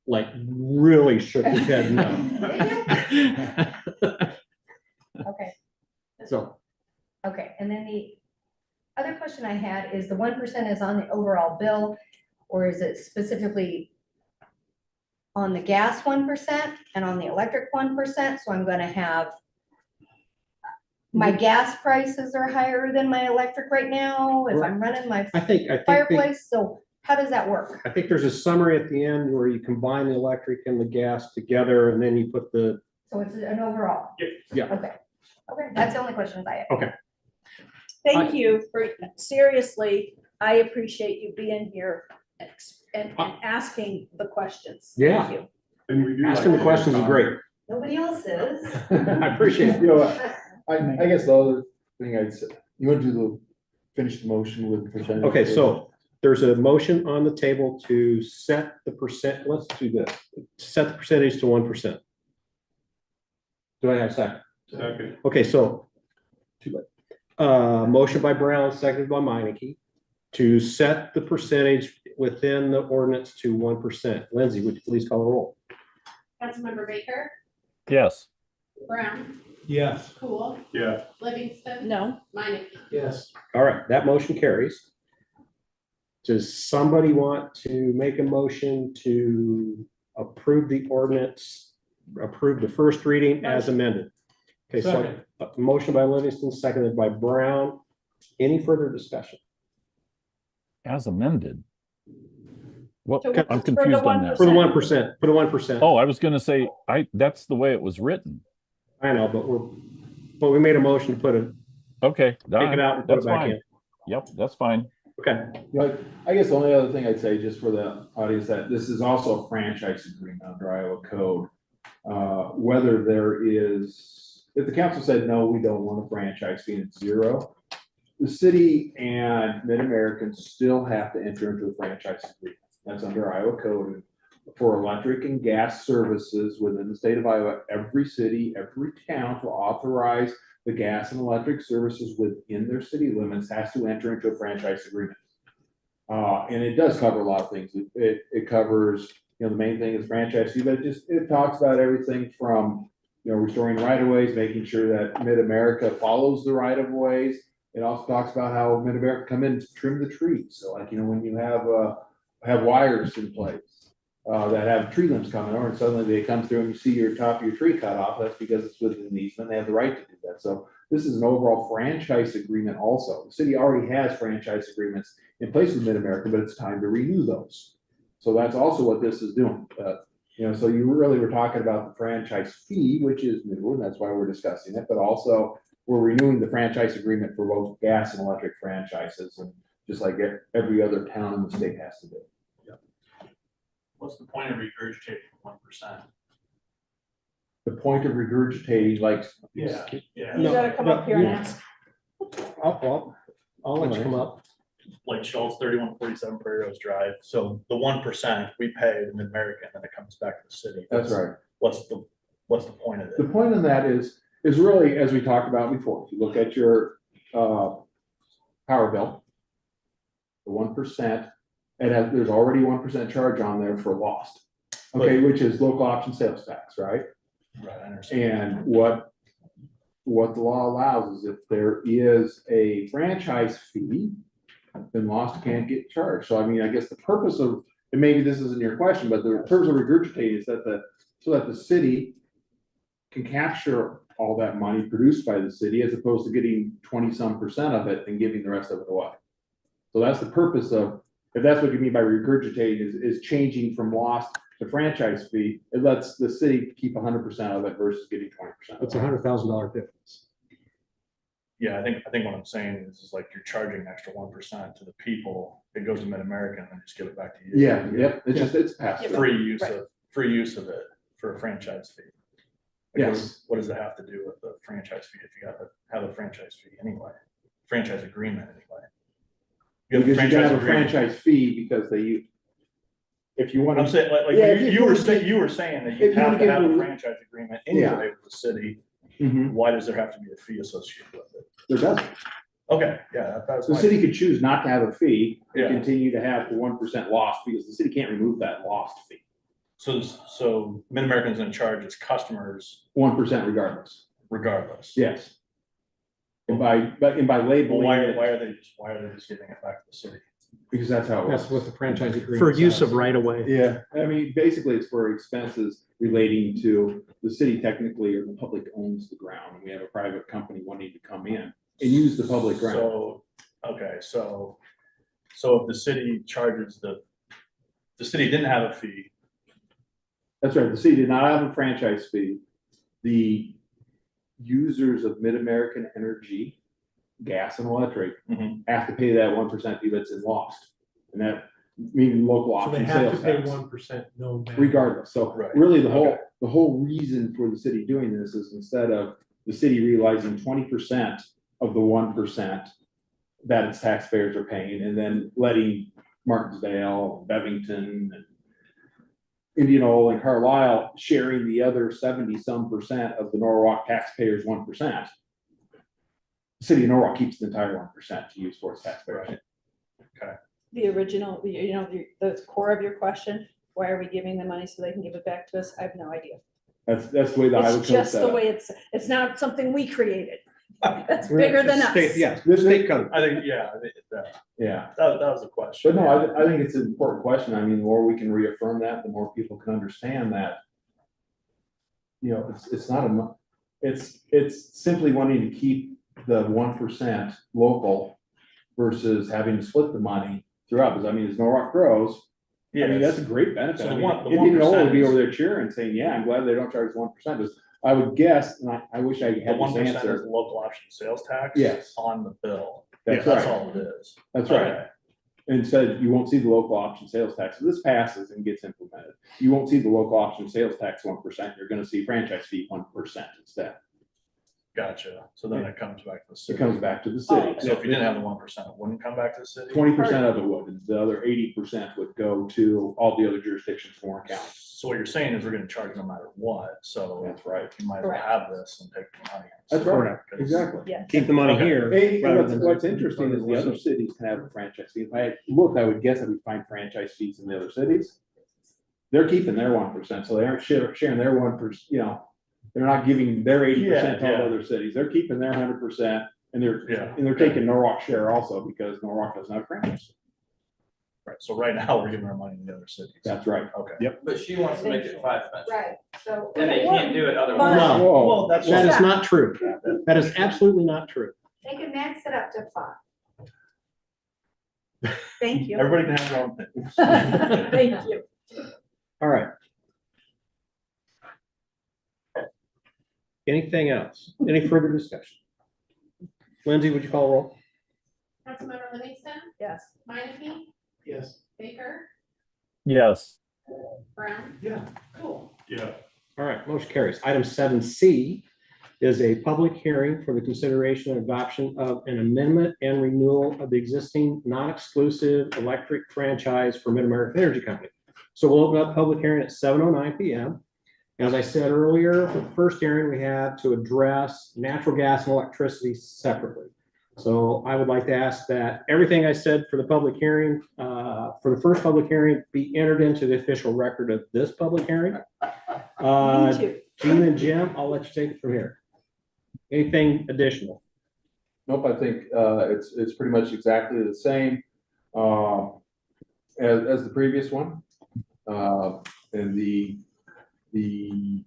Speaker 2: like really shook his head no.
Speaker 14: Okay,
Speaker 2: So,
Speaker 14: okay, and then the other question I had is the 1% is on the overall bill, or is it specifically on the gas 1% and on the electric 1%? So I'm gonna have, my gas prices are higher than my electric right now, if I'm running my
Speaker 2: I think
Speaker 14: fireplace, so how does that work?
Speaker 2: I think there's a summary at the end where you combine the electric and the gas together, and then you put the,
Speaker 14: So it's an overall?
Speaker 2: yeah.
Speaker 14: Okay, that's the only questions I have.
Speaker 2: Okay.
Speaker 7: Thank you for, seriously, I appreciate you being here and asking the questions.
Speaker 2: Yeah.
Speaker 7: Thank you.
Speaker 8: And we do
Speaker 2: Asking the
Speaker 8: like-
Speaker 2: questions is great.
Speaker 14: Nobody else is.
Speaker 2: I appreciate it.
Speaker 13: I guess the other thing I'd say, you want to do finish the motion with the percentage?
Speaker 2: Okay, so there's a motion on the table to set the percent, let's do this, set the percentage to 1%. Do I have a second?
Speaker 8: Second.
Speaker 2: Okay, so motion by Brown, seconded by Meineke, to set the percentage within the ordinance to 1%. Lindsay, would you please call the roll?
Speaker 9: Councilmember Baker,
Speaker 3: Yes.
Speaker 9: Brown,
Speaker 10: Yes.
Speaker 9: Cool,
Speaker 8: Yeah,
Speaker 9: Livingston.
Speaker 7: No,
Speaker 9: Meineke.
Speaker 16: Yes.
Speaker 2: All right, that motion carries. Does somebody want to make a motion to approve the ordinance, approve the first reading as amended? Okay, so
Speaker 16: Second.
Speaker 2: a motion by Livingston, seconded by Brown. Any further discussion?
Speaker 3: as amended. Well,
Speaker 7: So
Speaker 3: I'm
Speaker 7: for the
Speaker 3: confused on that.
Speaker 2: For the 1%, for the 1%.
Speaker 3: Oh, I was gonna say, that's the way it was written.
Speaker 2: I know, but we made a motion to put it,
Speaker 3: Okay.
Speaker 2: take it out and put
Speaker 3: That's
Speaker 2: it back
Speaker 3: fine.
Speaker 2: in.
Speaker 3: Yep, that's fine.
Speaker 2: Okay.
Speaker 13: But I guess the only other thing I'd say, just for the audience, that this is also a franchise agreement under Iowa code. Whether there is, if the council said, no, we don't want a franchise fee, it's zero, the city and Mid-American still have to enter into a franchise agreement. That's under Iowa code. For electric and gas services within the state of Iowa, every city, every town to authorize the gas and electric services within their city limits has to enter into a franchise agreement. And it does cover a lot of things. It covers, the main thing is franchise fee, but it talks about everything from, restoring right of ways, making sure that Mid-America follows the right of ways. It also talks about how Mid-America come in and trim the trees. So like, when you have wires in place, that have tree limbs coming over and suddenly they come through and you see your top of your tree cut off, that's because it's within the easement, they have the right to do that. So this is an overall franchise agreement also. The city already has franchise agreements in place with Mid-America, but it's time to renew those. So that's also what this is doing. So you really were talking about the franchise fee, which is new, and that's why we're discussing it, but also we're renewing the franchise agreement for both gas and electric franchises, and just like every other town in the state has to do.
Speaker 17: What's the point of regurgitating 1%?
Speaker 13: The point of regurgitating, like.
Speaker 17: Yeah.
Speaker 7: You gotta come up here and ask.
Speaker 2: I'll let you come up.
Speaker 17: Like Schultz, 3147 Prairie Rose Drive. So the 1% we pay the Mid-American, and then it comes back to the city.
Speaker 13: That's right.
Speaker 17: What's the point of it?
Speaker 13: The point of that is really, as we talked about before, if you look at your power bill, the 1%, there's already 1% charge on there for lost. Okay, which is local option sales tax, right?
Speaker 17: Right, I understand.
Speaker 13: And what the law allows is if there is a franchise fee, then lost can't get charged. So I mean, I guess the purpose of, and maybe this isn't your question, but the purpose of regurgitating is so that the city can capture all that money produced by the city as opposed to getting 20-some% of it and giving the rest of it away. So that's the purpose of, if that's what you mean by regurgitating, is changing from lost to franchise fee. It lets the city keep 100% of it versus getting 20%.
Speaker 2: It's $100,000 difference.
Speaker 17: Yeah, I think what I'm saying is like you're charging an extra 1% to the people. It goes to Mid-American and then just give it back to you.
Speaker 13: Yeah, yep. It's passed.
Speaker 17: Free use of it for a franchise fee. Like,
Speaker 13: Yes.
Speaker 17: What does it have to do with the franchise fee if you got to have a franchise fee anyway? Franchise agreement anyway.
Speaker 13: Because you gotta have a franchise fee because if you want to.
Speaker 17: I'm saying, like
Speaker 13: Yeah,
Speaker 17: you were saying that you
Speaker 13: if you
Speaker 17: have
Speaker 13: wanna
Speaker 17: to
Speaker 13: give
Speaker 17: have a
Speaker 13: them-
Speaker 17: franchise agreement anyway with the city.
Speaker 13: Mhm.
Speaker 17: Why does there have to be a fee associated with it?
Speaker 13: There doesn't.
Speaker 17: Okay, yeah, that's.
Speaker 13: The city could choose not to have a fee and
Speaker 17: Yeah.
Speaker 13: continue to have the 1% lost because the city can't remove that lost fee.
Speaker 17: So Mid-American's in charge its customers
Speaker 13: 1% regardless.
Speaker 17: Yes.
Speaker 13: And by labeling.
Speaker 17: Well, why
Speaker 13: it,
Speaker 17: are they just giving it back to the city?
Speaker 13: Because that's how it works.
Speaker 2: That's what the franchise agreement.
Speaker 1: For use
Speaker 2: says.
Speaker 1: of right of way.
Speaker 13: Yeah, I mean, basically it's for expenses relating to the city technically, or the public owns the ground. And we have a private company wanting to come in and use the public ground.
Speaker 17: So, okay, so if the city charges the city didn't have a fee.
Speaker 13: That's right. The city did not have a franchise fee. The users of Mid-American Energy, gas and electric, have to pay that 1% fee that's in lost. And that meaning local
Speaker 16: So they
Speaker 13: option
Speaker 16: have
Speaker 13: sales
Speaker 16: to pay
Speaker 13: tax.
Speaker 16: 1% no matter.
Speaker 13: Regardless. So
Speaker 17: Right.
Speaker 13: really the whole reason for the city doing this is instead of the city realizing 20% of the 1% that its taxpayers are paying, and then letting Martinsdale, Bevington, and Indianola and Carlisle sharing the other 70-some% of the Norwalk taxpayers 1%. The city of Norwalk keeps the entire 1% to use for its taxpayers.
Speaker 17: Right. Okay.
Speaker 7: The original, the core of your question, why are we giving them money so they can give it back to us? I have no idea.
Speaker 13: That's the way the Iowa
Speaker 7: It's
Speaker 13: code
Speaker 7: just
Speaker 13: set
Speaker 7: the
Speaker 13: up.
Speaker 7: way it's not something we created. That's bigger than us.
Speaker 2: Yeah, the state code.
Speaker 17: I think,
Speaker 13: Yeah.
Speaker 17: that was the question.
Speaker 13: But no, I think it's an important question. I mean, the more we can reaffirm that, the more people can understand that. It's not it's simply wanting to keep the 1% local versus having to split the money throughout, because I mean, as Norwalk grows, I mean, that's a great benefit.
Speaker 17: So
Speaker 13: I
Speaker 17: the
Speaker 13: mean,
Speaker 17: one- the
Speaker 13: Indian Oil would be
Speaker 17: 1%
Speaker 13: over there cheering, saying, yeah, I'm glad they don't charge 1%. I would guess, and I wish I
Speaker 17: The
Speaker 13: had
Speaker 17: one
Speaker 13: this
Speaker 17: percent is the
Speaker 13: answer.
Speaker 17: local option sales tax.
Speaker 13: Yes.
Speaker 17: On the bill.
Speaker 13: That's
Speaker 17: That's
Speaker 13: right.
Speaker 17: all it is.
Speaker 13: That's right.
Speaker 17: Okay.
Speaker 13: Instead, you won't see the local option sales tax. If this passes and gets implemented, you won't see the local option sales tax 1%. You're gonna see franchise fee 1% instead.
Speaker 17: Gotcha. So then it comes back to the
Speaker 13: It
Speaker 17: city.
Speaker 13: comes back to the city.
Speaker 17: So if you didn't have the 1%, it wouldn't come back to the city?
Speaker 13: 20% of it would, the other 80% would go to all the other jurisdictions in Warren County.
Speaker 17: So what you're saying is we're gonna charge no matter what, so.
Speaker 13: That's right.
Speaker 17: You might as well
Speaker 7: Correct.
Speaker 17: have this and take the money.
Speaker 13: That's right, exactly.
Speaker 7: Yeah.
Speaker 1: Keep the money
Speaker 17: Okay.
Speaker 1: here.
Speaker 13: Hey,
Speaker 1: rather
Speaker 13: what's,
Speaker 1: than-
Speaker 13: what's interesting is the other cities can have a franchise fee. If I had looked, I would guess I would find franchise fees in the other cities. They're keeping their 1%, so they aren't sharing their 1%, you know, they're not giving their 80% to all
Speaker 17: Yeah,
Speaker 13: the
Speaker 17: yeah.
Speaker 13: other cities. They're keeping their 100% and
Speaker 17: Yeah.
Speaker 13: they're taking Norwalk share also because Norwalk doesn't have franchise.
Speaker 17: Right, so right now, we're giving our money to the other cities.
Speaker 13: That's right.
Speaker 17: Okay.
Speaker 1: Yep.
Speaker 15: But she wants to make it 5 cents.
Speaker 14: Right, so.
Speaker 15: And they can't do it otherwise.
Speaker 7: But-
Speaker 1: No,
Speaker 13: Whoa.
Speaker 1: that is not true. That is absolutely not true.
Speaker 14: They can max it up to 5.
Speaker 7: Thank you.
Speaker 17: Everybody can have their own thing.
Speaker 7: Thank you.
Speaker 2: All right. Anything else? Any further discussion? Lindsay, would you call roll?
Speaker 9: Councilmember Livingston,
Speaker 7: Yes.
Speaker 9: Minneke,
Speaker 16: Yes.
Speaker 9: Baker,
Speaker 3: Yes.
Speaker 9: Brown,
Speaker 16: Yeah.
Speaker 9: Cool.
Speaker 17: Yeah.
Speaker 2: All right, motion carries. Item 7C is a public hearing for the consideration and adoption of an amendment and renewal of the existing non-exclusive electric franchise for Mid-American Energy Company. So we'll open up public hearing at 7:09 PM. As I said earlier, for the first hearing, we had to address natural gas and electricity separately. So I would like to ask that everything I said for the public hearing, for the first public hearing, be entered into the official record of this public hearing.
Speaker 7: Me too.
Speaker 2: Gene and Jim, I'll let you take it from here. Anything additional?
Speaker 13: Nope, I think, it's pretty much exactly the same, as the previous one. And the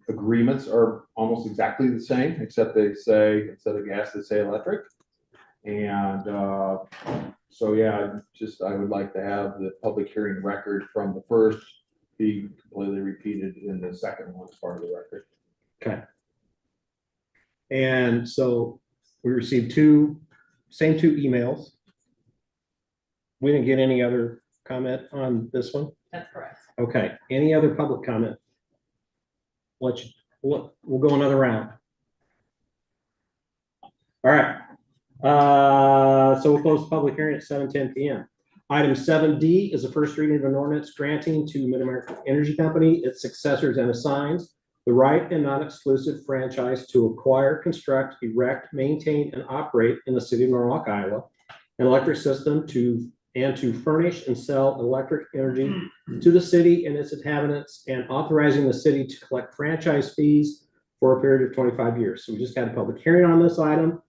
Speaker 13: agreements are almost exactly the same, except they say, instead of gas, they say electric. And, so yeah, I would like to have the public hearing record from the first be completely repeated in the second one as part of the record.
Speaker 2: Okay. And so we received same two emails. We didn't get any other comment on this one?
Speaker 4: That's correct.
Speaker 2: Okay, any other public comment? We'll go another round. All right. So we'll close the public hearing at 7:10 PM. Item 7D is the first reading of an ordinance granting to Mid-American Energy Company, its successors and assigns the right and non-exclusive franchise to acquire, construct, erect, maintain, and operate in the city of Norwalk, Iowa, an electric system to furnish and sell electric energy to the city and its inhabitants, and authorizing the city to collect franchise fees for a period of 25 years. So we just had a public hearing on this item.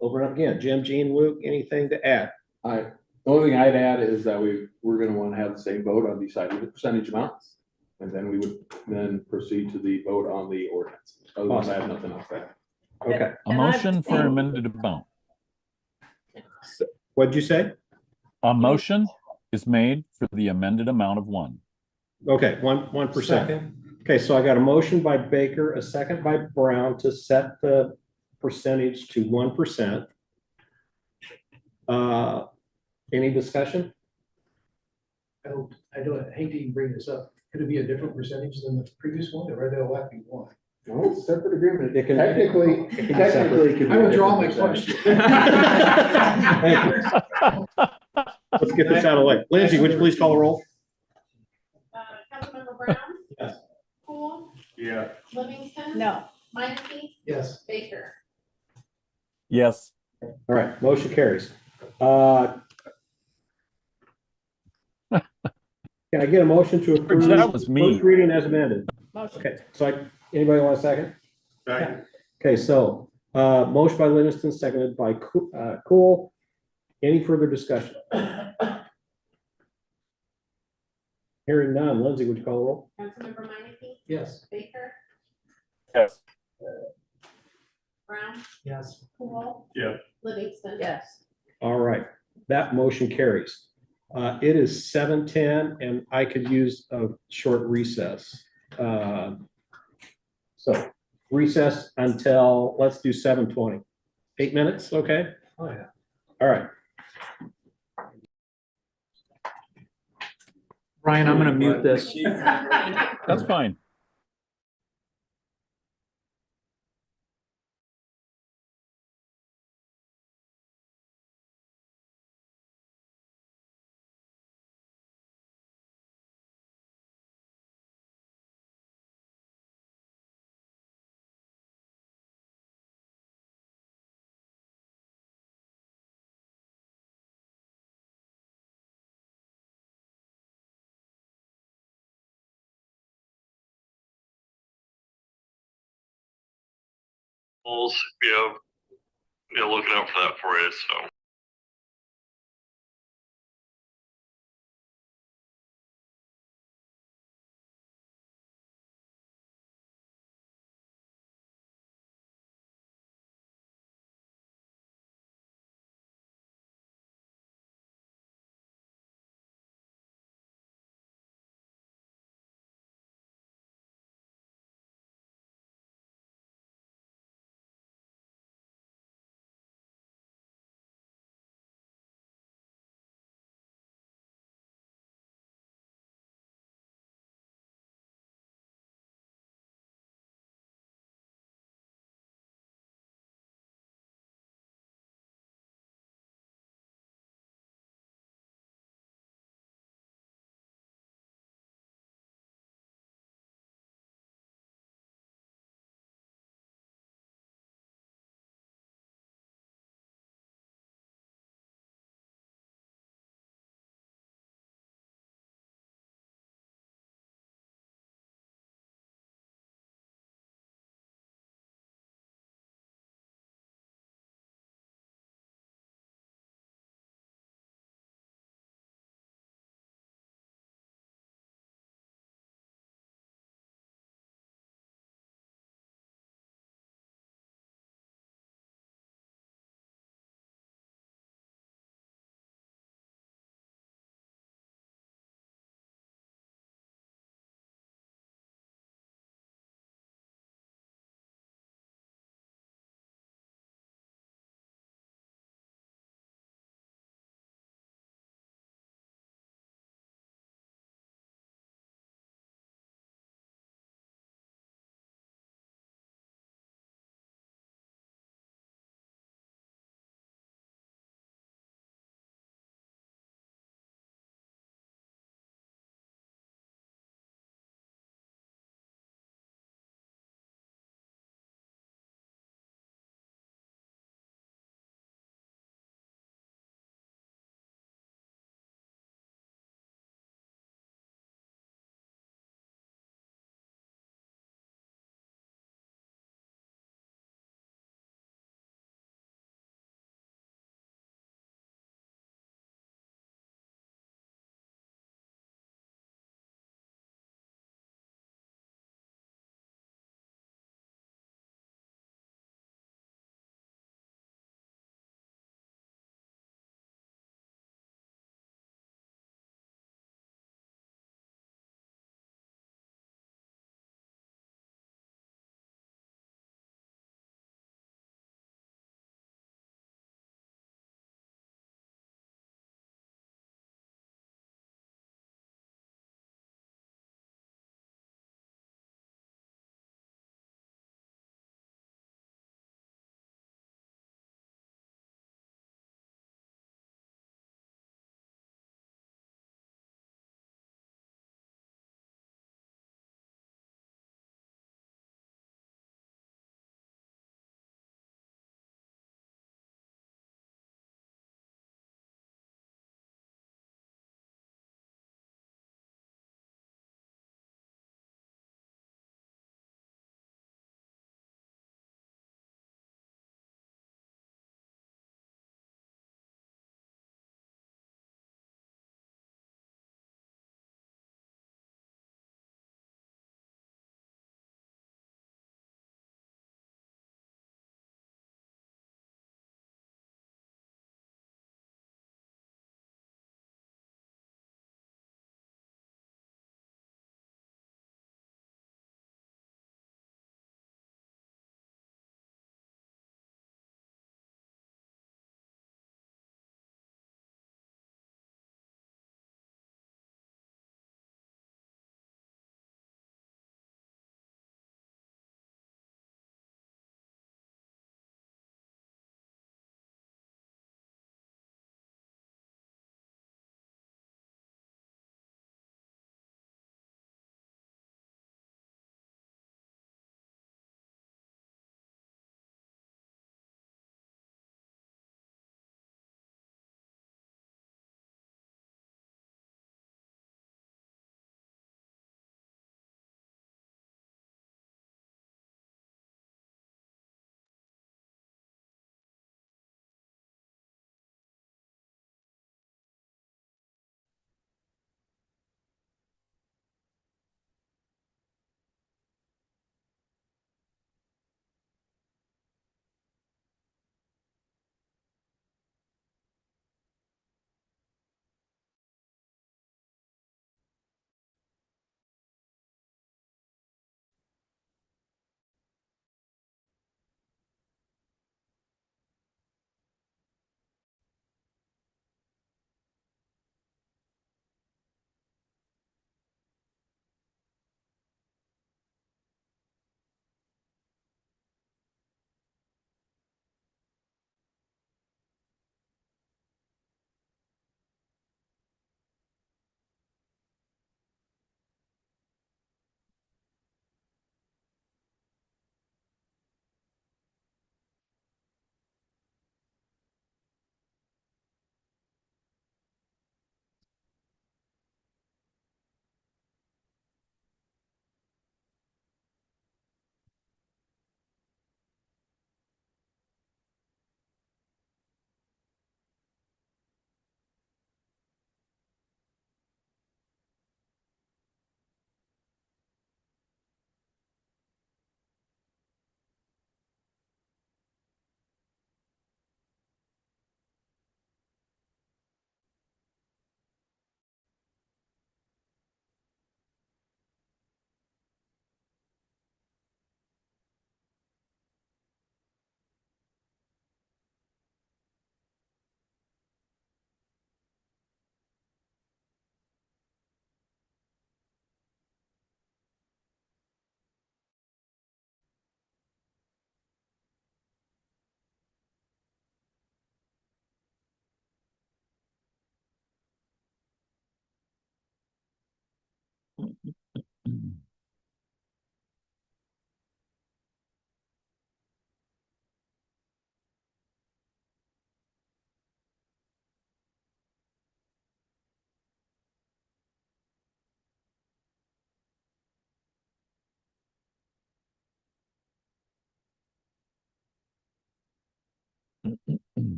Speaker 2: Open it up again. Jim, Gene, Luke, anything to add?
Speaker 13: The only thing I'd add is that we're gonna wanna have the same vote on deciding the percentage amounts. And then we would then proceed to the vote on the ordinance. Otherwise, I have nothing else to add.
Speaker 2: Okay.
Speaker 3: A motion for amended amount.
Speaker 2: What'd you say?
Speaker 3: A motion is made for the amended amount of 1.
Speaker 2: Okay, 1%. Okay, so I got a motion by Baker, a second by Brown to set the percentage to 1%. Any discussion?
Speaker 16: I hate to even bring this up. Could it be a different percentage than the previous one, or rather will be one?
Speaker 13: No, it's a separate agreement.
Speaker 2: It can-
Speaker 13: Technically,
Speaker 2: it can be separate.
Speaker 13: it could be
Speaker 16: I
Speaker 13: a
Speaker 16: withdraw my
Speaker 13: different percentage.
Speaker 16: question.
Speaker 2: Thank you. Let's get this out of the way. Lindsay, would you please call a roll?
Speaker 9: Councilmember Brown.
Speaker 16: Yes.
Speaker 9: Cool,
Speaker 17: Yeah.
Speaker 9: Livingston.
Speaker 7: No.
Speaker 9: Minneke,
Speaker 16: Yes.
Speaker 9: Baker.
Speaker 3: Yes.
Speaker 2: All right, motion carries. Can I get a motion to approve?
Speaker 3: That was me.
Speaker 2: First reading as amended.
Speaker 7: Motion.
Speaker 2: Okay, so anybody want a second?
Speaker 8: Second.
Speaker 2: Okay, so, motion by Livingston, seconded by Cool. Any further discussion? Hearing none. Lindsay, would you call the roll?
Speaker 9: Councilmember Minneke,
Speaker 16: Yes.
Speaker 9: Baker,
Speaker 3: Yes.
Speaker 9: Brown,
Speaker 16: Yes.
Speaker 9: Cool.
Speaker 17: Yeah.
Speaker 9: Livingston.
Speaker 7: Yes.
Speaker 2: All right, that motion carries. It is 7:10 and I could use a short recess. So recess until, let's do 7:20. 8 minutes, okay?
Speaker 16: Oh, yeah.
Speaker 2: All right.
Speaker 1: Ryan, I'm gonna mute this.
Speaker 3: That's fine.
Speaker 18: Yeah, looking out for that for you, so.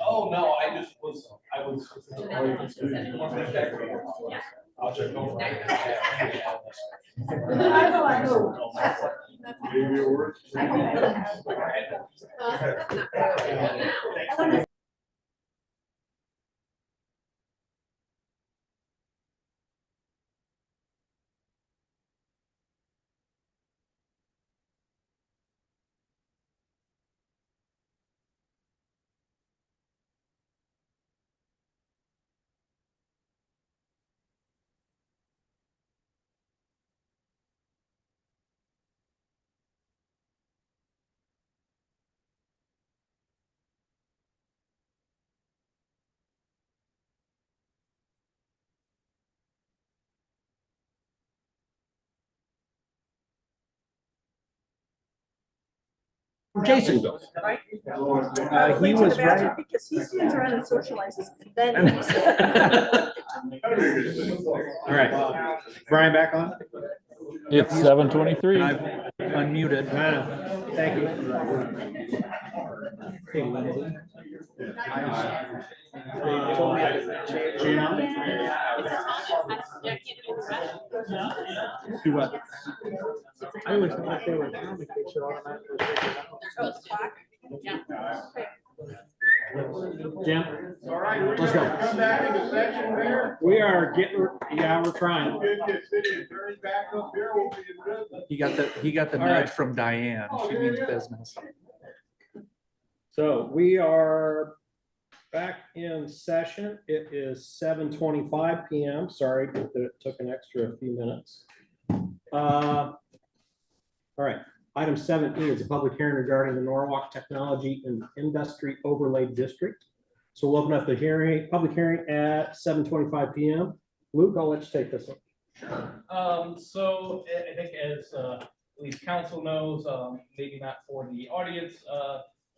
Speaker 12: Oh, no, I was. I'll check over.
Speaker 2: Jason goes.
Speaker 1: He was right.
Speaker 7: Because he stands around and socializes, then.
Speaker 2: All right, Brian, back on?
Speaker 3: It's 7:23.
Speaker 1: I've unmuted.
Speaker 2: Thank you.
Speaker 1: Hey, Lindsay.
Speaker 2: Do what?
Speaker 1: I always thought if they were comic, they should automatically figure it out. Jim?
Speaker 2: Let's go.
Speaker 8: Come back in a section, Mayor.
Speaker 2: We are getting, yeah, we're trying.
Speaker 8: Get the city attorney back up here, we'll be in business.
Speaker 1: He got the
Speaker 2: All
Speaker 1: nudge
Speaker 2: right.
Speaker 1: from Diane. She means business.
Speaker 2: So we are back in session. It is 7:25 PM. Sorry that it took an extra few minutes. All right, item 17 is a public hearing regarding the Norwalk Technology and Industry Overlay District. So we'll open up the hearing, public hearing at 7:25 PM. Luke, I'll let you take this one.
Speaker 12: Sure. So I think as at least council knows, maybe not for the audience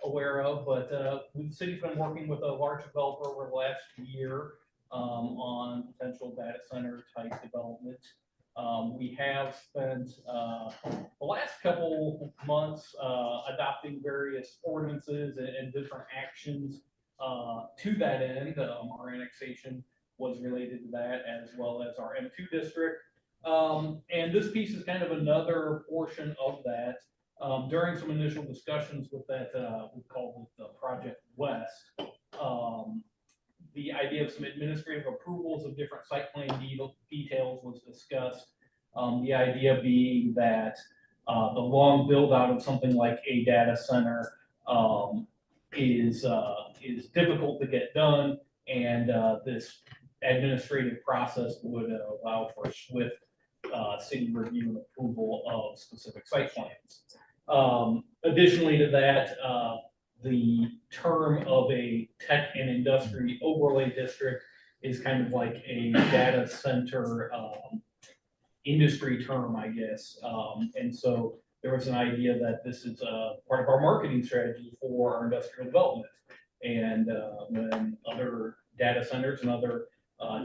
Speaker 12: aware of, but the city's been working with a large developer over the last year on potential data center type development. We have spent the last couple months adopting various ordinances and different actions to that end. Our annexation was related to that, as well as our M2 district. And this piece is kind of another portion of that. During some initial discussions with that, we called it the Project West, the idea of some administrative approvals of different site plan details was discussed. The idea being that the long build out of something like a data center is difficult to get done, and this administrative process would allow for swift city review and approval of specific site plans. Additionally to that, the term of a tech and industry overlay district is kind of like a data center industry term, I guess. And so there was an idea that this is part of our marketing strategy for our industrial development. And when other data centers and other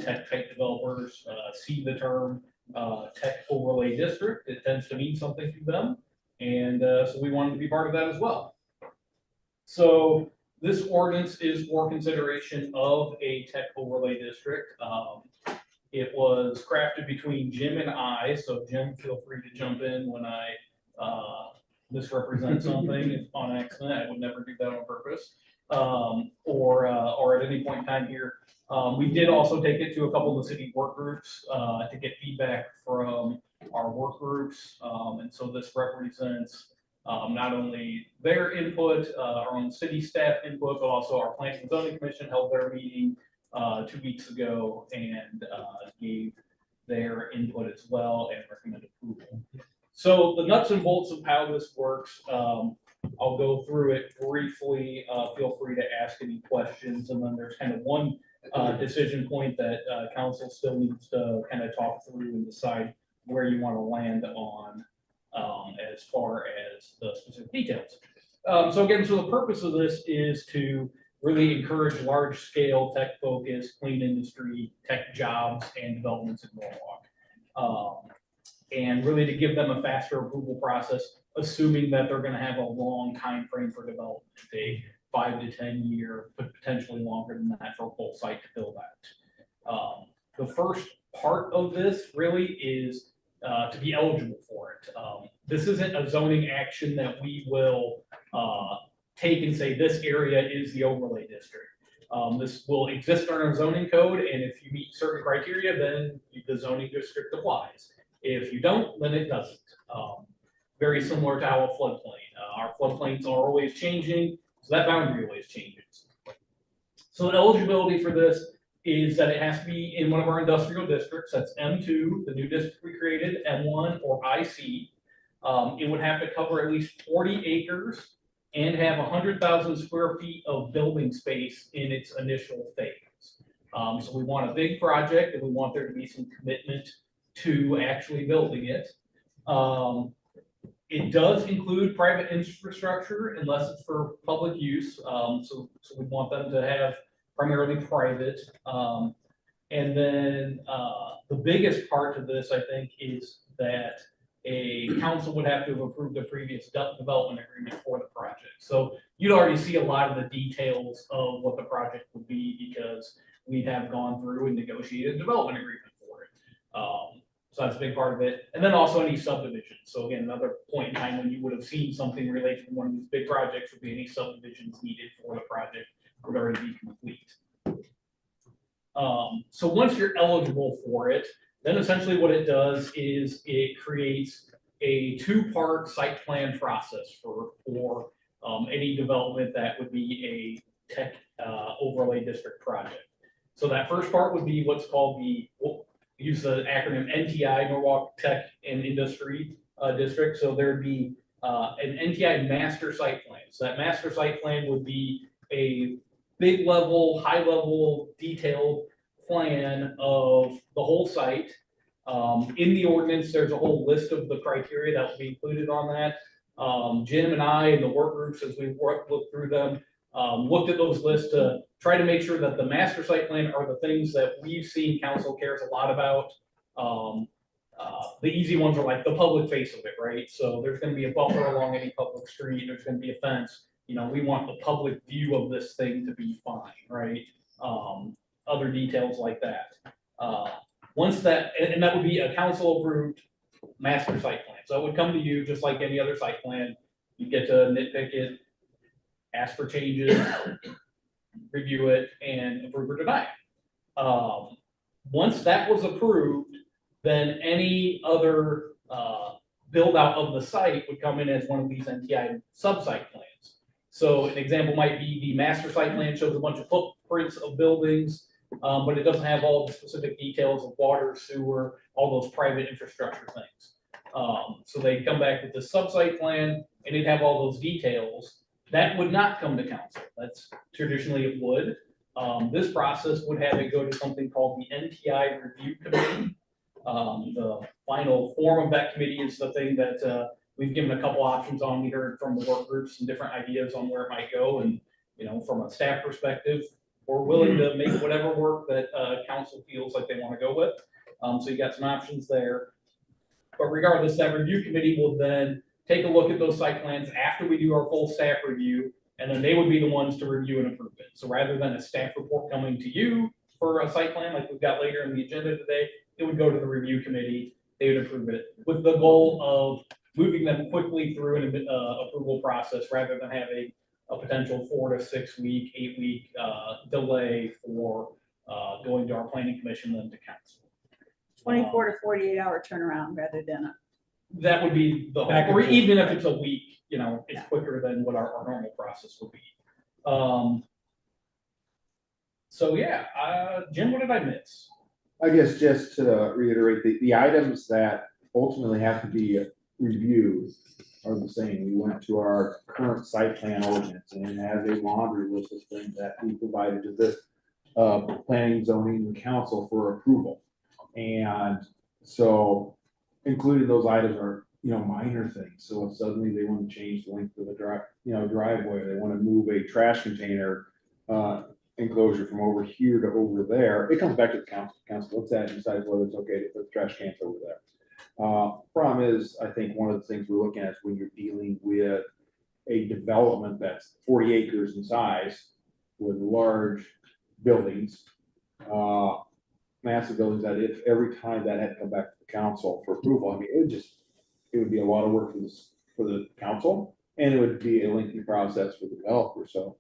Speaker 12: tech type developers see the term tech overlay district, it tends to mean something to them. And so we wanted to be part of that as well. So this ordinance is for consideration of a tech overlay district. It was crafted between Jim and I, so Jim, feel free to jump in when I misrepresent something. It's on accident. I would never do that on purpose. Or at any point in time here. We did also take it to a couple of the city work groups to get feedback from our work groups. And so this represents not only their input, our own city staff input, but also our Planning and Zoning Commission held their meeting 2 weeks ago and gave their input as well and recommended approval. So the nuts and bolts of how this works, I'll go through it briefly. Feel free to ask any questions. And then there's kind of one decision point that council still needs to kind of talk through and decide where you want to land on as far as the specific details. So the purpose of this is to really encourage large scale tech focused, clean industry, tech jobs and developments in Norwalk. And really to give them a faster approval process, assuming that they're going to have a long time frame for development, a 5 to 10 year, but potentially longer than that for a whole site to build out. The first part of this really is to be eligible for it. This isn't a zoning action that we will take and say this area is the overlay district. This will exist in our zoning code, and if you meet certain criteria, then the zoning district applies. If you don't, then it doesn't. Very similar to how a floodplain. Our floodplains are always changing, so that boundary always changes. So eligibility for this is that it has to be in one of our industrial districts. That's M2, the new district we created, M1 or IC. It would have to cover at least 40 acres and have 100,000 square feet of building space in its initial phase. So we want a big project and we want there to be some commitment to actually building it. It does include private infrastructure unless it's for public use. So we want them to have primarily private. And then the biggest part of this, I think, is that a council would have to have approved a previous development agreement for the project. So you'd already see a lot of the details of what the project would be because we have gone through and negotiated a development agreement for it. So that's a big part of it. And then also any subdivisions. So again, another point in time when you would have seen something related to one of these big projects would be any subdivisions needed for the project would already be complete. So once you're eligible for it, then essentially what it does is it creates a 2-part site plan process for any development that would be a tech overlay district project. So that first part would be what's called we'll use the acronym NTI, Norwalk Tech and Industry District. So there'd be an NTI master site plan. So that master site plan would be a big level, high level, detailed plan of the whole site. In the ordinance, there's a whole list of the criteria that will be included on that. Jim and I and the work groups, as we looked through them, looked at those lists to try to make sure that the master site plan are the things that we've seen council cares a lot about. The easy ones are like the public face of it, right? So there's gonna be a buffer along any public street, there's gonna be a fence. You know, we want the public view of this thing to be fine, right? Other details like that. Once that, and that would be a council approved master site plan. So it would come to you just like any other site plan. You get to nitpick it, ask for changes, review it, and approve or deny it. Once that was approved, then any other build out of the site would come in as one of these NTI sub-site plans. So an example might be the master site plan shows a bunch of footprints of buildings, but it doesn't have all the specific details of water, sewer, all those private infrastructure things. So they come back with the sub-site plan and it'd have all those details. That would not come to council. That's traditionally it would. This process would have it go to something called the NTI review committee. The final form of that committee is the thing that we've given a couple options on. We heard from the work groups some different ideas on where it might go. And, you know, from a staff perspective, we're willing to make whatever work that council feels like they want to go with. So you got some options there. But regardless, that review committee will then take a look at those site plans after we do our full staff review, and then they would be the ones to review and approve it. So rather than a staff report coming to you for a site plan like we've got later in the agenda today, it would go to the review committee, they would approve it, with the goal of moving them quickly through an approval process rather than having a potential 4 to 6 week, 8 week delay for going to our planning commission then to council.
Speaker 7: 24 to 48 hour turnaround rather than a.
Speaker 12: That would be the, or even if it's a week, you know, it's quicker than what our normal process would be. So yeah, Jim, what did I miss?
Speaker 13: I guess just to reiterate, the items that ultimately have to be reviewed are the same. We went to our current site plan ordinance and it has a laundry list of things that we provided to this planning, zoning, and council for approval. And so including those items are, you know, minor things. So if suddenly they want to change the length of the driveway, they want to move a trash container enclosure from over here to over there, it comes back to the council. Council looks at it and decides whether it's okay to put the trash cans over there. Problem is, I think one of the things we're looking at is when you're dealing with a development that's 40 acres in size with large buildings, massive buildings, that if every time that had to come back to the council for approval, I mean, it would be a lot of work for the council, and it would be a lengthy process for the developer. So,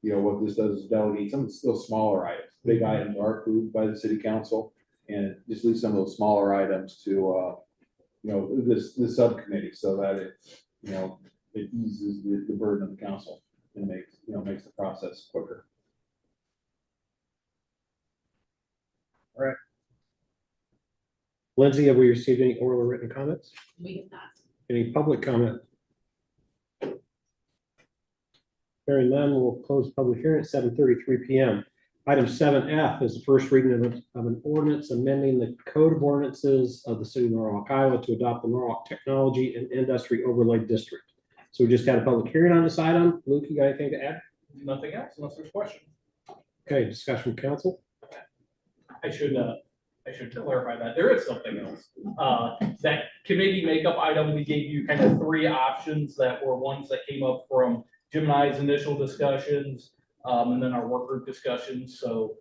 Speaker 13: you know, what this does is delegate some of those smaller items. Big items are approved by the city council, and just leave some of those smaller items to, you know, this subcommittee, so that it, you know, it eases the burden of the council and makes the process quicker.
Speaker 2: All right. Lindsay, have we received any oral or written comments?
Speaker 6: We have not.
Speaker 2: Any public comment? Hearing none, we'll close the public hearing at 7:33 p.m. Item 7F is the first reading of an ordinance amending the code of ordinances of the city of Norwalk, Iowa to adopt the Norwalk Technology and Industry Overlay District. So we just had a public hearing on this item. Luke, you got anything to add?
Speaker 12: Nothing else unless there's questions.
Speaker 2: Okay, discussion from council.
Speaker 12: I should clarify that. There is something else. That committee makeup item, we gave you kind of 3 options that were ones that came up from Jim and I's initial discussions, and then our work group discussions. So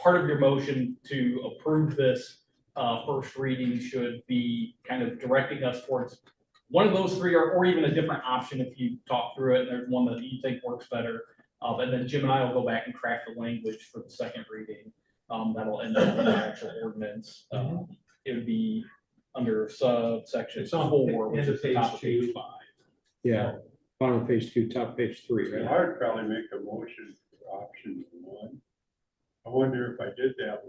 Speaker 12: part of your motion to approve this first reading should be kind of directing us towards one of those 3, or even a different option if you talk through it and there's one that you think works better. And then Jim and I will go back and craft the language for the second reading. That'll end up in the actual ordinance. It would be under subsection 4, which is the top of page 5.
Speaker 2: Yeah, bottom of page 2, top of page 3, right?
Speaker 8: I would probably make a motion for option 1. I wonder if I did that,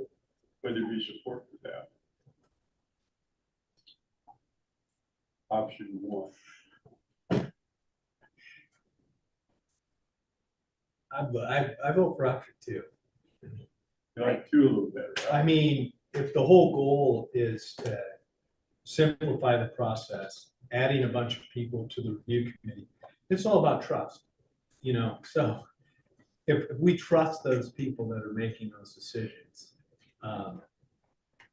Speaker 8: would there be support for that? Option 1.
Speaker 10: I vote for option 2.
Speaker 8: Like two a little better.
Speaker 10: I mean, if the whole goal is to simplify the process, adding a bunch of people to the review committee, it's all about trust, you know, so if we trust those people that are making those decisions,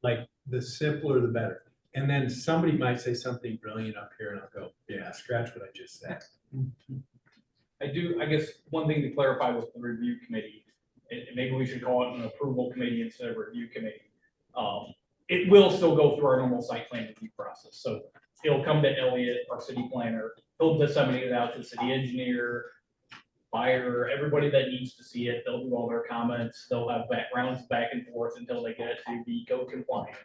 Speaker 10: like the simpler the better. And then somebody might say something brilliant up here and I'll go, yeah, scratch what I just said.
Speaker 12: I guess one thing to clarify with the review committee, and maybe we should call it an approval committee instead of a review committee. It will still go through our normal site plan review process. So it'll come to Elliot, our city planner. He'll disseminate it out to the city engineer, buyer, everybody that needs to see it. They'll do all their comments. They'll have backgrounds back and forth until they get it to be code compliant.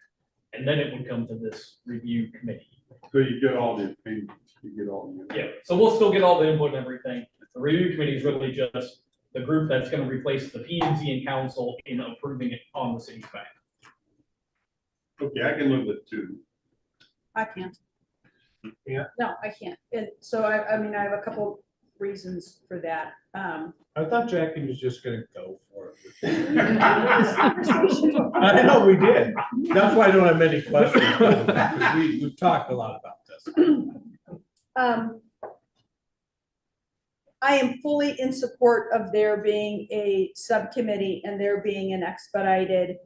Speaker 12: And then it would come to this review committee.
Speaker 8: So you get all the opinions, you get all the.
Speaker 12: Yeah, so we'll still get all the input and everything. The review committee is really just the group that's gonna replace the P and Z and council in approving it on the city's back.
Speaker 8: Okay, I can live with two.
Speaker 7: I can't.
Speaker 10: Yeah.
Speaker 7: No, I can't. And so I mean, I have a couple reasons for that.
Speaker 10: I thought Jackie was just gonna go for it.
Speaker 7: Conversation.
Speaker 10: I know we did. That's why I don't have many questions. Because we've talked a lot about this.
Speaker 7: I am fully in support of there being a subcommittee and there being an expedited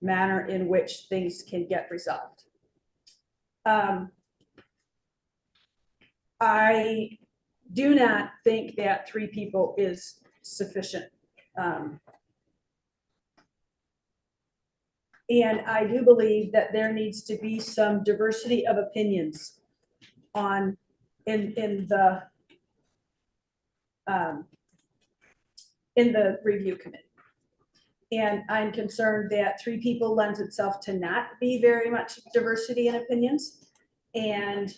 Speaker 7: manner in which things can get resolved. I do not think that 3 people is sufficient. And I do believe that there needs to be some diversity of opinions on, in the review committee. And I'm concerned that 3 people lends itself to not be very much diversity in opinions. And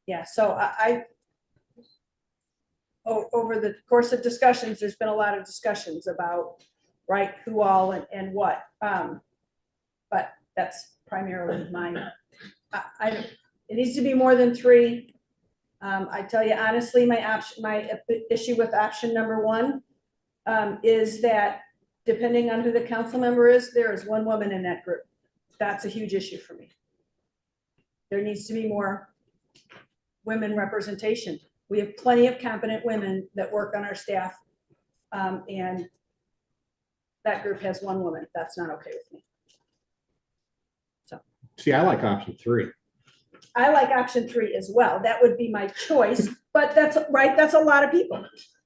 Speaker 7: yeah, so over the course of discussions, there's been a lot of discussions about, right, who all and what. But that's primarily mine. It needs to be more than 3. I tell you honestly, my issue with option number 1 is that depending on who the council member is, there is 1 woman in that group. That's a huge issue for me. There needs to be more women representation. We have plenty of competent women that work on our staff, and that group has 1 woman. That's not okay with me. So.
Speaker 2: See, I like option 3.
Speaker 7: I like option 3 as well. That would be my choice, but that's right. That's a lot of people.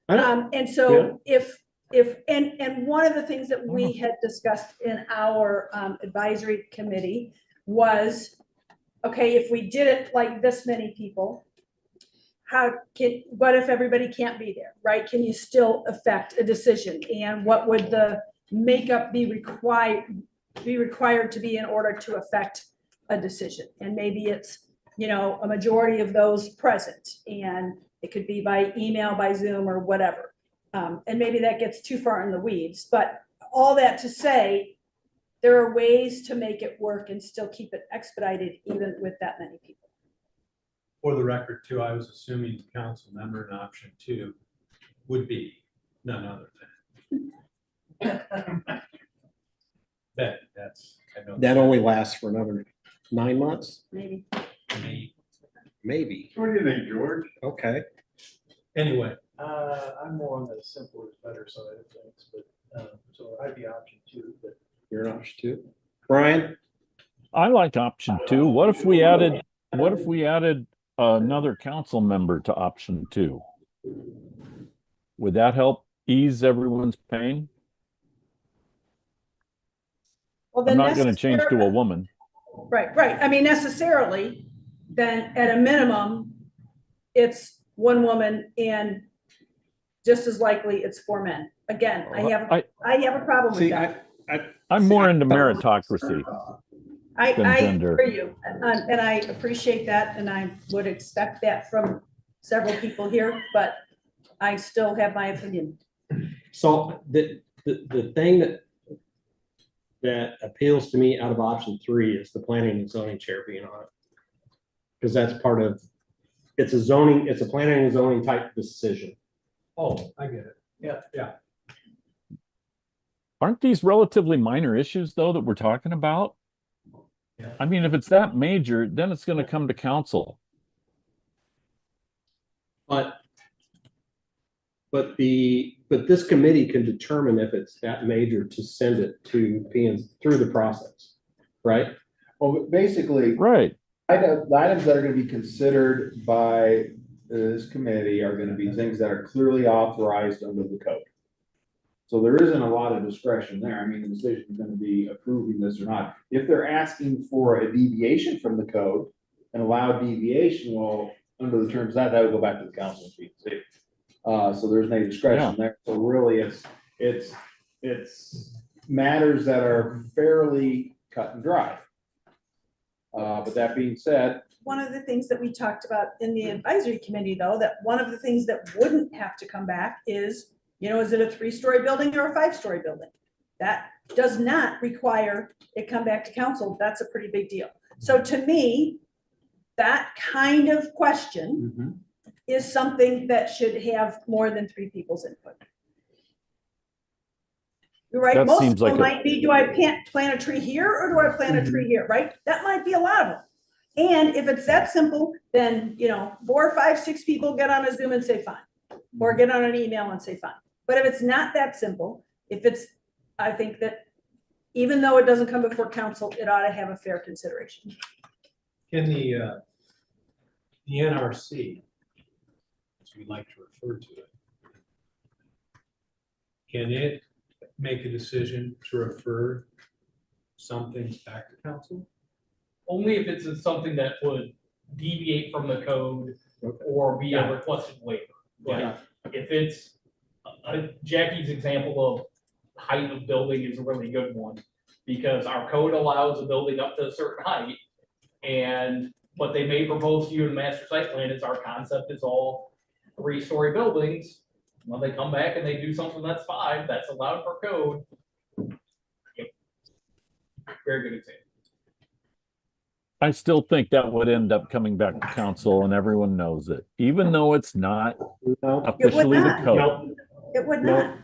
Speaker 7: And so if one of the things that we had discussed in our advisory committee was, okay, if we did it like this many people, what if everybody can't be there, right? Can you still affect a decision? And what would the makeup be required to be in order to affect a decision? And maybe it's, you know, a majority of those present, and it could be by email, by Zoom, or whatever. And maybe that gets too far in the weeds, but all that to say, there are ways to make it work and still keep it expedited even with that many people.
Speaker 10: For the record too, I was assuming the council member in option 2 would be none other than. That's. I know
Speaker 2: That only lasts for another 9 months?
Speaker 7: Maybe.
Speaker 2: Maybe.
Speaker 8: What do you think, George?
Speaker 2: Okay.
Speaker 10: Anyway.
Speaker 16: I'm more on the simpler is better side of things, but so I'd be option 2, but.
Speaker 2: You're an option 2. Brian?
Speaker 3: I like option 2. What if we added another council member to option 2? Would that help ease everyone's pain?
Speaker 7: Well,
Speaker 3: I'm
Speaker 7: then
Speaker 3: not going to change to a woman.
Speaker 7: Right. I mean, necessarily, then at a minimum, it's 1 woman, and just as likely it's 4 men. Again, I have a problem with that.
Speaker 3: I'm more into meritocracy.
Speaker 7: I
Speaker 3: gender.
Speaker 7: hear you, and I appreciate that, and I would expect that from several people here, but I still have my opinion.
Speaker 2: So the thing that appeals to me out of option 3 is the planning and zoning chair being on it. Because that's part of, it's a planning and zoning type decision.
Speaker 10: Oh, I get it. Yeah.
Speaker 3: Aren't these relatively minor issues though that we're talking about?
Speaker 10: Yeah.
Speaker 3: I mean, if it's that major, then it's gonna come to council.
Speaker 2: But this committee can determine if it's that major to send it to P&Z through the process, right?
Speaker 13: Well, basically,
Speaker 3: Right.
Speaker 13: the items that are gonna be considered by this committee are gonna be things that are clearly authorized under the code. So there isn't a lot of discretion there. I mean, the decision is gonna be approving this or not. If they're asking for a deviation from the code, an allowed deviation, well, under the terms of that would go back to the council and P&Z. So there's no discretion there. So really, it's matters that are fairly cut and dry. But that being said,
Speaker 7: One of the things that we talked about in the advisory committee, though, that one of the things that wouldn't have to come back is, is it a 3-story building or a 5-story building? That does not require it come back to council. That's a pretty big deal. So to me, that kind of question is something that should have more than 3 people's input. You're right.
Speaker 3: That
Speaker 7: Most
Speaker 3: seems
Speaker 7: people
Speaker 3: like
Speaker 7: might be, do I plant a tree here or do I plant a tree here, right? That might be a lot of them. And if it's that simple, then, 4, 5, 6 people get on a Zoom and say fine, or get on an email and say fine. But if it's not that simple, I think that even though it doesn't come before council, it ought to have a fair consideration.
Speaker 10: Can the NRC, as we like to refer to it, can it make a decision to refer some things back to council?
Speaker 12: Only if it's something that would deviate from the code or be a requested waiver. Like, if it's, Jackie's example of height of building is a really good one, because our code allows a building up to a certain height, and what they may propose to you in master site plan is our concept is all 3-story buildings. When they come back and they do something that's 5, that's allowed for code. Yep. Very good example.
Speaker 3: I still think that would end up coming back to council and everyone knows it, even though it's not officially the code.
Speaker 7: It would not.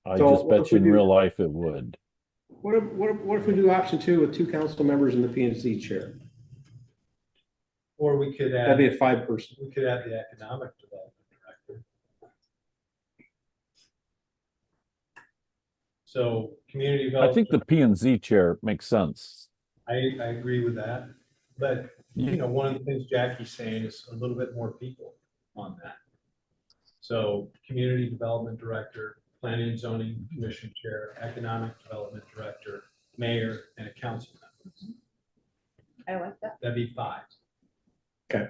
Speaker 3: I
Speaker 2: So
Speaker 3: just
Speaker 2: what
Speaker 3: bet
Speaker 2: if
Speaker 3: you
Speaker 2: we
Speaker 3: in
Speaker 2: do-
Speaker 3: real life it would.
Speaker 2: What if we do option 2 with 2 council members in the P&Z chair?
Speaker 10: Or we could
Speaker 2: That'd
Speaker 10: add,
Speaker 2: be a 5-person.
Speaker 10: we could add the economic development director. So community
Speaker 3: I
Speaker 10: development.
Speaker 3: think the P and Z chair makes sense.
Speaker 10: I agree with that, but, one of the things Jackie's saying is a little bit more people on that. So community development director, planning and zoning commission chair, economic development director, mayor, and a council member.
Speaker 7: I like that.
Speaker 10: That'd be 5.
Speaker 2: Okay.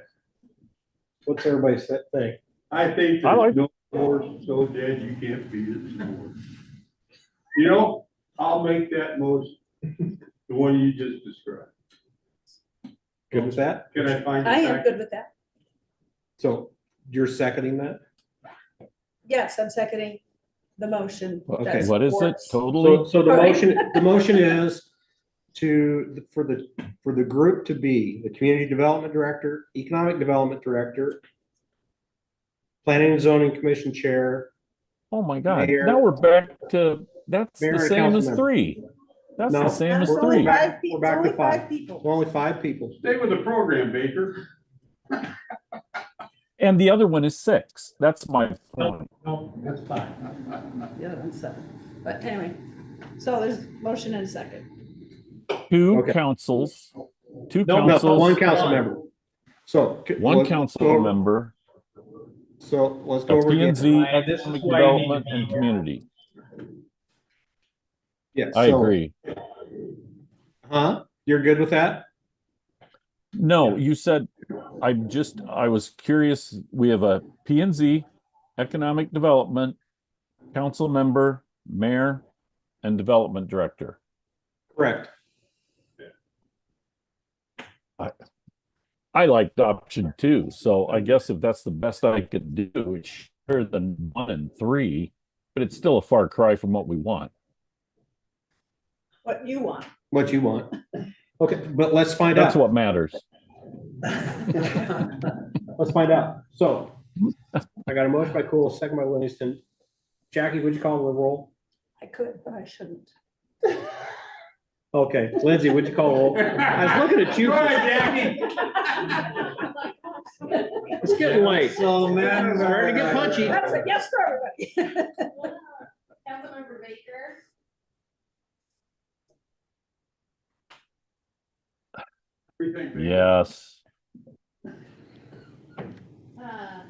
Speaker 2: What's everybody think?
Speaker 8: I think
Speaker 3: I like-
Speaker 8: there's no horse so dead you can't beat it some more. I'll make that most, the one you just described.
Speaker 2: Good with that?
Speaker 8: Can I find?
Speaker 7: I am good with that.
Speaker 2: So you're seconding that?
Speaker 7: Yes, I'm seconding the motion.
Speaker 2: Okay.
Speaker 7: that
Speaker 3: What is it?
Speaker 7: supports-
Speaker 3: Totally?
Speaker 2: So the
Speaker 7: All right.
Speaker 2: motion is for the group to be the community development director, economic development director, planning and zoning commission chair.
Speaker 3: Oh my God.
Speaker 2: Mayor-
Speaker 3: Now we're back to, that's
Speaker 2: Mayor
Speaker 3: the
Speaker 2: and
Speaker 3: same
Speaker 2: council
Speaker 3: as
Speaker 2: member.
Speaker 3: 3. That's
Speaker 2: No,
Speaker 3: the same as
Speaker 7: It's only
Speaker 3: 3.
Speaker 7: 5 people.
Speaker 2: We're back to
Speaker 7: It's only 5
Speaker 2: 5.
Speaker 7: people.
Speaker 2: Only 5 people.
Speaker 8: Stay with the program, Baker.
Speaker 3: And the other one is 6. That's my point.
Speaker 10: No, that's 5.
Speaker 7: The other one's 7. But anyway, so there's motion and a second.
Speaker 3: 2
Speaker 2: Okay.
Speaker 3: councils, 2
Speaker 2: No,
Speaker 3: councils,
Speaker 2: one council member. So.
Speaker 3: 1
Speaker 2: let's
Speaker 3: council
Speaker 2: go-
Speaker 3: member,
Speaker 2: So let's go over
Speaker 3: P
Speaker 2: again.
Speaker 3: and Z,
Speaker 10: Ryan, this is
Speaker 3: economic
Speaker 10: why you need to
Speaker 3: development
Speaker 10: be
Speaker 3: and
Speaker 10: here.
Speaker 3: community.
Speaker 2: Yeah,
Speaker 3: I
Speaker 2: so-
Speaker 3: agree.
Speaker 2: Huh? You're good with that?
Speaker 3: No, you said, I was curious, we have a P and Z, economic development, council member, mayor, and development director.
Speaker 2: Correct.
Speaker 3: I liked option 2, so I guess if that's the best I could do, it's better than 1 and 3, but it's still a far cry from what we want.
Speaker 7: What you want.
Speaker 2: What you want. Okay, but let's find out.
Speaker 3: That's what matters.
Speaker 2: Let's find out. So I got a motion by Cool, second by Livingston. Jackie, would you call the roll?
Speaker 7: I could, but I shouldn't.
Speaker 2: Okay, Lindsay, would you call roll? I was looking at you. It's getting late.
Speaker 5: So, man.
Speaker 2: Starting to get punchy.
Speaker 7: That's a yes for everybody.
Speaker 6: Councilmember Baker.
Speaker 3: Yes.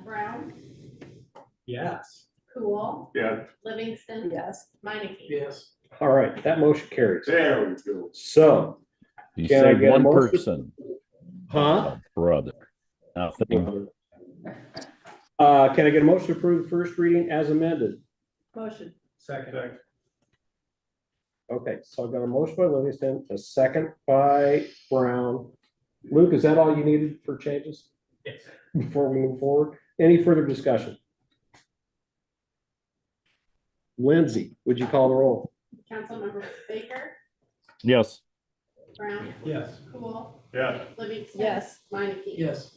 Speaker 6: Brown,
Speaker 10: Yes.
Speaker 6: Cool,
Speaker 8: Yeah.
Speaker 6: Livingston.
Speaker 7: Yes.
Speaker 6: Meineke.
Speaker 16: Yes.
Speaker 2: All right, that motion carries.
Speaker 8: There we go.
Speaker 2: So,
Speaker 3: You
Speaker 2: Can I
Speaker 3: said
Speaker 2: get a
Speaker 3: one
Speaker 2: motion?
Speaker 3: person.
Speaker 2: huh?
Speaker 3: Oh, brother. Nothing.
Speaker 2: Can I get a motion to approve the first reading as amended?
Speaker 7: Motion.
Speaker 10: Second.
Speaker 2: Okay, so I've got a motion by Livingston, a second by Brown. Luke, is that all you needed for changes
Speaker 12: Yes.
Speaker 2: before we move forward? Any further discussion? Lindsay, would you call the roll?
Speaker 6: Councilmember Baker,
Speaker 3: Yes.
Speaker 6: Brown,
Speaker 10: Yes.
Speaker 6: Cool,
Speaker 8: Yeah.
Speaker 6: Livingston.
Speaker 7: Yes.
Speaker 6: Meineke.
Speaker 16: Yes.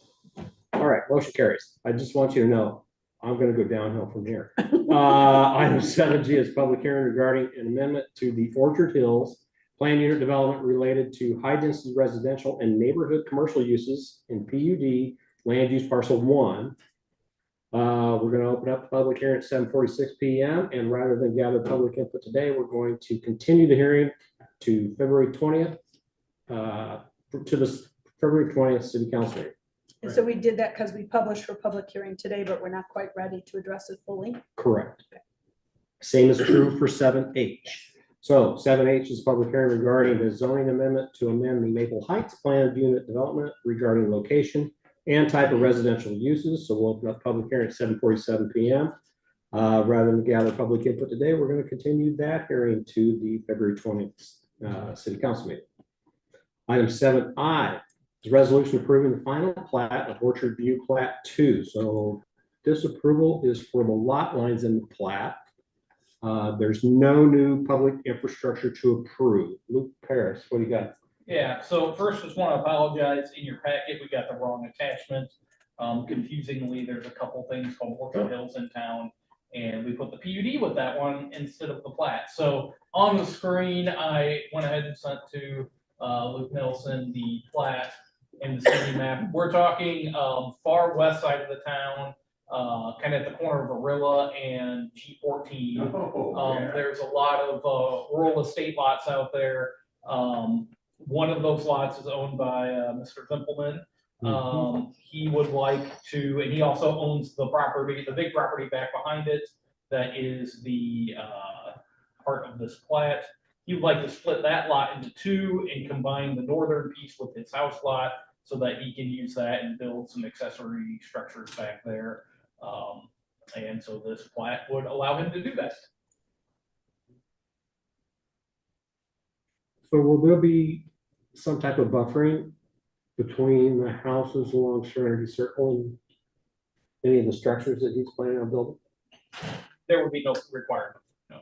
Speaker 2: All right, motion carries. I just want you to know, I'm gonna go downhill from here. Item 7G is public hearing regarding an amendment to the Orchard Hills Plan Unit Development related to high-density residential and neighborhood commercial uses in PUD Land Use Parcel 1. We're gonna open up the public hearing at 7:46 PM, and rather than gather public input today, we're going to continue the hearing to February 20th, to the February 20th City Council meeting.
Speaker 7: And so we did that because we published for public hearing today, but we're not quite ready to address it fully.
Speaker 2: Correct. Same is true for 7H. So 7H is public hearing regarding the zoning amendment to amend the Maple Heights planned unit development regarding location and type of residential uses. So we'll open up public hearing at 7:47 PM. Rather than gather public input today, we're going to continue that hearing to the February 20th City Council meeting. Item 7I is resolution approving the final plat of Orchard View Plat 2. So this approval is for the lot lines in the plat. There's no new public infrastructure to approve. Luke Paris, what do you got?
Speaker 12: Yeah, so first, just want to apologize. In your packet, we got the wrong attachment. Confusingly, there's a couple things called Orchard Hills in town, and we put the PUD with that one instead of the plat. So on the screen, I went ahead and sent to Luke Nelson the plat and the city map. We're talking far west side of the town, kind of at the corner of Arilla and G14. There's a lot of rural estate lots out there. One of those lots is owned by Mr. Zimpelman. He would like to, and he also owns the property, the big property back behind it, that is the part of this plat. He would like to split that lot into two and combine the northern piece with his house lot so that he can use that and build some accessory structures back there. And so this plat would allow him to do that.
Speaker 2: So will there be some type of buffering between the houses along Serenity Circle and any of the structures that he's planning on building?
Speaker 12: There would be no requirement, no.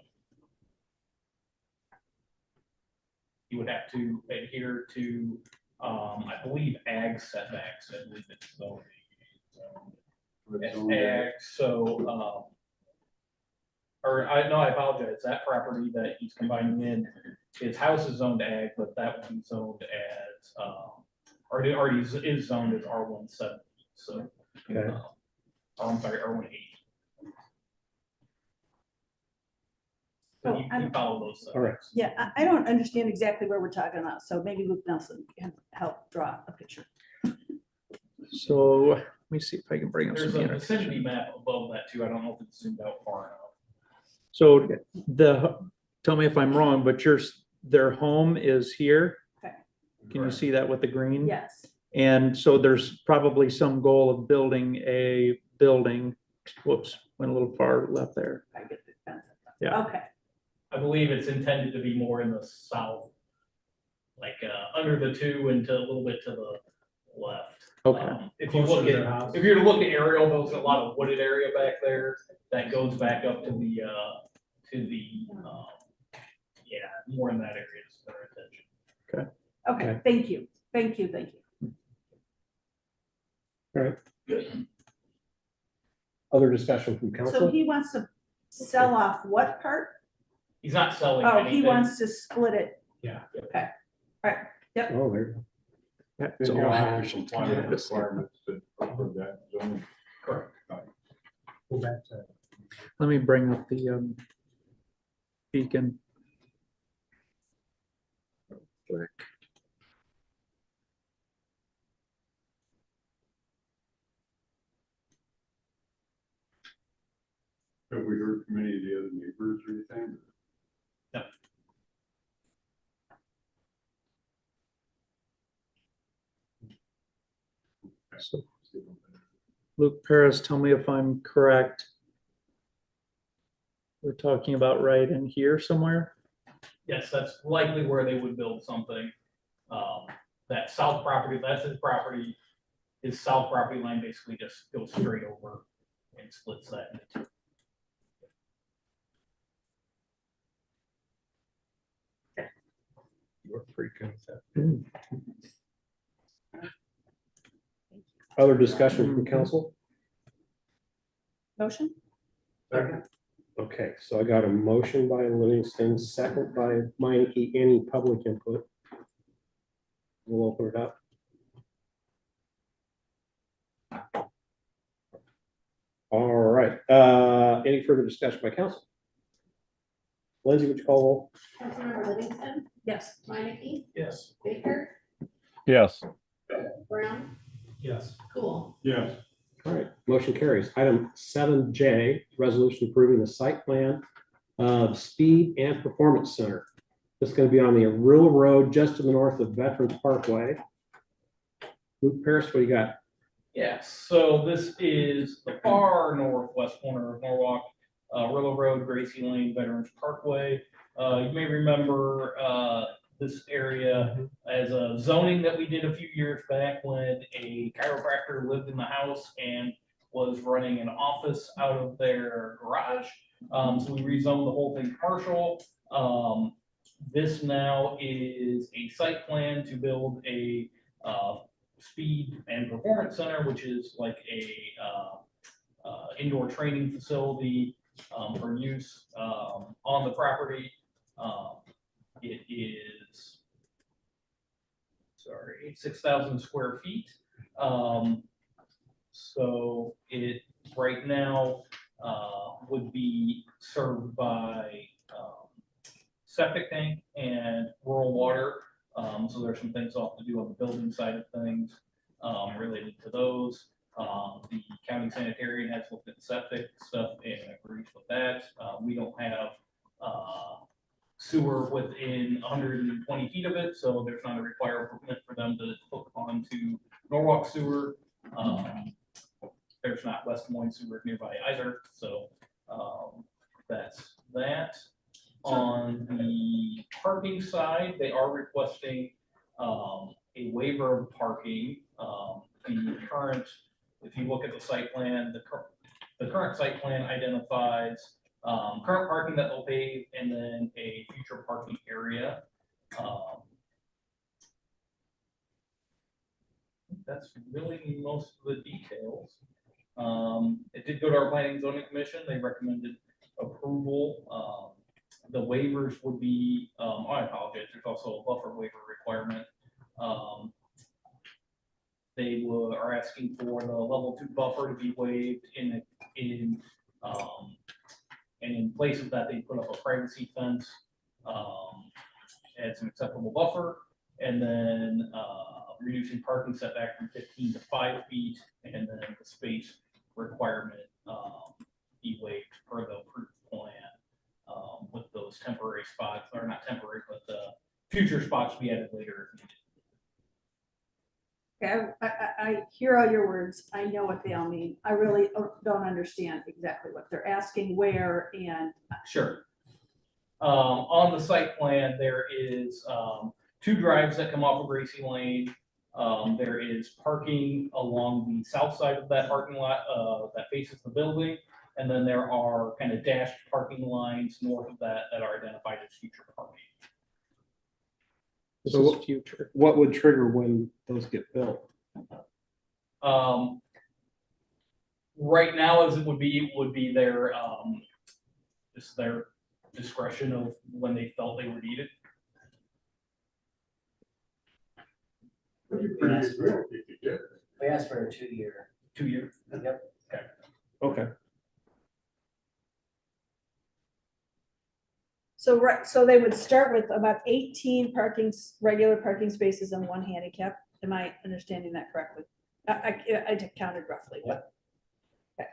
Speaker 12: You would have to adhere to, I believe, ag setbacks, I believe it's so. Ag, so, I apologize, that property that he's combining in, his house is zoned ag, but that would be zoned as, already is zoned as R170, so.
Speaker 2: Okay.
Speaker 12: I'm sorry, R180. So you follow those.
Speaker 2: All right.
Speaker 7: Yeah, I don't understand exactly where we're talking about, so maybe Luke Nelson can help draw a picture.
Speaker 1: So let me see if I can bring up some.
Speaker 12: There's a
Speaker 1: data.
Speaker 12: vicinity map above that too. I don't know if it's zoomed out far enough.
Speaker 1: So tell me if I'm wrong, but their home is here.
Speaker 7: Okay.
Speaker 1: Can you see that with the green?
Speaker 7: Yes.
Speaker 1: And so there's probably some goal of building a building. Whoops, went a little far left there.
Speaker 7: I get the concept.
Speaker 1: Yeah.
Speaker 7: Okay.
Speaker 12: I believe it's intended to be more in the south, like under the two and to a little bit to the left.
Speaker 1: Okay.
Speaker 12: If you look at, if you're to look at aerial, there's a lot of wooded area back there that goes back up to the yeah, more in that area is their intention.
Speaker 1: Okay.
Speaker 7: Okay, thank you. Thank you, thank you.
Speaker 2: All right. Other discussion from
Speaker 7: So
Speaker 2: council?
Speaker 7: he wants to sell off what part?
Speaker 12: He's not selling
Speaker 7: Oh,
Speaker 12: anything.
Speaker 7: he wants to split it.
Speaker 10: Yeah.
Speaker 7: Okay, all right, yep.
Speaker 2: Oh, there you
Speaker 1: That's
Speaker 8: And
Speaker 1: all
Speaker 8: you'll
Speaker 1: I
Speaker 8: have
Speaker 1: have.
Speaker 8: to comply with requirements to approve that zone.
Speaker 12: Correct.
Speaker 10: Go back to.
Speaker 1: Let me bring up the beacon. Quick.
Speaker 8: Have we heard from any of the other neighbors or anything?
Speaker 12: No.
Speaker 1: So, Luke Paris, tell me if I'm correct. We're talking about right in here somewhere?
Speaker 12: Yes, that's likely where they would build something. That south property, that's his property. His south property line basically just goes straight over and splits that into two.
Speaker 10: You're pretty good with that.
Speaker 2: Other discussion from council?
Speaker 7: Motion?
Speaker 10: Second.
Speaker 2: Okay, so I got a motion by Livingston, second by Meineke. Any public input? We'll open it up. All right, any further discussion by council? Lindsay, would you call roll?
Speaker 19: Councilmember Livingston,
Speaker 7: Yes.
Speaker 19: Minneke,
Speaker 10: Yes.
Speaker 19: Baker,
Speaker 3: Yes.
Speaker 19: Brown,
Speaker 10: Yes.
Speaker 19: Cool.
Speaker 8: Yes.
Speaker 2: All right, motion carries. Item 7J, resolution approving the site plan of Speed and Performance Center. This is going to be on the Arilla Road, just to the north of Veterans Parkway. Luke Paris, what do you got?
Speaker 12: Yes, so this is the far northwest corner of Norwalk, Willow Road, Gracie Lane, Veterans Parkway. You may remember this area as a zoning that we did a few years back when a chiropractor lived in the house and was running an office out of their garage. So we rezoned the whole thing commercial. This now is a site plan to build a speed and performance center, which is like a indoor training facility for use on the property. It is, 6,000 square feet. So it right now would be served by septic tank and rural water. So there's some things I'll have to do on the building side of things related to those. The county sanitarian has looked at septic stuff and agrees with that. We don't have sewer within 120 feet of it, so there's not a requirement for them to hook onto Norwalk sewer. There's not West Des Moines sewer nearby either, so that's that. On the parking side, they are requesting a waiver of parking. The current, if you look at the site plan, the current site plan identifies current parking that they'll pave and then a future parking area. That's really most of the details. It did go to our planning and zoning commission. They recommended approval. The waivers would be, I apologize, there's also a buffer waiver requirement. They are asking for the level 2 buffer to be waived and in place of that, they put up a privacy fence, adds an acceptable buffer, and then reducing parking setback from 15 to 5 feet, and then the space requirement be waived per the approved plan. With those temporary spots, or not temporary, but the future spots to be added later if needed.
Speaker 7: Okay, I hear all your words. I know what they all mean. I really don't understand exactly what they're asking, where, and.
Speaker 12: Sure. On the site plan, there is 2 drives that come off of Gracie Lane. There is parking along the south side of that parking lot that faces the building. And then there are kind of dashed parking lines north of that that are identified as future parking.
Speaker 1: This
Speaker 2: So
Speaker 1: is future.
Speaker 2: What would trigger when those get built?
Speaker 12: Right now, as it would be their just their discretion of when they felt they were needed.
Speaker 8: Pretty good deal if you get it.
Speaker 20: We asked for a 2-year.
Speaker 12: 2 years.
Speaker 20: Yep.
Speaker 3: Okay.
Speaker 7: So, right, so they would start with about 18 regular parking spaces and 1 handicap. Am I understanding that correctly? I just counted roughly, but. Okay.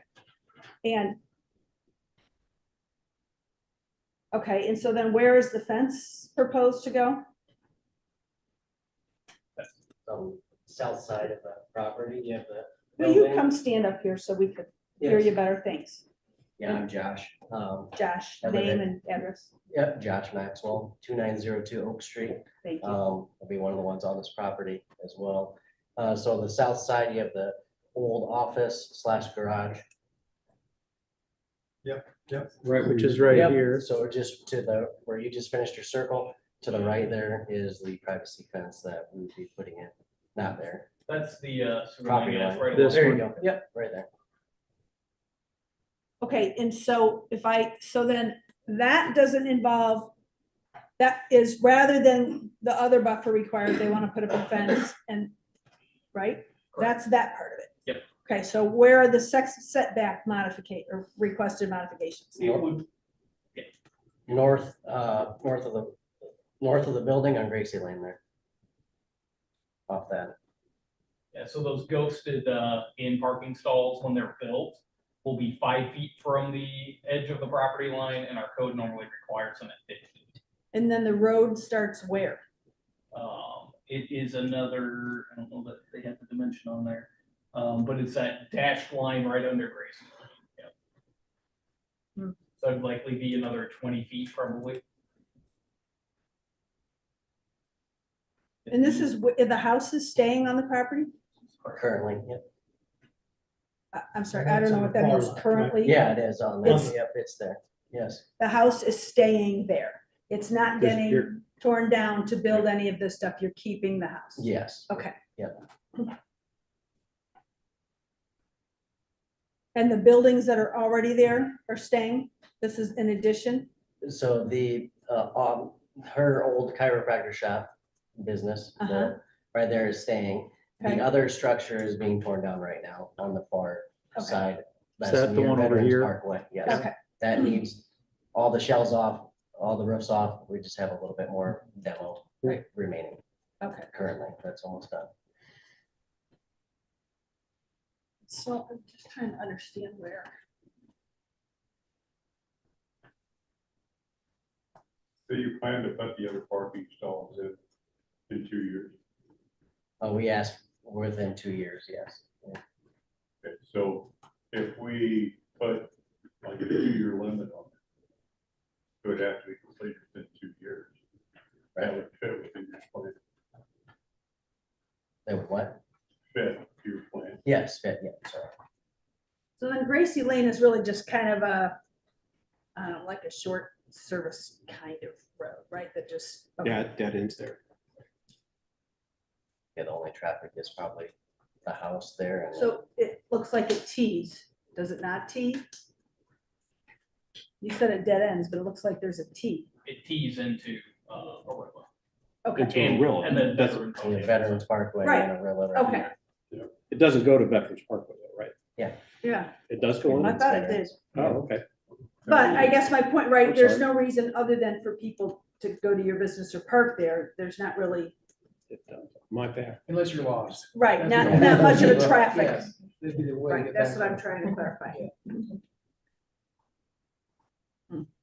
Speaker 7: And. Okay, and so then where is the fence proposed to go?
Speaker 20: South side of the property, you have the.
Speaker 7: Will you
Speaker 20: building.
Speaker 7: come stand up here so we could hear
Speaker 20: Yes.
Speaker 7: you better? Thanks.
Speaker 20: Yeah, I'm Josh.
Speaker 7: Josh,
Speaker 20: I live
Speaker 7: name
Speaker 20: in-
Speaker 7: and address.
Speaker 20: Yep, Josh Maxwell, 2902 Oak Street.
Speaker 7: Thank you.
Speaker 20: Will be one of the ones on this property as well. So the south side, you have the old office / garage.
Speaker 10: Yep, yep.
Speaker 2: Right,
Speaker 1: Which is right
Speaker 20: Yep,
Speaker 1: here.
Speaker 20: So we're just to the, where you just finished your circle, to the right there is the privacy fence that we would be putting in, not there.
Speaker 12: That's the,
Speaker 20: Property
Speaker 12: that's
Speaker 20: line.
Speaker 12: right.
Speaker 1: This
Speaker 20: There you
Speaker 1: one.
Speaker 20: go. Yep, right there.
Speaker 7: Okay, and so so then that doesn't involve, that is rather than the other buffer required, they want to put up a fence and, right? That's that part of it.
Speaker 12: Yep.
Speaker 7: Okay, so where are the setback modification or requested modifications?
Speaker 12: It would,
Speaker 20: North of the building on Gracie Lane there. Off that.
Speaker 12: yeah, so those ghosted, in parking stalls, when they're built, will be 5 feet from the edge of the property line, and our code normally requires them at 50.
Speaker 7: And then the road starts where?
Speaker 12: It is another, I don't know that they have the dimension on there, but it's that dashed line right under Gracie. Yep.
Speaker 7: Hmm.
Speaker 12: So it'd likely be another 20 feet probably.
Speaker 7: And this is, the house is staying on the property?
Speaker 20: Currently, yep.
Speaker 7: I'm sorry, I don't know what that means currently.
Speaker 20: Yeah, it is on
Speaker 7: It's-
Speaker 20: there. Yep, it's there. Yes.
Speaker 7: The house is staying there. It's not
Speaker 2: There's
Speaker 7: getting
Speaker 2: your-
Speaker 7: torn down to build any of this stuff. You're keeping the house.
Speaker 20: Yes.
Speaker 7: Okay.
Speaker 20: Yep.
Speaker 7: And the buildings that are already there are staying? This is in addition?
Speaker 20: So the, her old chiropractor shop business,
Speaker 7: Uh-huh.
Speaker 20: right there is staying.
Speaker 7: Okay.
Speaker 20: The other structure is being torn down right now on the far
Speaker 7: Okay.
Speaker 20: side.
Speaker 1: Is
Speaker 20: That's
Speaker 1: that the
Speaker 20: near
Speaker 1: one over
Speaker 20: Veterans
Speaker 1: here?
Speaker 20: Parkway, yes.
Speaker 7: Okay.
Speaker 20: That needs all the shells off, all the roofs off. We just have a little bit more demo remaining
Speaker 7: Okay.
Speaker 20: currently. That's almost done.
Speaker 7: So I'm just trying to understand where.
Speaker 8: So you plan to put the other parking stalls in 2 years?
Speaker 20: We asked within 2 years, yes. Yeah.
Speaker 8: Okay, so if we put like a 2-year limit on it, it would have to be completed within 2 years. That would fit within your plan.
Speaker 20: They would what?
Speaker 8: Fit your plan.
Speaker 20: Yes, yeah, sorry.
Speaker 7: So then Gracie Lane is really just kind of a, I don't know, like a short service kind of road, right? That just. okay.
Speaker 2: Yeah, dead ends there.
Speaker 20: Yeah, the only traffic is probably the house there. And
Speaker 7: So it looks like it tees. Does it not tee? You said it dead ends, but it looks like there's a T.
Speaker 12: It tees into, Aurora.
Speaker 7: Okay.
Speaker 2: Into a real,
Speaker 12: And then
Speaker 2: that's,
Speaker 12: Veterans.
Speaker 20: and the Veterans Parkway.
Speaker 7: Right.
Speaker 20: And a railroad right
Speaker 7: Okay.
Speaker 20: here.
Speaker 2: it doesn't go to Veterans Parkway though, right?
Speaker 7: Yeah,
Speaker 2: It does go
Speaker 7: I
Speaker 2: on?
Speaker 7: thought it did.
Speaker 2: Oh, okay.
Speaker 7: But I guess my point, right,
Speaker 2: I'm
Speaker 7: there's
Speaker 2: sorry.
Speaker 7: no reason other than for people to go to your business or park there. There's not really,
Speaker 2: My bad.
Speaker 16: Unless you're lost.
Speaker 7: right,
Speaker 16: That's
Speaker 7: not,
Speaker 16: the-
Speaker 7: not much of a traffic.
Speaker 16: Yes, that'd be the way to
Speaker 7: Right,
Speaker 16: get
Speaker 7: that's
Speaker 16: back
Speaker 7: what
Speaker 16: to
Speaker 7: I'm trying to clarify.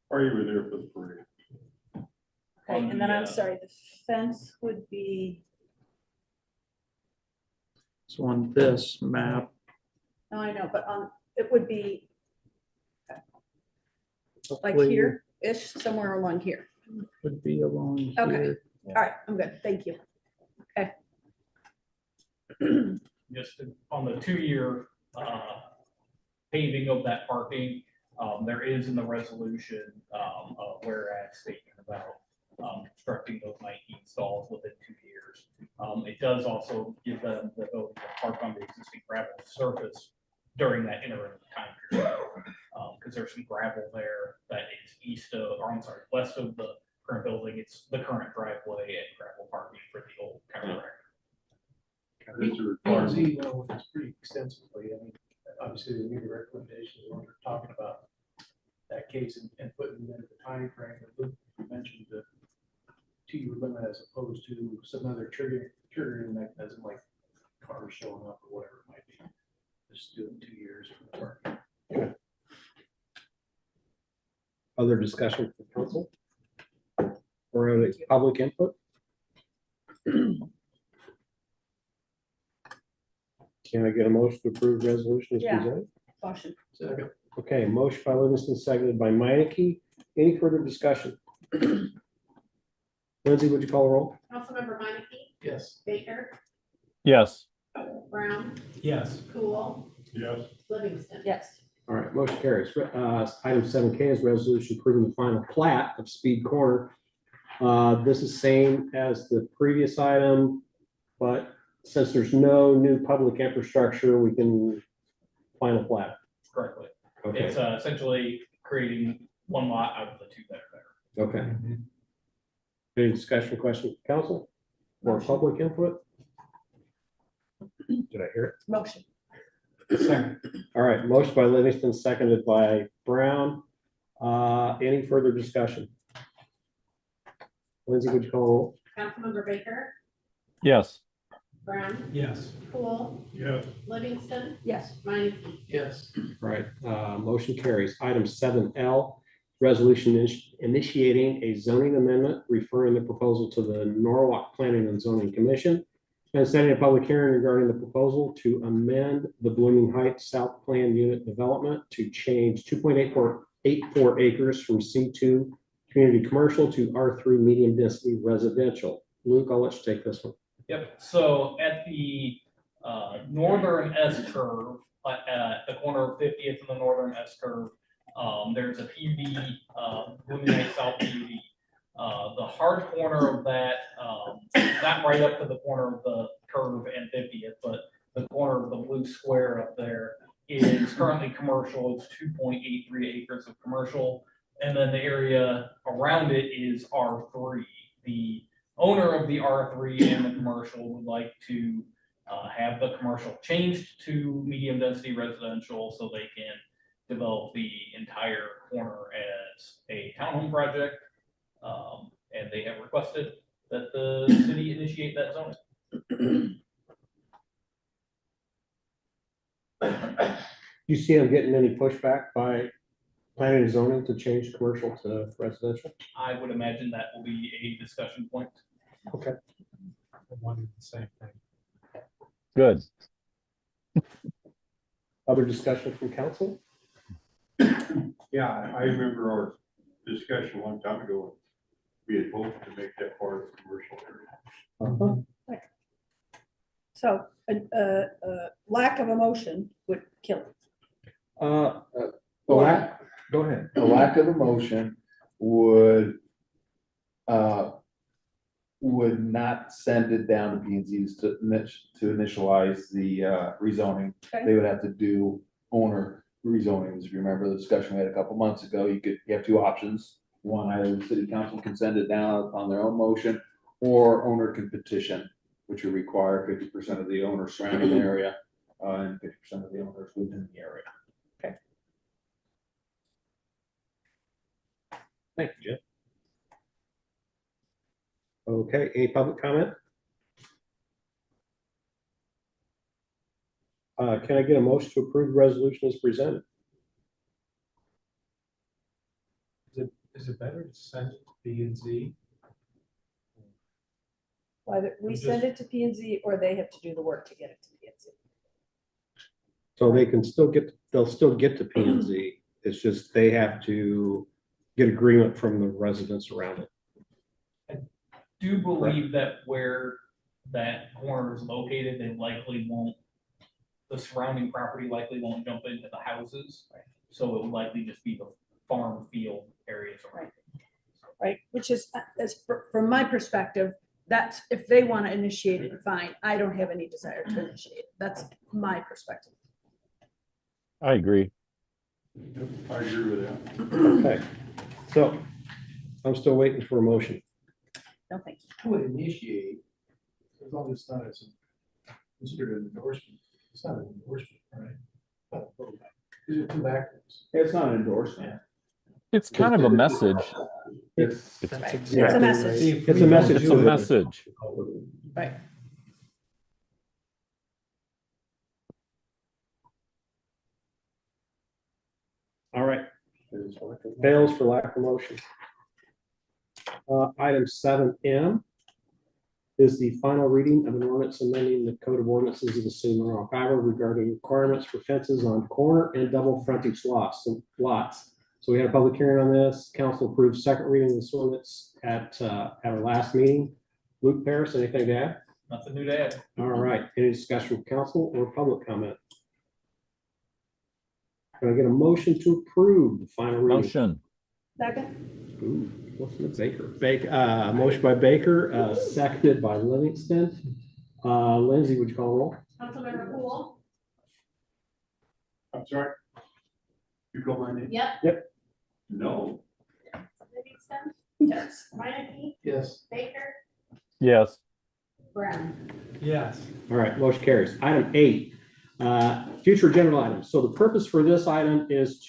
Speaker 8: Or you were there for the parade.
Speaker 7: Okay, and then I'm sorry, the fence would be,
Speaker 1: So on this map,
Speaker 7: no, I know, but it would be like
Speaker 1: hopefully
Speaker 7: here-ish, somewhere along here.
Speaker 1: would be along
Speaker 7: Okay.
Speaker 1: here.
Speaker 7: All right, I'm good. Thank you. Okay.
Speaker 12: Just on the 2-year, paving of that parking, there is in the resolution, whereas statement about, constructing those 19 stalls within 2 years. It does also give them the ability to park on the existing gravel surface during that interim time period. Because there's some gravel there that is west of the current building. It's the current driveway and gravel parking for the old chiropractor.
Speaker 8: It's a requirement.
Speaker 16: P&Z went over this pretty extensively. I mean, obviously, they made a recommendation when we're talking about that case and putting in the time frame that Luke mentioned, the 2-year limit as opposed to some other triggering mechanism like cars showing up or whatever it might be. Just doing 2 years for the work.
Speaker 2: Other discussion from council? Or any public input? Can I get a motion to approve resolution as
Speaker 7: Yeah.
Speaker 2: presented?
Speaker 7: Motion.
Speaker 16: Second.
Speaker 2: Okay, motion by Livingston, seconded by Minneke. Any further discussion? Lindsay, would you call the roll?
Speaker 19: Councilmember Minneke,
Speaker 16: Yes.
Speaker 19: Baker,
Speaker 3: Yes.
Speaker 19: Brown,
Speaker 10: Yes.
Speaker 19: Cool,
Speaker 8: Yes.
Speaker 19: Livingston.
Speaker 7: Yes.
Speaker 2: All right, motion carries. Item 7K is resolution approving the final plat of Speed Corner. This is same as the previous item, but since there's no new public infrastructure, we can final plat.
Speaker 12: Correctly.
Speaker 2: Okay,
Speaker 12: It's essentially creating one lot out of the two that are there.
Speaker 2: okay. Any discussion, question, council, or public input? Did I hear it?
Speaker 7: Motion.
Speaker 2: All right, motion by Livingston, seconded by Brown. Any further discussion? Lindsay, would you call the roll?
Speaker 19: Councilmember Baker,
Speaker 3: Yes.
Speaker 19: Brown,
Speaker 10: Yes.
Speaker 19: Cool,
Speaker 8: Yes.
Speaker 19: Livingston,
Speaker 7: Yes.
Speaker 19: Minneke.
Speaker 16: Yes.
Speaker 2: All right, motion carries. Item 7L, resolution initiating a zoning amendment, referring the proposal to the Norwalk Planning and Zoning Commission, and setting a public hearing regarding the proposal to amend the Blooming Heights South Plan Unit Development to change 2.84 acres from C2 Community Commercial to R3 Medium Density Residential. Luke, I'll let you take this one.
Speaker 12: Yep, so at the northern S curve, at the corner of 50th and the northern S curve, there's a PUD, Blooming Heights South PUD. The hard corner of that, not right up to the corner of the curve and 50th, but the corner of the blue square up there is currently commercial. It's 2.83 acres of commercial. And then the area around it is R3. The owner of the R3 and the commercial would like to have the commercial changed to medium density residential so they can develop the entire corner as a townhome project. And they have requested that the city initiate that zoning.
Speaker 2: You see them getting any pushback by planning and zoning to change commercial to residential?
Speaker 12: I would imagine that will be a discussion point.
Speaker 2: Okay.
Speaker 10: I wondered the same thing.
Speaker 3: Good.
Speaker 2: Other discussion from council?
Speaker 8: Yeah, I remember our discussion a long time ago. We had voted to make that part of the commercial area.
Speaker 7: So, lack of emotion would kill it.
Speaker 13: Go ahead. A lack of emotion would not send it down to P and Z's to initialize the rezoning.
Speaker 7: Okay.
Speaker 13: They would have to do owner rezonings. If you remember the discussion we had a couple months ago, you have two options. One, either the city council can send it down on their own motion, or owner can petition, which would require 50% of the owners surrounding the area and 50% of the owners within the area.
Speaker 2: Thank you, Jim. Okay, any public comment? Can I get a motion to approve the resolution as presented?
Speaker 10: Is it better to send it to B and Z?
Speaker 7: Whether we send it to P and Z or they have to do the work to get it to P and Z.
Speaker 2: So they can still get, they'll still get to P and Z. It's just they have to get agreement from the residents around it.
Speaker 12: Do believe that where that corner is located, they likely won't, the surrounding property likely won't jump into the houses. So it would likely just be the farm field areas around.
Speaker 7: Right, which is, from my perspective, that's, if they want to initiate it, fine. I don't have any desire to initiate it. That's my perspective.
Speaker 3: I agree.
Speaker 8: I agree with that.
Speaker 2: Okay, so I'm still waiting for a motion.
Speaker 7: No, thank you.
Speaker 16: I would initiate, as long as it's not as considered an endorsement. It's not an endorsement, right? Is it too backwards?
Speaker 13: It's not an endorsement.
Speaker 3: It's kind of a message.
Speaker 2: It's
Speaker 3: It's
Speaker 7: It's a message.
Speaker 2: It's a message.
Speaker 3: It's a message.
Speaker 7: Right.
Speaker 2: All right. Fails for lack of motion. Item 7M is the final reading of an ordinance amending the code of ordinances of the city of Norwalk, Iowa regarding requirements for fences on corner and double frontage lots. So we had a public hearing on this. Council approved second reading of this ordinance at our last meeting. Luke Paris, anything to add?
Speaker 12: Nothing new to add.
Speaker 2: All right. Any discussion with council or public comment? Can I get a motion to approve the final reading?
Speaker 3: Motion.
Speaker 7: Second.
Speaker 2: Ooh, what's the Baker? Motion by Baker, seconded by Livingston. Lindsay, would you call roll?
Speaker 19: Councilmember Poole?
Speaker 8: I'm sorry? You call my name?
Speaker 19: Yep.
Speaker 8: No.
Speaker 19: Livingston?
Speaker 7: Yes.
Speaker 19: Minneke?
Speaker 16: Yes.
Speaker 19: Baker?
Speaker 3: Yes.
Speaker 19: Brown?
Speaker 16: Yes.
Speaker 2: All right, motion carries. Item 8, future agenda items. So the purpose for this item is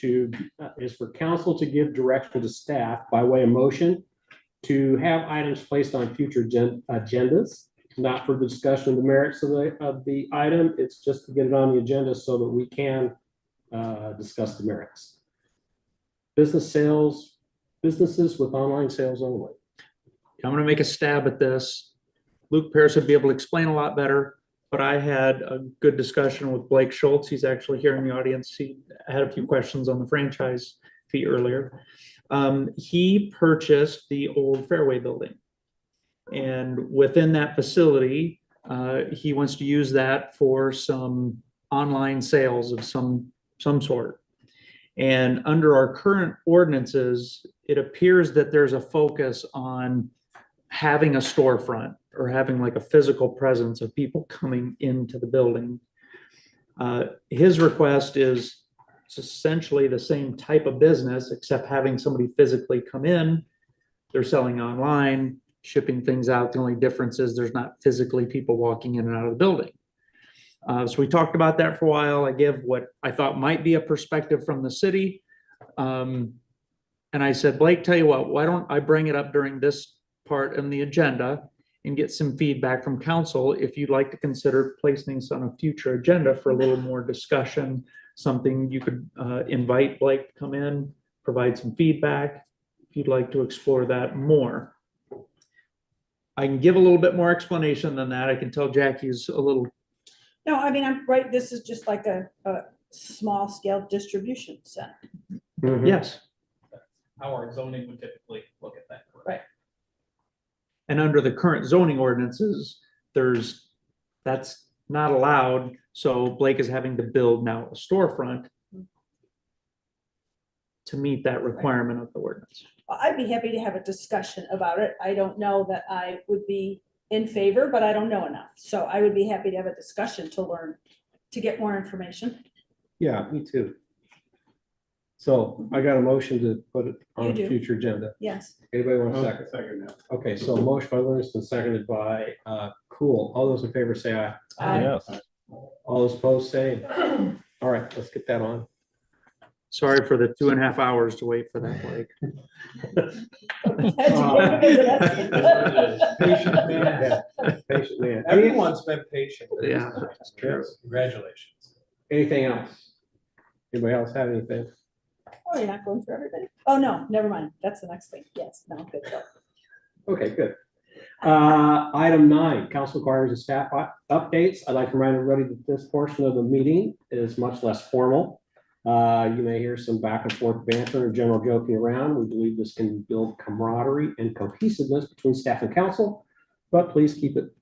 Speaker 2: for council to give direction to staff by way of motion to have items placed on future agendas, not for the discussion of the merits of the item. It's just to get it on the agenda so that we can discuss the merits. Businesses with online sales only.
Speaker 1: I'm gonna make a stab at this. Luke Paris would be able to explain a lot better, but I had a good discussion with Blake Schultz. He's actually here in the audience. He had a few questions on the franchise fee earlier. He purchased the old Fairway building. And within that facility, he wants to use that for some online sales of some sort. And under our current ordinances, it appears that there's a focus on having a storefront or having like a physical presence of people coming into the building. His request is it's essentially the same type of business, except having somebody physically come in. They're selling online, shipping things out. The only difference is there's not physically people walking in and out of the building. So we talked about that for a while. I give what I thought might be a perspective from the city. And I said, Blake, tell you what, why don't I bring it up during this part in the agenda and get some feedback from council if you'd like to consider placing this on a future agenda for a little more discussion, something you could invite Blake to come in, provide some feedback if you'd like to explore that more. I can give a little bit more explanation than that. I can tell Jackie's a little.
Speaker 7: No, I mean, I'm right. This is just like a small scale distribution center.
Speaker 2: Mm-hmm.
Speaker 1: Yes.
Speaker 12: How our zoning would typically look at that.
Speaker 7: Right.
Speaker 1: And under the current zoning ordinances, that's not allowed. So Blake is having to build now a storefront to meet that requirement of the ordinance.
Speaker 7: I'd be happy to have a discussion about it. I don't know that I would be in favor, but I don't know enough. So I would be happy to have a discussion to learn, to get more information.
Speaker 2: Yeah, me too. So I got a motion to put it on
Speaker 7: You
Speaker 2: a
Speaker 7: do.
Speaker 2: future agenda.
Speaker 7: Yes.
Speaker 2: Anybody want a second?
Speaker 8: Second now.
Speaker 2: Okay, so motion by Livingston, seconded by Cool. All those in favor say aye.
Speaker 3: Yes.
Speaker 2: All those opposed say. All right, let's get that on.
Speaker 1: Sorry for the 2.5 hours to wait for that, Blake.
Speaker 16: Patient man.
Speaker 2: Yeah, patient man.
Speaker 16: Everyone's been patient.
Speaker 1: Yeah.
Speaker 16: Congratulations.
Speaker 2: Anything else? Anybody else have anything?
Speaker 7: Oh, you're not going through everything? Oh, no, never mind. That's the next thing. Yes, no, good.
Speaker 2: Okay, good. Item 9, council requires and staff updates. I'd like to remind everybody that this portion of the meeting is much less formal. You may hear some back and forth banter and general joking around. We believe this can build camaraderie and cohesiveness between staff and council, but please keep it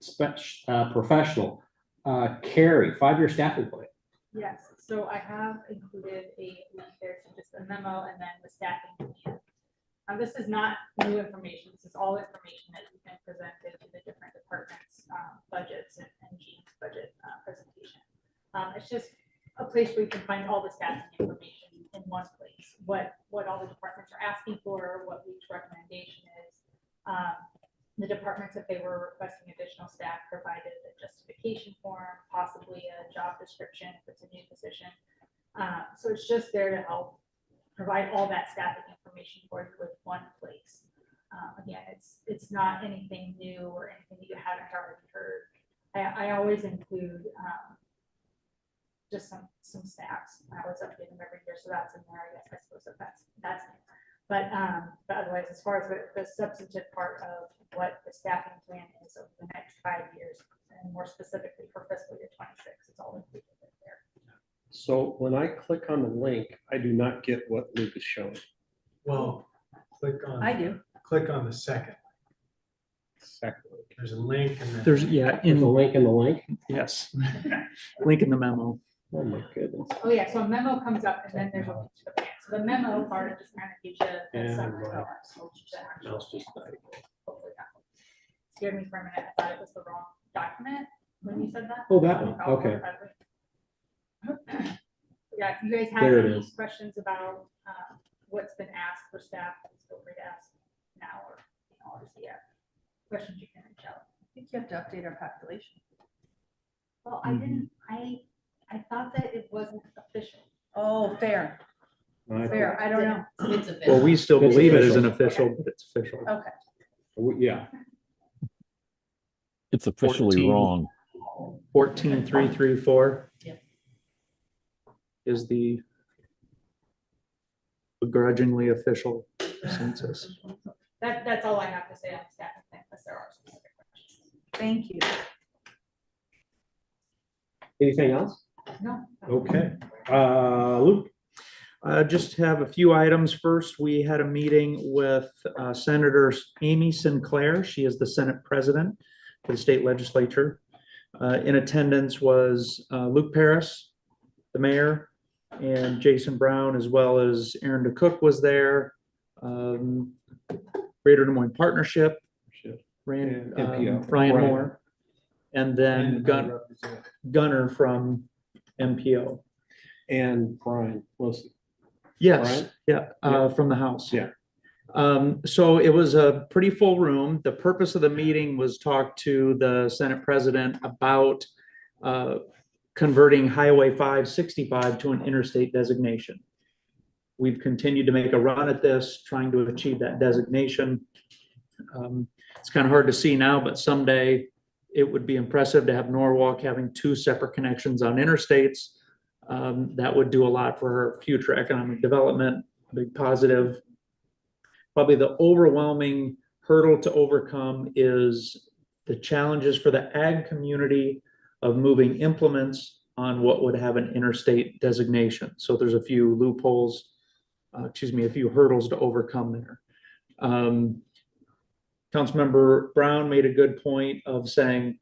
Speaker 2: professional. Carrie, 5-year staffing plan.
Speaker 9: Yes, so I have included a link there to just a memo and then the staffing plan. This is not new information. This is all information that has been presented to the different departments' budgets and Gene's budget presentation. It's just a place where you can find all the staffing information
Speaker 19: in one place, what all the departments are asking for, what each recommendation is. The departments, if they were requesting additional staff, provided a justification form, possibly a job description if it's a new position. So it's just there to help provide all that staffing information for you with one place. Again, it's not anything new or anything that you haven't already heard. I always include just some stats. I always update them every year, so that's in there. I guess I suppose that's new. But otherwise, as far as the substantive part of what the staffing plan is over the next 5 years, and more specifically for fiscal year 26, it's all included in there.
Speaker 21: So when I click on the link, I do not get what Luke is showing.
Speaker 10: Well, click on.
Speaker 14: I do.
Speaker 10: Click on the second.
Speaker 21: Second.
Speaker 10: There's a link and then.
Speaker 1: There's,
Speaker 2: There's a link in the link?
Speaker 1: yes, link in the memo.
Speaker 21: Oh my goodness.
Speaker 19: Oh, yeah, so a memo comes up and then there's a link to the plan. So the memo part just kind of gives you a
Speaker 21: Yeah,
Speaker 19: summary of
Speaker 21: right.
Speaker 19: our solution to actual-
Speaker 21: Mouse just died.
Speaker 19: hopefully that one. Scared me for a minute. I thought it was the wrong document when you said that.
Speaker 2: Oh, that one,
Speaker 19: I'll
Speaker 2: okay.
Speaker 19: work that way. Yeah, if you guys have
Speaker 2: There it
Speaker 19: any
Speaker 2: is.
Speaker 19: questions about what's been asked for staff, please feel free to ask now or, obviously, yeah, questions you can reach out.
Speaker 14: I think you have to update our population.
Speaker 19: Well, I didn't, I thought that it wasn't official.
Speaker 14: Oh, fair.
Speaker 19: Fair, I don't know.
Speaker 14: It's a
Speaker 1: Well, we still
Speaker 2: It's
Speaker 1: believe it
Speaker 2: official.
Speaker 1: isn't official, but it's official.
Speaker 19: Okay.
Speaker 2: Yeah,
Speaker 3: It's officially
Speaker 1: 14.
Speaker 3: wrong.
Speaker 1: 14334
Speaker 14: Yeah.
Speaker 1: is the begrudgingly official census.
Speaker 19: That's all I have to say on staffing, unless there are specific questions.
Speaker 14: Thank you.
Speaker 2: anything else?
Speaker 19: No.
Speaker 2: Okay, Luke?
Speaker 1: Just have a few items. First, we had a meeting with Senator Amy Sinclair. She is the Senate President for the state legislature. In attendance was Luke Paris, the mayor, and Jason Brown, as well as Aaron DeCook was there. Greater Des Moines Partnership, Ryan
Speaker 2: Brian.
Speaker 1: Moore, and then Gunner from MPO.
Speaker 2: And Brian Wilson.
Speaker 1: Yes,
Speaker 2: Brian?
Speaker 1: yeah, from the House.
Speaker 2: Yeah.
Speaker 1: So it was a pretty full room. The purpose of the meeting was talk to the Senate President about converting Highway 565 to an interstate designation. We've continued to make a run at this, trying to achieve that designation. It's kind of hard to see now, but someday it would be impressive to have Norwalk having 2 separate connections on interstates. That would do a lot for our future economic development, a big positive. Probably the overwhelming hurdle to overcome is the challenges for the ag community of moving implements on what would have an interstate designation. So there's a few loopholes, a few hurdles to overcome there. Councilmember Brown made a good point of saying,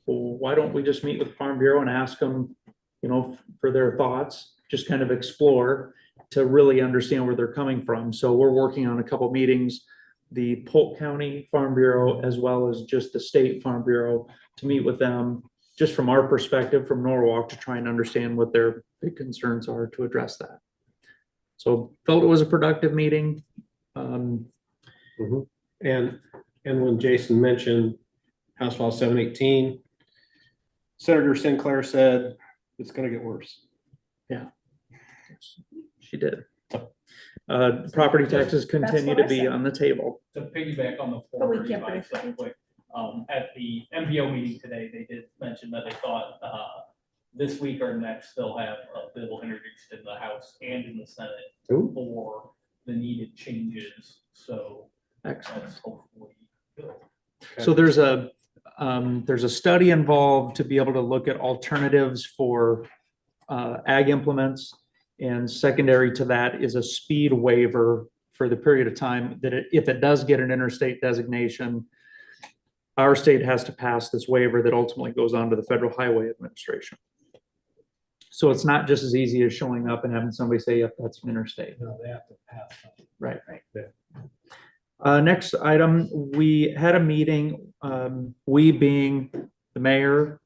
Speaker 1: well, why don't we just meet with Farm Bureau and ask them, for their thoughts, just kind of explore to really understand where they're coming from. So we're working on a couple meetings, the Polk County Farm Bureau, as well as just the State Farm Bureau, to meet with them, just from our perspective, from Norwalk, to try and understand what their big concerns are to address that. So felt it was a productive meeting.
Speaker 2: And when Jason mentioned House File 718, Senator Sinclair said it's going to get worse.
Speaker 1: Yeah, she did. Property taxes continue to be on the table.
Speaker 12: To piggyback on the
Speaker 19: But we
Speaker 12: 435
Speaker 19: can't
Speaker 12: site quick, at the MPO meeting today, they did mention that they thought this week or next, they'll have a bill introduced in the House and in the Senate for the needed changes. So that's hopefully good.
Speaker 1: So there's a study involved to be able to look at alternatives for ag implements. And secondary to that is a speed waiver for the period of time that if it does get an interstate designation, our state has to pass this waiver that ultimately goes on to the Federal Highway Administration. So it's not just as easy as showing up and having somebody say, yep, that's an interstate.
Speaker 10: No, they have to pass.
Speaker 1: Right. Next item, we had a meeting, we being the mayor,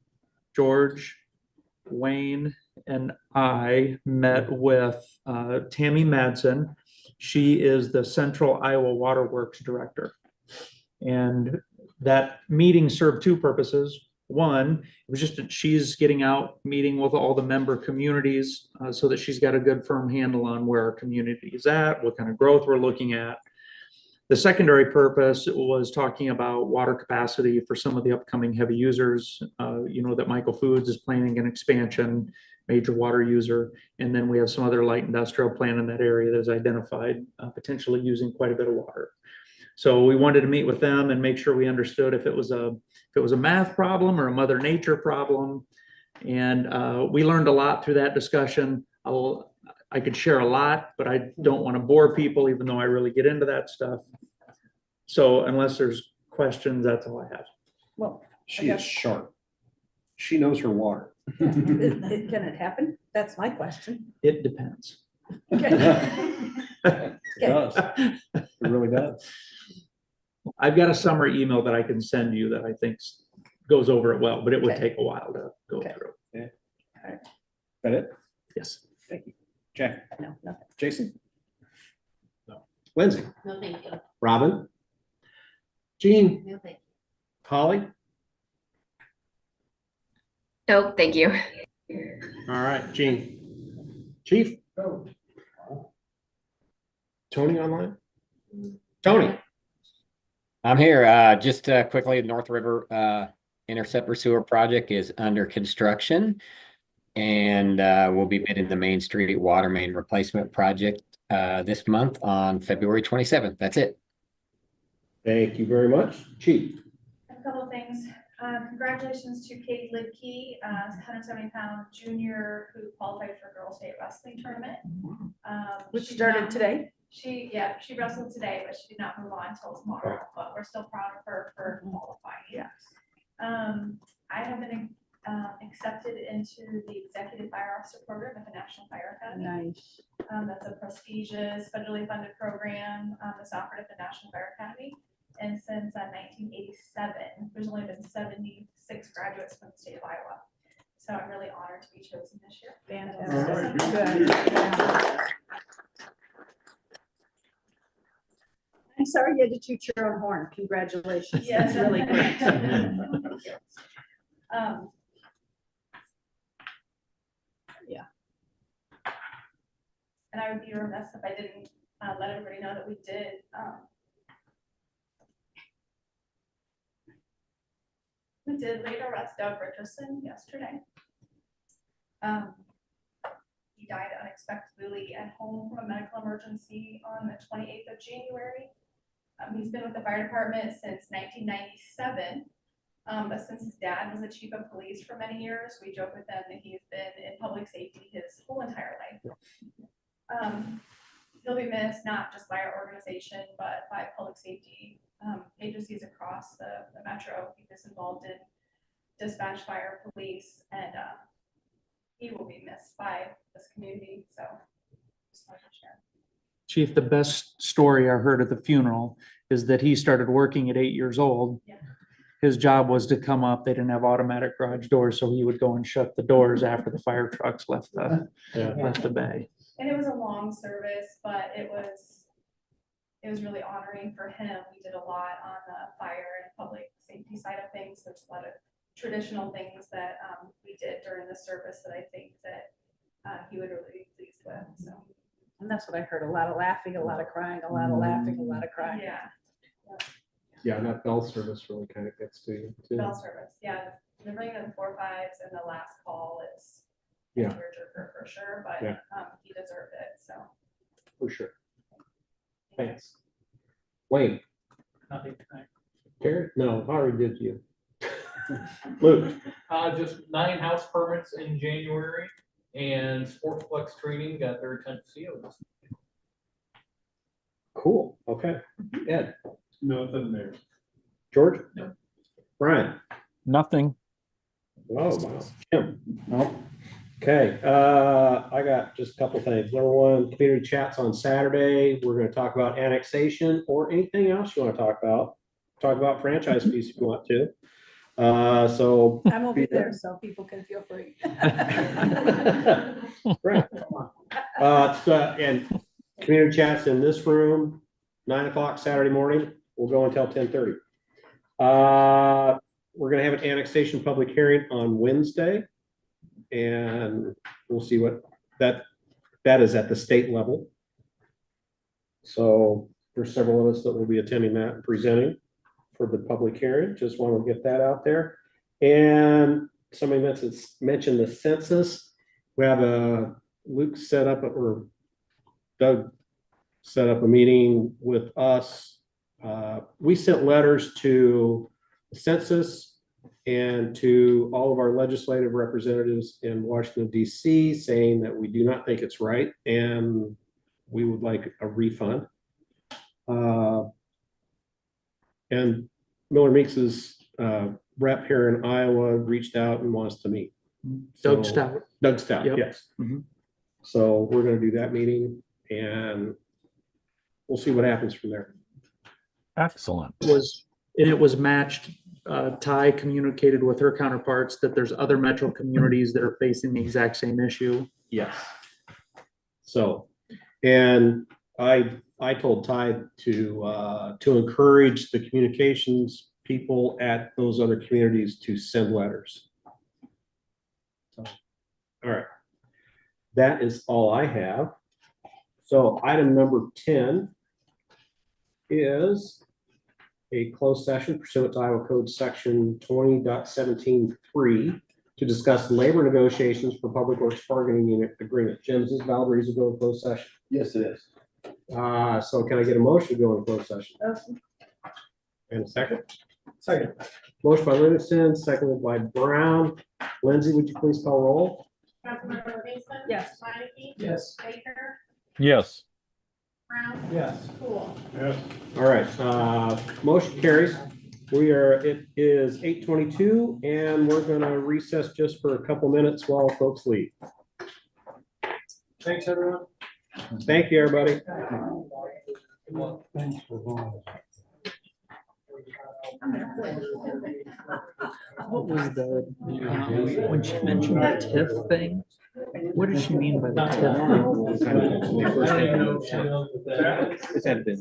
Speaker 1: George, Wayne, and I met with Tammy Madsen. She is the Central Iowa Waterworks Director. And that meeting served two purposes. One, it was just that she's getting out, meeting with all the member communities so that she's got a good firm handle on where our community is at, what kind of growth we're looking at. The secondary purpose was talking about water capacity for some of the upcoming heavy users. You know that Michael Foods is planning an expansion, major water user. And then we have some other light industrial plant in that area that is identified potentially using quite a bit of water. So we wanted to meet with them and make sure we understood if it was a math problem or a Mother Nature problem. And we learned a lot through that discussion. I could share a lot, but I don't want to bore people, even though I really get into that stuff. So unless there's questions, that's all I have.
Speaker 7: Well,
Speaker 21: She is sharp. She knows her water.
Speaker 7: can it happen? That's my question.
Speaker 1: It depends.
Speaker 21: It does. It really does.
Speaker 1: I've got a summer email that I can send you that I think goes over it well, but it would
Speaker 7: Okay.
Speaker 1: take a while to go through.
Speaker 21: Okay. All right. That it?
Speaker 1: Yes.
Speaker 21: Thank you. Jack?
Speaker 7: No, nothing.
Speaker 21: Jason? No. Lindsay?
Speaker 4: No, thank you.
Speaker 21: Robin? Jean?
Speaker 4: No, thank you.
Speaker 21: Holly?
Speaker 6: No, thank you.
Speaker 21: All right, Jean. Chief? Tony online? Tony?
Speaker 11: I'm here. Just quickly, North River Interceptor Sewer Project is under construction. And we'll be bidding the Main Street Water Main Replacement Project this month on February 27th. That's it.
Speaker 2: Thank you very much. Chief.
Speaker 9: A couple of things. Congratulations to Katie Lidkey, 170-pound junior who qualified for Girls State Wrestling Tournament.
Speaker 7: Which
Speaker 9: she did
Speaker 7: started
Speaker 9: not-
Speaker 7: today?
Speaker 9: She wrestled today, but she did not move on until tomorrow, but we're still proud of her for qualifying.
Speaker 7: Yeah.
Speaker 9: I have been accepted into the Executive Fire Officer Program at the National Fire Academy.
Speaker 7: Nice.
Speaker 9: That's a prestigious federally funded program that's offered at the National Fire Academy. And since 1987, there's only been 76 graduates from the state of Iowa. So I'm really honored to be chosen this year.
Speaker 7: Fantastic. Good. I'm sorry you had to toot your own horn. Congratulations.
Speaker 9: Yes.
Speaker 7: That's really great.
Speaker 9: Thank you.
Speaker 7: Yeah.
Speaker 9: And I would be remiss if I didn't let everybody know that we did later arrest Doug Richardson yesterday. He died unexpectedly at home from a medical emergency on the 28th of January. He's been with the fire department since 1997. But since his dad was the chief of police for many years, we joke with him that he's been in public safety his whole entire life. He'll be missed not just by our organization, but by public safety agencies across the metro. He was involved in dispatch, fire, police, and he will be missed by this community. So just wanted to share.
Speaker 1: Chief, the best story I heard at the funeral is that he started working at 8 years old.
Speaker 9: Yeah.
Speaker 1: His job was to come up. They didn't have automatic garage doors, so he would go and shut the doors after the fire trucks left the bay.
Speaker 9: And it was a long service, but it was really honoring for him. We did a lot on the fire and public safety side of things. There's a lot of traditional things that we did during the service that I think that he would really be pleased with. So.
Speaker 7: And that's what I heard. A lot of laughing, a lot of crying, a lot of laughing, a lot of crying.
Speaker 9: Yeah.
Speaker 2: Yeah, and that bell service really kind of gets to you too.
Speaker 9: Bell service, yeah. The ring of the 4-5s and the last call is a
Speaker 2: Yeah.
Speaker 9: tearjerker for sure, but
Speaker 2: Yeah.
Speaker 9: he deserved it. So.
Speaker 2: For sure. Thanks. Wayne.
Speaker 12: Nothing tonight.
Speaker 2: Terry? No, I already did you. Luke.
Speaker 12: Just 9 house permits in January, and Sportsplex Training got their 10th CO.
Speaker 2: Cool. Okay. Ed.
Speaker 8: No, it doesn't matter.
Speaker 2: George?
Speaker 12: No.
Speaker 2: Brian?
Speaker 3: Nothing.
Speaker 2: Oh, wow. Jim? No. Okay, I got just a couple things. Number one, community chats on Saturday. We're gonna talk about annexation or anything else you wanna talk about. Talk about franchise fees if you want to. So.
Speaker 7: I won't be there, so people can feel free.
Speaker 2: Right. And community chats in this room, 9 o'clock Saturday morning, we'll go until 10:30. We're gonna have an annexation public hearing on Wednesday. And we'll see what that is at the state level. So there's several of us that will be attending that and presenting for the public hearing. Just want to get that out there. And somebody mentioned the census. We have Luke set up, or Doug set up a meeting with us. We sent letters to the census and to all of our legislative representatives in Washington, D.C., saying that we do not think it's right and we would like a refund. And Miller Meeks's rep here in Iowa reached out and wants to meet.
Speaker 1: Doug Stout.
Speaker 2: Doug Stout,
Speaker 1: Yep.
Speaker 2: yes.
Speaker 1: Mhm.
Speaker 2: So we're going to do that meeting and we'll see what happens from there.
Speaker 3: Excellent.
Speaker 1: It was matched. Ty communicated with her counterparts that there's other metro communities that are facing the exact same issue.
Speaker 2: Yes. So, and I told Ty to encourage the communications people at those other communities to send letters. So, all right. That is all I have. So item number 10 is a closed session pursuant to Iowa Code Section 20.17.3 to discuss labor negotiations for Public Works Bargaining Unit Agreement. Jim, is this valid reason to go in closed session?
Speaker 13: Yes, it is.
Speaker 2: So can I get a motion to go in closed session? And a second?
Speaker 16: Second.
Speaker 2: Motion by Livingston, seconded by Brown. Lindsay, would you please call roll?
Speaker 9: Councilmember Livingston.
Speaker 7: Yes.
Speaker 9: Minneke.
Speaker 16: Yes.
Speaker 9: Baker.
Speaker 3: Yes.
Speaker 9: Brown.
Speaker 16: Yes.
Speaker 9: Cool.
Speaker 8: Yes.
Speaker 2: All right, motion carries. It is 8:22 and we're gonna recess just for a couple minutes while folks leave.
Speaker 16: Thanks, everyone.
Speaker 2: Thank you, everybody.
Speaker 16: Thanks for going.
Speaker 1: What was when she mentioned the TIF thing? What did she mean by the TIF?
Speaker 2: This had been.
Speaker 8: I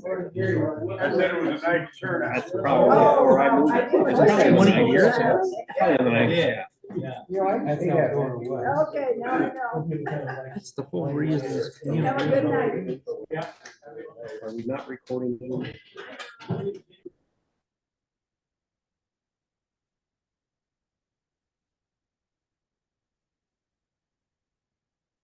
Speaker 8: said it was a nice turnout.
Speaker 2: That's probably before I moved. It's probably 20 years.
Speaker 16: Yeah.
Speaker 7: I think I'm going away. Okay, now I know.
Speaker 1: That's the whole reason.
Speaker 7: Have a good night.
Speaker 2: Are we not recording?